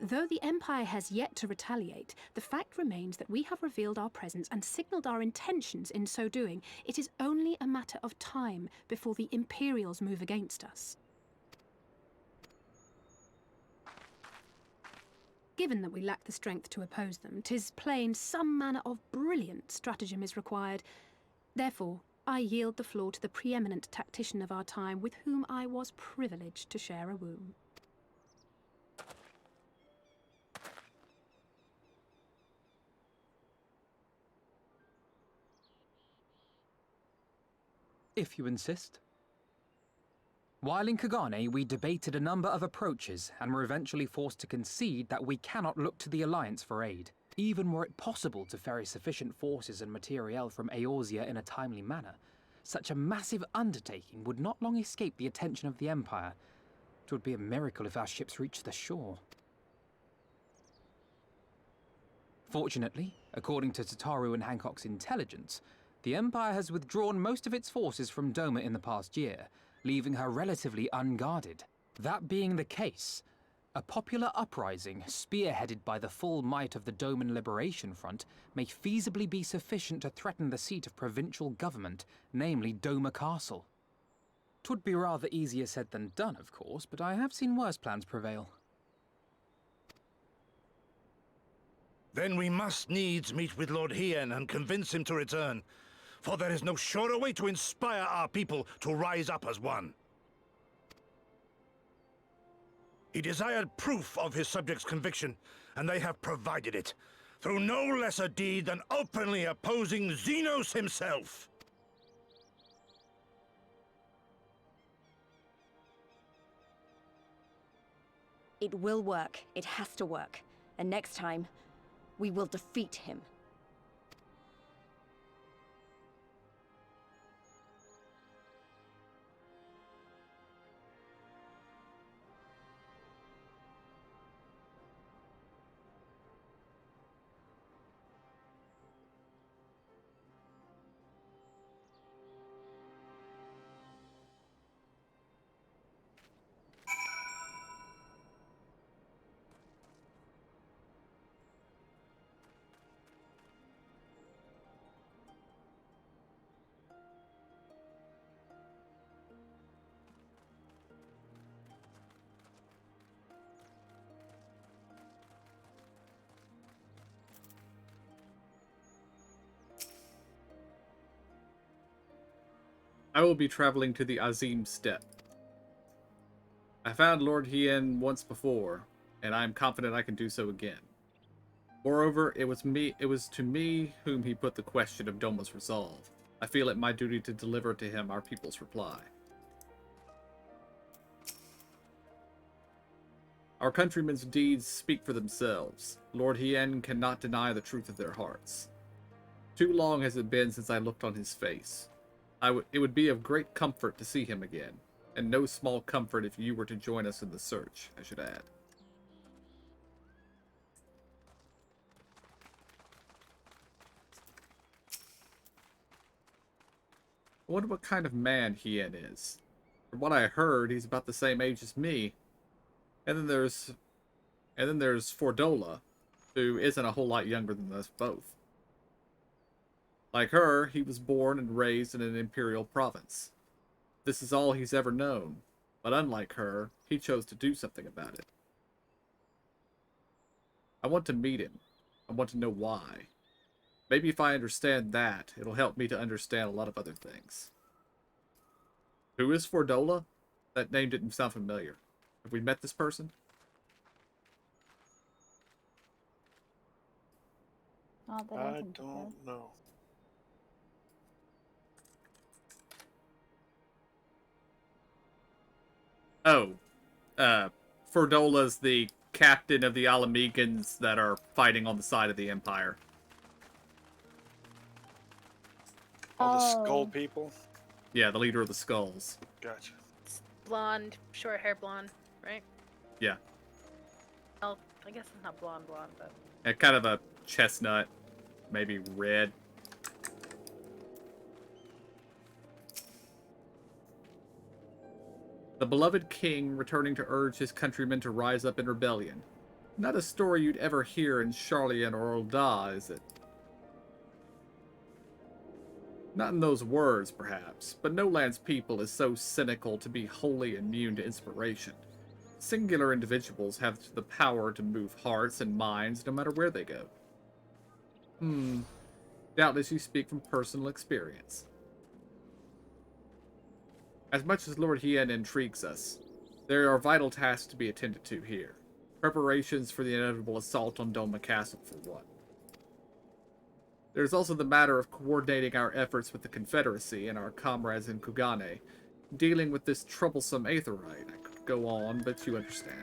S11: Though the Empire has yet to retaliate, the fact remains that we have revealed our presence and signaled our intentions in so doing. It is only a matter of time before the Imperials move against us. Given that we lack the strength to oppose them, 'tis plain some manner of brilliant stratagem is required. Therefore, I yield the floor to the preeminent tactician of our time, with whom I was privileged to share a womb.
S16: If you insist. While in Kagane, we debated a number of approaches and were eventually forced to concede that we cannot look to the Alliance for aid. Even were it possible to ferry sufficient forces and materiel from Eorzea in a timely manner, such a massive undertaking would not long escape the attention of the Empire. It would be a miracle if our ships reached the shore. Fortunately, according to Tataru and Hancock's intelligence, the Empire has withdrawn most of its forces from Doma in the past year, leaving her relatively unguarded. That being the case, a popular uprising, spearheaded by the full might of the Doman Liberation Front, may feasibly be sufficient to threaten the seat of provincial government, namely Doma Castle. 'Twould be rather easier said than done, of course, but I have seen worse plans prevail.
S5: Then we must needs meet with Lord Hien and convince him to return, for there is no surer way to inspire our people to rise up as one. He desired proof of his subjects' conviction, and they have provided it, through no less a deed than openly opposing Xenos himself.
S4: It will work. It has to work. And next time, we will defeat him.
S1: I will be traveling to the Azim Steppe. I found Lord Hien once before, and I am confident I can do so again. Moreover, it was to me whom he put the question of Doma's resolve. I feel it my duty to deliver to him our people's reply. Our countrymen's deeds speak for themselves. Lord Hien cannot deny the truth of their hearts. Too long has it been since I looked on his face. It would be of great comfort to see him again, and no small comfort if you were to join us in the search, I should add. I wonder what kind of man Hien is. From what I heard, he's about the same age as me. And then there's Fordola, who isn't a whole lot younger than us both. Like her, he was born and raised in an imperial province. This is all he's ever known, but unlike her, he chose to do something about it. I want to meet him. I want to know why. Maybe if I understand that, it'll help me to understand a lot of other things. Who is Fordola? That name didn't sound familiar. Have we met this person?
S3: Oh, they
S2: I
S3: think
S2: don't know.
S1: Oh, Ferdola's the captain of the Alamegans that are fighting on the side of the Empire.
S2: All the skull
S3: Oh.
S2: people.
S1: Yeah, the leader of the Skulls.
S2: Gotcha.
S7: Blonde, short hair blonde, right?
S1: Yeah.
S7: Well, I guess it's not blonde, but.
S1: And kind of a chestnut, maybe red. The beloved king returning to urge his countrymen to rise up in rebellion. Not a story you'd ever hear in Charlian or Ul'dah, is it? Not in those words, perhaps, but no land's people is so cynical to be wholly immune to inspiration. Singular individuals have the power to move hearts and minds no matter where they go. Doubtless you speak from personal experience. As much as Lord Hien intrigues us, there are vital tasks to be attended to here. Preparations for the inevitable assault on Doma Castle, for one. There's also the matter of coordinating our efforts with the Confederacy and our comrades in Kugane, dealing with this troublesome Aetheryte. I could go on, but you understand.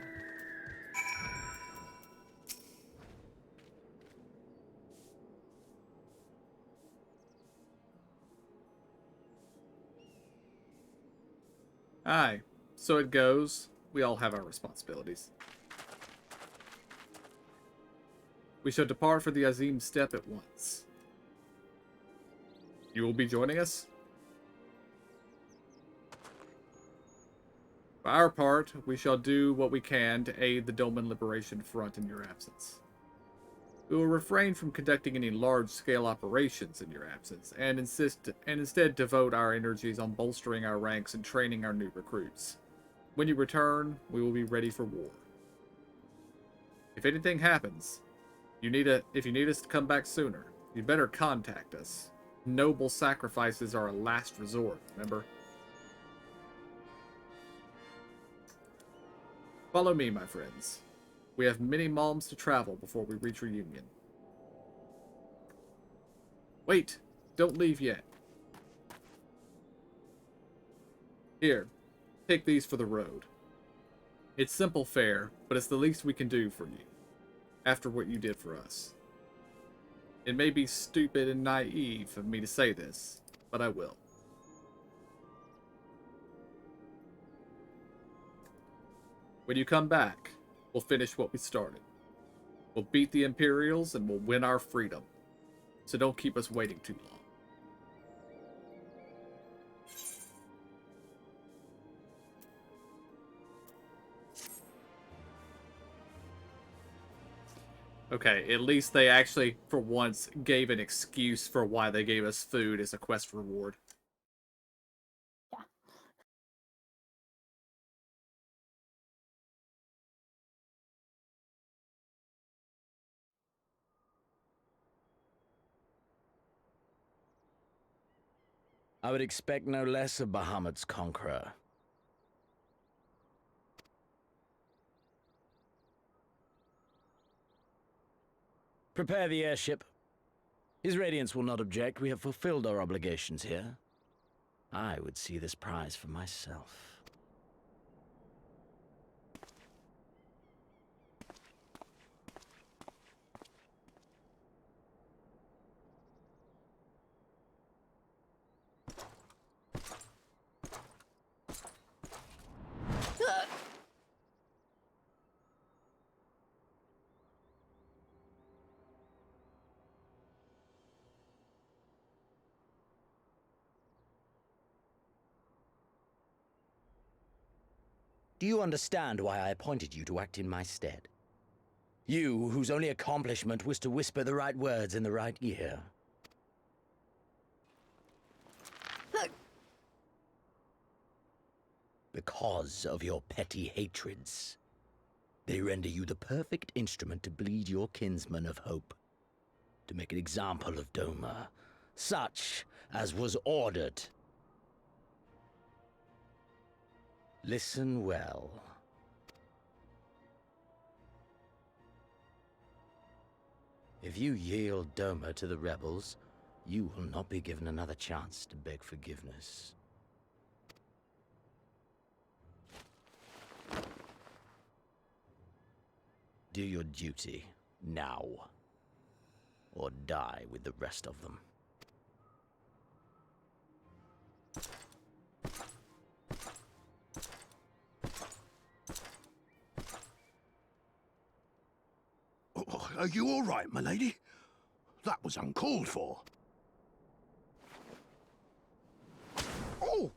S1: Aye, so it goes. We all have our responsibilities. We shall depart for the Azim Steppe at once. You will be joining us? For our part, we shall do what we can to aid the Doman Liberation Front in your absence. We will refrain from conducting any large-scale operations in your absence, and instead devote our energies on bolstering our ranks and training our new recruits. When you return, we will be ready for war. If anything happens, if you need us to come back sooner, you better contact us. Noble sacrifices are a last resort, remember? Follow me, my friends. We have many malms to travel before we reach reunion. Wait! Don't leave yet. Here, take these for the road. It's simple fare, but it's the least we can do for you, after what you did for us. It may be stupid and naive of me to say this, but I will. When you come back, we'll finish what we started. We'll beat the Imperials and we'll win our freedom. So don't keep us waiting too long. Okay, at least they actually, for once, gave an excuse for why they gave us food as a quest reward.
S3: Yeah.
S15: I would expect no less of Bahamut's conqueror. Prepare the airship. His Radiance will not object. We have fulfilled our obligations here. I would see this prize for myself. Do you understand why I appointed you to act in my stead? You, whose only accomplishment was to whisper the right words in the right ear. Because of your petty hatreds, they render you the perfect instrument to bleed your kinsman of hope, to make an example of Doma, such as was ordered. Listen well. If you yield Doma to the rebels, you will not be given another chance to beg forgiveness. Do your duty, now. Or die with the rest of them.
S5: Are you all right, my lady? That was uncalled for. Oh!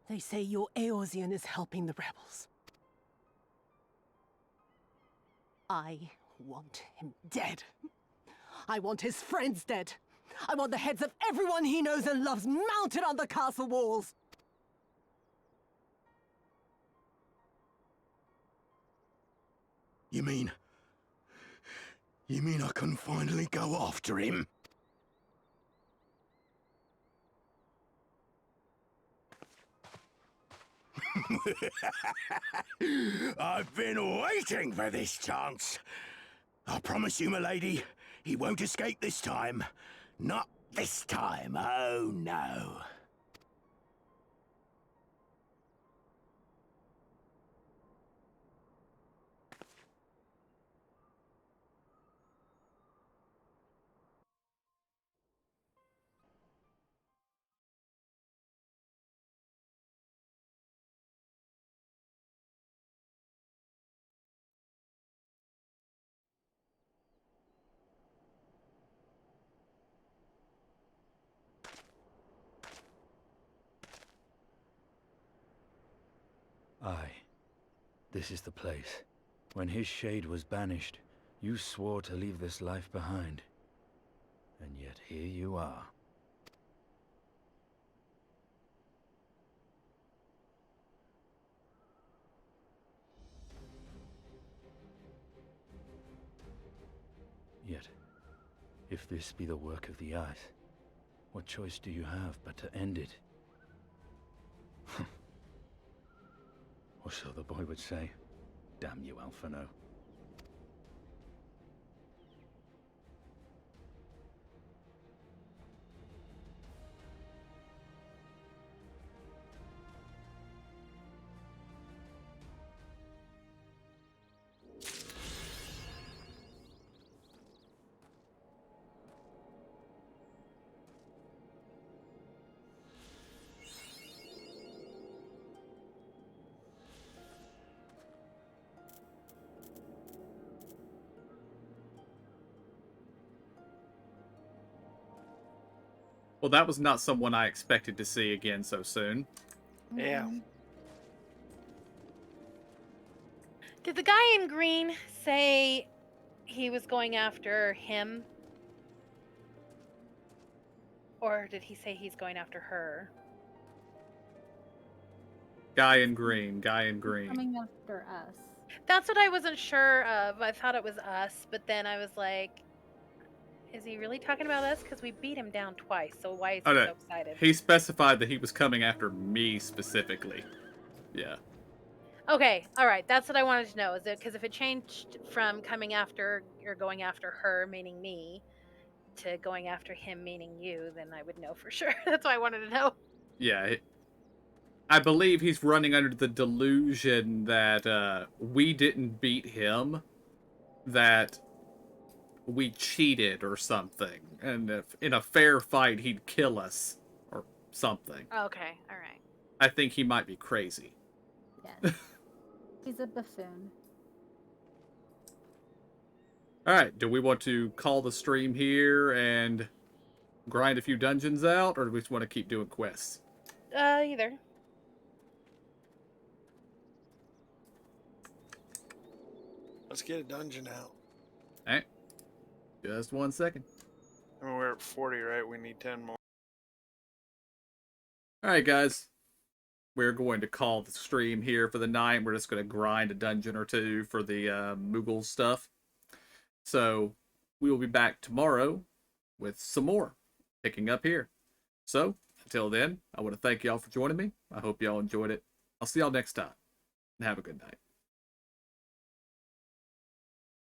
S13: They say your Eorzean is helping the rebels. I want him dead. I want his friends dead. I want the heads of everyone he knows and loves mounted on the castle walls.
S5: You mean I can finally go after him? I've been waiting for this chance. I promise you, my lady, he won't escape this time. Not this time, oh no.
S17: Aye, this is the place. When his shade was banished, you swore to leave this life behind. And yet here you are. Yet, if this be the work of the Eyes, what choice do you have but to end it? Or so the boy would say. Damn you, Alphino.
S1: Well, that was not someone I expected to see again so soon.
S2: Yeah.
S7: Did the guy in green say he was going after him? Or did he say he's going after her?
S1: Guy in green, guy in green.
S3: Coming after us.
S7: That's what I wasn't sure of. I thought it was us, but then I was like, is he really talking about us? Because we beat him down twice, so why is he so excited?
S1: He specified that he was coming after me specifically. Yeah.
S7: Okay, alright, that's what I wanted to know. Is it because if it changed from coming after or going after her, meaning me, to going after him, meaning you, then I would know for sure. That's why I wanted to know.
S1: Yeah. I believe he's running under the delusion that we didn't beat him, that we cheated or something, and if in a fair fight he'd kill us or something.
S7: Okay, alright.
S1: I think he might be crazy.
S3: Yes. He's a buffoon.
S1: Alright, do we want to call the stream here and grind a few dungeons out, or do we just want to keep doing quests?
S7: Either.
S2: Let's get a dungeon out.
S1: Alright. Just 1 second.
S2: I mean, we're at 40, right? We need 10 more.
S1: Alright, guys. We're going to call the stream here for the night. We're just going to grind a dungeon or two for the Moogle stuff. So, we will be back tomorrow with some more, picking up here. So, until then, I want to thank y'all for joining me. I hope y'all enjoyed it. I'll see y'all next time, and have a good night.